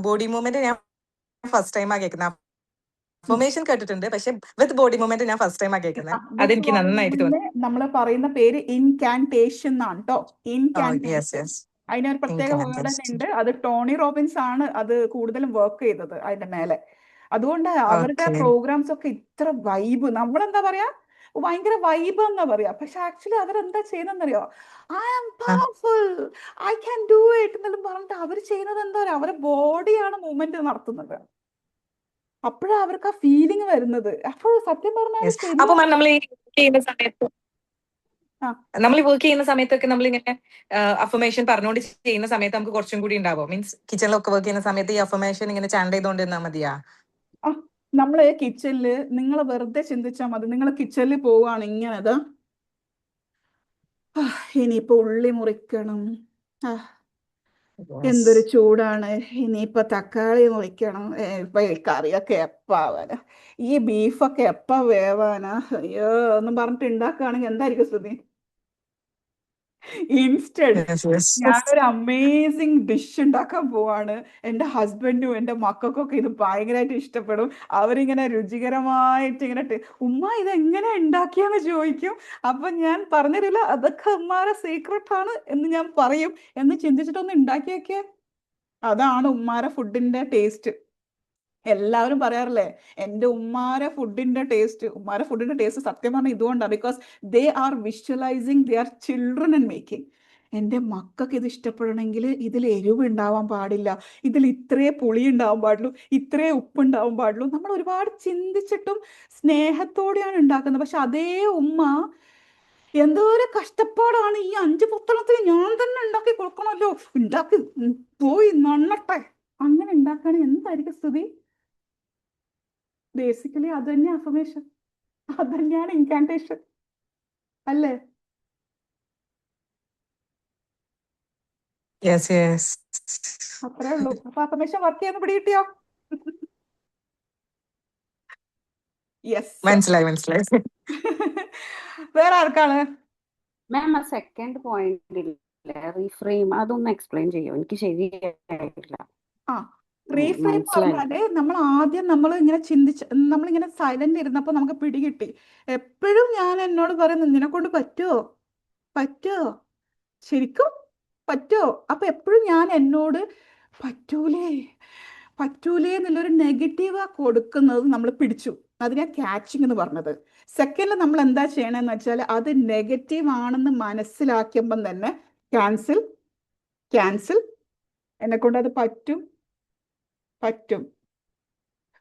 ബോഡി മൂവ്മെന്റ് ഞാൻ ഫസ്റ്റ് ടൈമാ കേൾക്കുന്നത്. അഫർമേഷൻ കേട്ടിട്ടുണ്ട്, പക്ഷെ വിത്ത് ബോഡി മൂവ്മെന്റ് ഞാൻ ഫസ്റ്റ് ടൈമാ കേൾക്കുന്നത്. അതെനിക്ക് നന്നായിട്ട് തോന്നി. നമ്മൾ പറയുന്ന പേര് ഇൻകാന്റേഷൻ എന്നാണ് കേട്ടോ. യെസ് യെസ് അതിനൊരു പ്രത്യേക വേർഡ് തന്നെ ഉണ്ട്. അത് ടോണി റോബിൻസ് ആണ് അത് കൂടുതലും വർക്ക് ചെയ്തത് അതിന്റെ മേലെ. അതുകൊണ്ട് അവരുടെ Okay. പ്രോഗ്രാംസ് ഒക്കെ ഇത്ര വൈബ്, നമ്മളെന്താ പറയാ ഭയങ്കര വൈബ് എന്നാ പറയാ. പക്ഷെ ആക്ച്വലി അവരെന്താ ചെയ്യുന്നറിയോ? I am powerful, I can do it എന്നെല്ലാം പറഞ്ഞിട്ട് അവർ ചെയ്യുന്നത് എന്താ പറയാ, അവരുടെ ബോഡിയാണ് മൂവ്മെന്റ് നടത്തുന്നത്. അപ്പോഴാണ് അവർക്ക് ആ ഫീലിംഗ് വരുന്നത്. അപ്പോൾ സത്യം പറഞ്ഞാൽ Yes. അപ്പൊ മാം നമ്മൾ ഈ വർക്ക് ചെയ്യുന്ന സമയത്ത് സമയത്തൊക്കെ നമ്മൾ ഇങ്ങനെ അഫർമേഷൻ പറഞ്ഞുകൊണ്ട് ചെയ്യുന്ന സമയത്ത് നമുക്ക് കുറച്ചും കൂടി ഉണ്ടാവും. മീൻസ് കിച്ചണിലൊക്കെ വർക്ക് ചെയ്യുന്ന സമയത്ത് ഈ അഫർമേഷൻ ഇങ്ങനെ ചാൻഡ് ചെയ്തോണ്ടിരുന്നാ മതിയാ? നമ്മള് കിച്ചണില് നിങ്ങൾ വെറുതെ ചിന്തിച്ചാൽ മതി. നിങ്ങൾ കിച്ചണിൽ പോവാണ് ഇങ്ങനത്, ഇനിയിപ്പോ ഉള്ളി മുറിക്കണം, എന്തൊരു ചൂടാണ്, ഇനിയിപ്പൊ തക്കാളി മുറിക്കണം, ഇപ്പൊ ഈ കറിയൊക്കെ എപ്പാവാനാ, ഈ ബീഫൊക്കെ എപ്പ വേവാനാ, അയ്യോ ഒന്നും പറഞ്ഞിട്ട് ഉണ്ടാക്കുകയാണെങ്കിൽ എന്തായിരിക്കും സ്ഥിതി? ഇൻസ്റ്റന്റ് ഞാനൊരു അമേസിങ് ഡിഷ് ഉണ്ടാക്കാൻ പോവാണ്. എൻ്റെ ഹസ്ബൻഡും എൻ്റെ മക്കൾക്കൊക്കെ ഇത് ഭയങ്കരമായിട്ട് ഇഷ്ടപ്പെടും. അവരിങ്ങനെ രുചികരമായിട്ട് ഇങ്ങനെ ഉമ്മ ഇത് എങ്ങനെ ഉണ്ടാക്കിയെന്ന് ചോദിക്കും. അപ്പൊ ഞാൻ പറഞ്ഞിട്ടില്ല, അതൊക്കെ ഉമ്മാരെ സീക്രട്ട് ആണ് എന്ന് ഞാൻ പറയും. എന്ന് ചിന്തിച്ചിട്ടൊന്ന് ഉണ്ടാക്കി വെക്കേ. അതാണ് ഉമ്മാരെ ഫുഡിന്റെ ടേസ്റ്റ്. എല്ലാവരും പറയാറില്ലേ എൻ്റെ ഉമ്മാരെ ഫുഡിന്റെ ടേസ്റ്റ് സത്യം പറഞ്ഞാൽ ഇതുകൊണ്ടാണ്. Because they are visualising they are children and making. എൻ്റെ മക്കൾക്ക് ഇത് ഇഷ്ടപ്പെടണമെങ്കിൽ ഇതിൽ എരിവ് ഉണ്ടാവാൻ പാടില്ല, ഇതിൽ ഇത്രേ പുളി ഉണ്ടാവാൻ പാടുള്ളൂ, ഇത്രേ ഉപ്പ് ഉണ്ടാവാൻ പാടുള്ളൂ. നമ്മൾ ഒരുപാട് ചിന്തിച്ചിട്ടും സ്നേഹത്തോടെയാണ് ഉണ്ടാക്കുന്നത്. പക്ഷെ അതേ ഉമ്മ എന്തോരം കഷ്ടപ്പാടാണ്, ഈ 5 പുത്തളത്തിന് ഞാൻ തന്നെ ഉണ്ടാക്കി കൊടുക്കണമല്ലോ, ഉണ്ടാക്കി പോയി നന്നട്ടെ, അങ്ങനെ ഉണ്ടാക്കുകയാണെങ്കിൽ എന്തായിരിക്കും സ്ഥിതി? ബേസിക്കലി അത് തന്നെ അഫർമേഷൻ, അത് തന്നെയാണ് ഇൻകാന്റേഷൻ അല്ലേ? യെസ് യെസ് അത്രേ ഉള്ളൂ. അപ്പൊ അഫർമേഷൻ വർക്ക് ചെയ്യാൻ പിടികിട്ടിയോ? യെസ്. മനസ്സിലായി. വേറെ ആർക്കാണ്? മാം ആ സെക്കൻഡ് പോയിന്റ് റീഫ്രെയിം അതൊന്ന് എക്സ്പ്ലെയിൻ ചെയ്യോ? എനിക്ക് ശരിയായിട്ടില്ല. റീഫ്രെയിം പറഞ്ഞാല് നമ്മൾ ആദ്യം ഇങ്ങനെ നമ്മളിങ്ങനെ സൈലന്റ് ഇരുന്നപ്പോൾ നമുക്ക് പിടികിട്ടി. എപ്പോഴും ഞാൻ എന്നോട് പറയുന്നത്, നിന്നെ കൊണ്ട് പറ്റുമോ ശരിക്കും പറ്റുമോ? അപ്പൊ എപ്പോഴും ഞാൻ എന്നോട് പറ്റൂലേ എന്നുള്ളൊരു നെഗറ്റീവാ കൊടുക്കുന്നത് നമ്മൾ പിടിച്ചു. അതിനാ ക്യാച്ചിങ് എന്ന് പറഞ്ഞത്. സെക്കൻഡിൽ നമ്മൾ എന്താ ചെയ്യണമെന്ന് വെച്ചാൽ അത് നെഗറ്റീവ് ആണെന്ന് മനസ്സിലാക്കുമ്പം തന്നെ ക്യാൻസിൽ എന്നെ കൊണ്ട് അത് പറ്റും.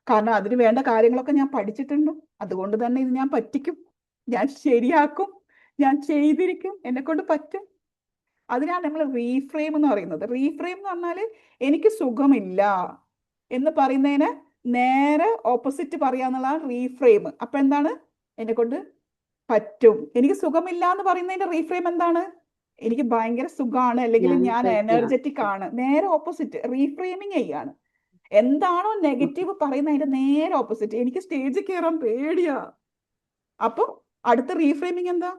കാരണം അതിന് വേണ്ട കാര്യങ്ങളൊക്കെ ഞാൻ പഠിച്ചിട്ടുണ്ട്. അതുകൊണ്ട് തന്നെ ഇത് ഞാൻ പറ്റിക്കും, ഞാൻ ശരിയാക്കും, ഞാൻ ചെയ്തിരിക്കും, എന്നെ കൊണ്ട് പറ്റും. അതിനാണ് നമ്മൾ റീഫ്രെയിം എന്ന് പറയുന്നത്. റീഫ്രെയിം എന്ന് പറഞ്ഞാൽ എനിക്ക് സുഖമില്ല എന്ന് പറയുന്നതിന് നേരെ ഓപ്പോസിറ്റ് പറയാന്നുള്ളതാണ് റീഫ്രെയിം. അപ്പൊ എന്താണ്? എന്നെ കൊണ്ട് പറ്റും. എനിക്ക് സുഖമില്ല എന്ന് പറയുന്നതിന്റെ റീഫ്രെയിം എന്താണ്? എനിക്ക് ഭയങ്കര സുഖമാണ്, അല്ലെങ്കിൽ ഞാൻ എനർജറ്റിക് ആണ്. നേരെ ഓപ്പോസിറ്റ് റീഫ്രെയിമിങ് ചെയ്യാണ്. എന്താണോ നെഗറ്റീവ് പറയുന്നത് അതിന്റെ നേരെ ഓപ്പോസിറ്റ്. എനിക്ക് സ്റ്റേജിൽ കയറാൻ പേടിയാ. അപ്പൊ അടുത്ത റീഫ്രെയിമിങ് എന്താ?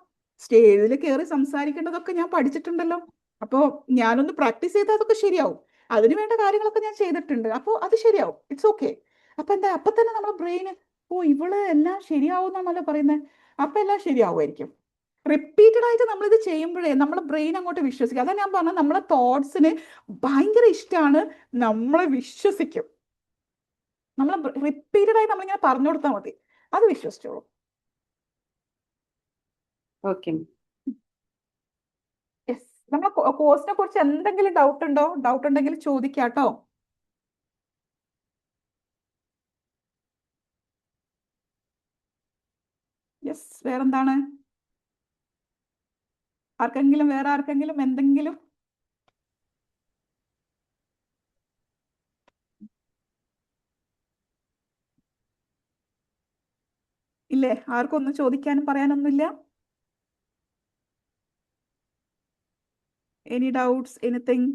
സ്റ്റേജിൽ കയറി സംസാരിക്കേണ്ടതൊക്കെ ഞാൻ പഠിച്ചിട്ടുണ്ടല്ലോ. അപ്പോൾ ഞാനൊന്ന് പ്രാക്ടീസ് ചെയ്താൽ അതൊക്കെ ശരിയാവും. അതിന് വേണ്ട കാര്യങ്ങളൊക്കെ ഞാൻ ചെയ്തിട്ടുണ്ട്. അപ്പോൾ അത് ശരിയാവും. It's okay. അപ്പൊ എന്താ? അപ്പൊ തന്നെ നമ്മുടെ ബ്രെയിന് ഇവള് എല്ലാം ശരിയാവും എന്നാണല്ലോ പറയുന്നത്. അപ്പൊ എല്ലാം ശരിയാവുമായിരിക്കും. റിപ്പീറ്റഡ് ആയിട്ട് നമ്മളിത് ചെയ്യുമ്പോഴേ നമ്മളെ ബ്രെയിൻ അങ്ങോട്ട് വിശ്വസിക്കും. അതാ ഞാൻ പറഞ്ഞത്, നമ്മളെ തോട്ട്സിന് ഭയങ്കര ഇഷ്ടമാണ്, നമ്മളെ വിശ്വസിക്കും. നമ്മൾ റിപ്പീറ്റഡ് ആയി നമ്മളിങ്ങനെ പറഞ്ഞു കൊടുത്താൽ മതി, അത് വിശ്വസിച്ചോളൂ. ഓക്കെ. യെസ്. നമ്മളെ കോഴ്സിനെ കുറിച്ച് എന്തെങ്കിലും ഡൗട്ട് ഉണ്ടോ? ഡൗട്ട് ഉണ്ടെങ്കിൽ ചോദിക്കാട്ടോ. യെസ്. വേറെന്താണ്? വേറെ ആർക്കെങ്കിലും എന്തെങ്കിലും? ഇല്ലേ? ആർക്കും ഒന്നും ചോദിക്കാനും പറയാനൊന്നുമില്ല? Any doubts, anything?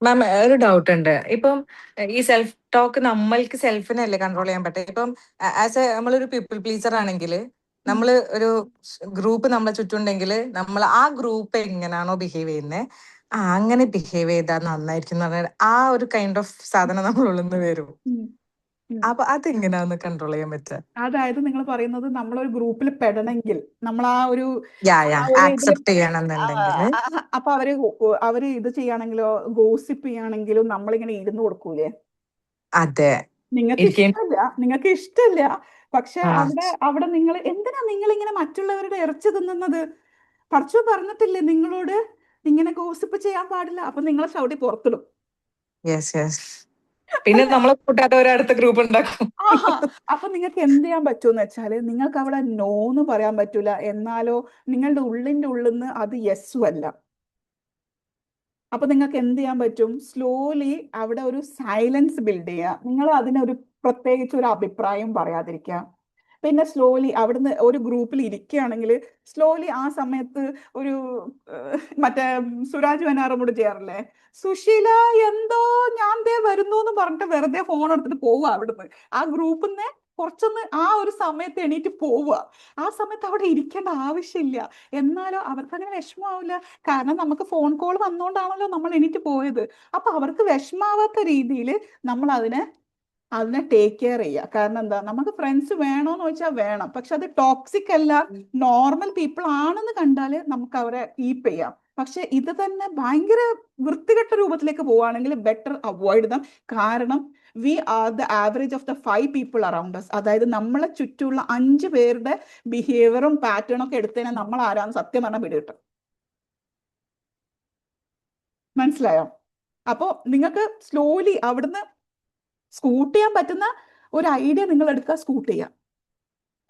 മാം, ഒരു ഡൗട്ട് ഉണ്ട്. ഇപ്പം ഈ സെൽഫ് ടോക്ക് നമ്മൾക്ക് സെൽഫിനല്ലേ കൺട്രോൾ ചെയ്യാൻ പറ്റും. ഇപ്പം ആസ് എ നമ്മളൊരു പീപ്പിൾ പ്ലീസർ ആണെങ്കിൽ നമ്മൾ ഒരു ഗ്രൂപ്പ് നമ്മളെ ചുറ്റുണ്ടെങ്കിൽ നമ്മൾ ആ ഗ്രൂപ്പ് എങ്ങനെയാണോ ബിഹേവ് ചെയ്യുന്നത്, അങ്ങനെ ബിഹേവ് ചെയ്താൽ നന്നായിരിക്കും എന്ന് പറഞ്ഞാൽ ആ ഒരു കൈൻഡ് ഓഫ് സാധനം നമ്മളുള്ളിൽ നിന്ന് വരും. അപ്പൊ അതെങ്ങനെയാന്ന് കൺട്രോൾ ചെയ്യാൻ പറ്റുക? അതായത് നിങ്ങൾ പറയുന്നത് നമ്മളൊരു ഗ്രൂപ്പിൽ പെടണമെങ്കിൽ നമ്മൾ ആ ഒരു ആക്സെപ്റ്റ് ചെയ്യണമെന്നുണ്ടെങ്കിൽ അപ്പൊ അവര് ഇത് ചെയ്യാണെങ്കിലോ, ഗോസിപ്പ് ചെയ്യാണെങ്കിലും നമ്മളിങ്ങനെ ഇരുന്ന് കൊടുക്കൂലേ? അതെ. നിങ്ങൾക്ക് ഇഷ്ടമില്ല. പക്ഷെ അവിടെ നിങ്ങൾ എന്തിനാ നിങ്ങളിങ്ങനെ മറ്റുള്ളവരുടെ ഇറച്ചി തിന്നുന്നത്? പടച്ചോൻ പറഞ്ഞിട്ടില്ലേ നിങ്ങളോട് ഇങ്ങനെ ഗോസിപ്പ് ചെയ്യാൻ പാടില്ല? അപ്പൊ നിങ്ങളെ ചവിട്ടി പുറത്തിടും. പിന്നെ നമ്മളെ കൂട്ടാത്ത ഒരടുത്ത ഗ്രൂപ്പ് ഉണ്ടാക്കും. അപ്പൊ നിങ്ങൾക്ക് എന്ത് ചെയ്യാൻ പറ്റുമെന്ന് വെച്ചാല്, നിങ്ങൾക്ക് അവിടെ നോ എന്ന് പറയാൻ പറ്റൂല, എന്നാലോ നിങ്ങളുടെ ഉള്ളിന്റെ ഉള്ളിൽ നിന്ന് അത് യെസ്സും അല്ല. അപ്പൊ നിങ്ങൾക്ക് എന്ത് ചെയ്യാൻ പറ്റും? സ്ലോലി അവിടെ ഒരു സൈലൻസ് ബിൽഡ് ചെയ്യുക. നിങ്ങൾ അതിനൊരു പ്രത്യേകിച്ച് ഒരു അഭിപ്രായം പറയാതിരിക്കുക. പിന്നെ സ്ലോലി അവിടുന്ന് ഒരു ഗ്രൂപ്പിൽ ഇരിക്കുകയാണെങ്കിൽ സ്ലോലി ആ സമയത്ത് ഒരു മറ്റേ സുരാജ് വെനാറമോട് ചെയ്യാറില്ലേ, സുശീല എന്തോ ഞാൻ ദേ വരുന്നു എന്ന് പറഞ്ഞിട്ട് വെറുതെ ഫോൺ എടുത്തിട്ട് പോവുക അവിടുന്ന്. ആ ഗ്രൂപ്പിൽ നിന്ന് കുറച്ചൊന്ന് ആ ഒരു സമയത്ത് എണീറ്റ് പോവുക. ആ സമയത്ത് അവിടെ ഇരിക്കേണ്ട ആവശ്യമില്ല. എന്നാലോ അവർക്ക് അങ്ങനെ വിഷമാവില്ല. കാരണം നമുക്ക് ഫോൺ കോൾ വന്നുകൊണ്ടാണല്ലോ നമ്മൾ എണീറ്റ് പോയത്. അപ്പൊ അവർക്ക് വിഷമാവാത്ത രീതിയിൽ നമ്മൾ അതിനെ ടേക്ക് കെയർ ചെയ്യുക. കാരണം എന്താ? നമുക്ക് ഫ്രണ്ട്സ് വേണോന്ന് ചോദിച്ചാൽ വേണം, പക്ഷെ അത് ടോക്സിക് അല്ല, നോർമൽ പീപ്പിൾ ആണെന്ന് കണ്ടാൽ നമുക്ക് അവരെ കീപ്പ് ചെയ്യാം. പക്ഷെ ഇത് തന്നെ ഭയങ്കര വൃത്തികെട്ട രൂപത്തിലേക്ക് പോവുകയാണെങ്കിൽ ബെറ്റർ അവോയ്ഡ് ദം. കാരണം we are the average of the 5 people around us. അതായത് നമ്മളെ ചുറ്റുമുള്ള 5 പേരുടെ ബിഹേവിയറും പാറ്റേണും ഒക്കെ എടുത്തതിനെ നമ്മൾ ആരാന്ന് സത്യം പറഞ്ഞാൽ പിടികിട്ടും. മനസ്സിലായോ? അപ്പോ നിങ്ങൾക്ക് സ്ലോലി അവിടുന്ന് സ്കൂട്ട് ചെയ്യാൻ പറ്റുന്ന ഒരു ഐഡിയ നിങ്ങൾ എടുക്കുക, സ്കൂട്ട് ചെയ്യാം.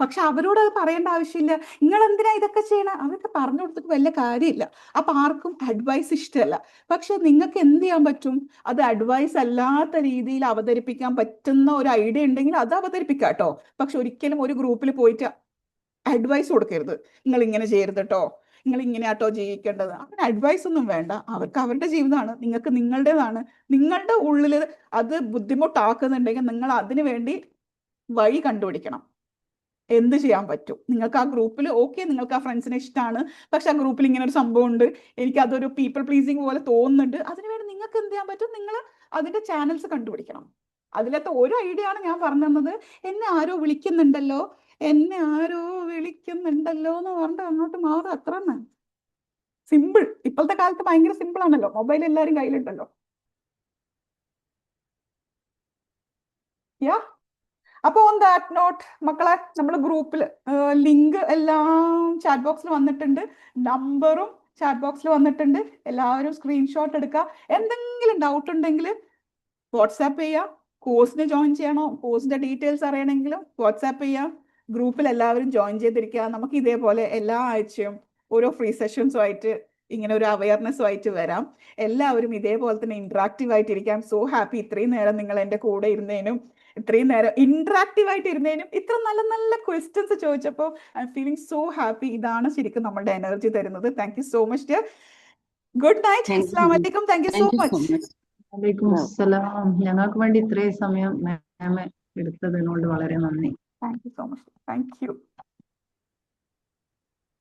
പക്ഷെ അവരോട് അത് പറയേണ്ട ആവശ്യമില്ല. നിങ്ങൾ എന്തിനാ ഇതൊക്കെ ചെയ്യണം? അവർക്ക് പറഞ്ഞു കൊടുത്തിട്ട് വലിയ കാര്യമില്ല. അപ്പൊ ആർക്കും അഡ്വൈസ് ഇഷ്ടമല്ല. പക്ഷെ നിങ്ങൾക്ക് എന്ത് ചെയ്യാൻ പറ്റും? അത് അഡ്വൈസ് അല്ലാത്ത രീതിയിൽ അവതരിപ്പിക്കാൻ പറ്റുന്ന ഒരു ഐഡിയ ഉണ്ടെങ്കിൽ അത് അവതരിപ്പിക്കാം കേട്ടോ. പക്ഷെ ഒരിക്കലും ഒരു ഗ്രൂപ്പിൽ പോയിട്ട് അഡ്വൈസ് കൊടുക്കരുത്. നിങ്ങൾ ഇങ്ങനെ ചെയ്യരുത് കേട്ടോ, നിങ്ങൾ ഇങ്ങനെയാട്ടോ ജീവിക്കേണ്ടത്. അങ്ങനെ അഡ്വൈസ് ഒന്നും വേണ്ട. അവർക്ക് അവരുടെ ജീവിതമാണ്, നിങ്ങൾക്ക് നിങ്ങളുടേതാണ്. നിങ്ങളുടെ ഉള്ളിൽ അത് ബുദ്ധിമുട്ടാക്കുന്നുണ്ടെങ്കിൽ നിങ്ങൾ അതിനു വേണ്ടി വഴി കണ്ടുപിടിക്കണം. എന്ത് ചെയ്യാൻ പറ്റും? നിങ്ങൾക്ക് ആ ഗ്രൂപ്പിൽ ഓക്കെ, നിങ്ങൾക്ക് ആ ഫ്രണ്ട്സിനെ ഇഷ്ടമാണ്, പക്ഷെ ആ ഗ്രൂപ്പിൽ ഇങ്ങനെ ഒരു സംഭവം ഉണ്ട്, എനിക്ക് അതൊരു പീപ്പിൾ പ്ലീസിങ് പോലെ തോന്നുന്നുണ്ട്. അതിനുവേണ്ടി നിങ്ങൾക്ക് എന്ത് ചെയ്യാൻ പറ്റും? നിങ്ങൾ അതിന്റെ ചാനൽസ് കണ്ടുപിടിക്കണം. അതിലത്തെ ഒരു ഐഡിയ ആണ് ഞാൻ പറഞ്ഞു തന്നത്. എന്നെ ആരോ വിളിക്കുന്നുണ്ടല്ലോ എന്ന് പറഞ്ഞിട്ട് അങ്ങോട്ട് മാറും. അത്ര സിമ്പിൾ. ഇപ്പോഴത്തെ കാലത്ത് ഭയങ്കര സിമ്പിൾ ആണല്ലോ, മൊബൈൽ എല്ലാവരും കയ്യിലുണ്ടല്ലോ. യാ. അപ്പൊ ഓൺ ദാറ്റ് നോട്ട് മക്കളെ, നമ്മൾ ഗ്രൂപ്പിൽ ലിങ്ക് എല്ലാം ചാറ്റ് ബോക്സിൽ വന്നിട്ടുണ്ട്, നമ്പറും ചാറ്റ് ബോക്സിൽ വന്നിട്ടുണ്ട്. എല്ലാവരും സ്ക്രീൻഷോട്ട് എടുക്കുക. എന്തെങ്കിലും ഡൗട്ട് ഉണ്ടെങ്കിൽ വാട്സാപ്പ് ചെയ്യുക. കോഴ്സിന് ജോയിൻ ചെയ്യണോ, കോഴ്സിന്റെ ഡീറ്റെയിൽസ് അറിയണമെങ്കിലും വാട്സാപ്പ് ചെയ്യാം. ഗ്രൂപ്പിൽ എല്ലാവരും ജോയിൻ ചെയ്തിരിക്കുക. നമുക്ക് ഇതേപോലെ എല്ലാ ആഴ്ചയും ഓരോ ഫ്രീ സെഷൻസുമായിട്ട് ഇങ്ങനെ ഒരു അവയർനെസ്സുമായിട്ട് വരാം. എല്ലാവരും ഇതേപോലെ തന്നെ ഇന്ററാക്റ്റീവ് ആയിട്ടിരിക്കാം. സോ ഹാപ്പി ഇത്രയും നേരം നിങ്ങൾ എൻ്റെ കൂടെ ഇരുന്നതിനും ഇത്രയും നേരം ഇന്ററാക്റ്റീവ് ആയിട്ട് ഇരുന്നതിനും ഇത്ര നല്ല നല്ല ക്വസ്റ്റ്യൻസ് ചോദിച്ചപ്പോൾ I M feeling so happy. ഇതാണ് ശരിക്കും നമ്മളുടെ എനർജി തരുന്നത്. Thank you so much dear. Good night. Thank you. അസ്സലാമു അലൈക്കും. Thank you so Thank you so much. much. വലൈക്കും അസ്സലാം. ഞങ്ങൾക്ക് വേണ്ടി ഇത്രയും സമയം മാം എടുത്തതിനോട് വളരെ നന്ദി. Thank you so much. Thank you.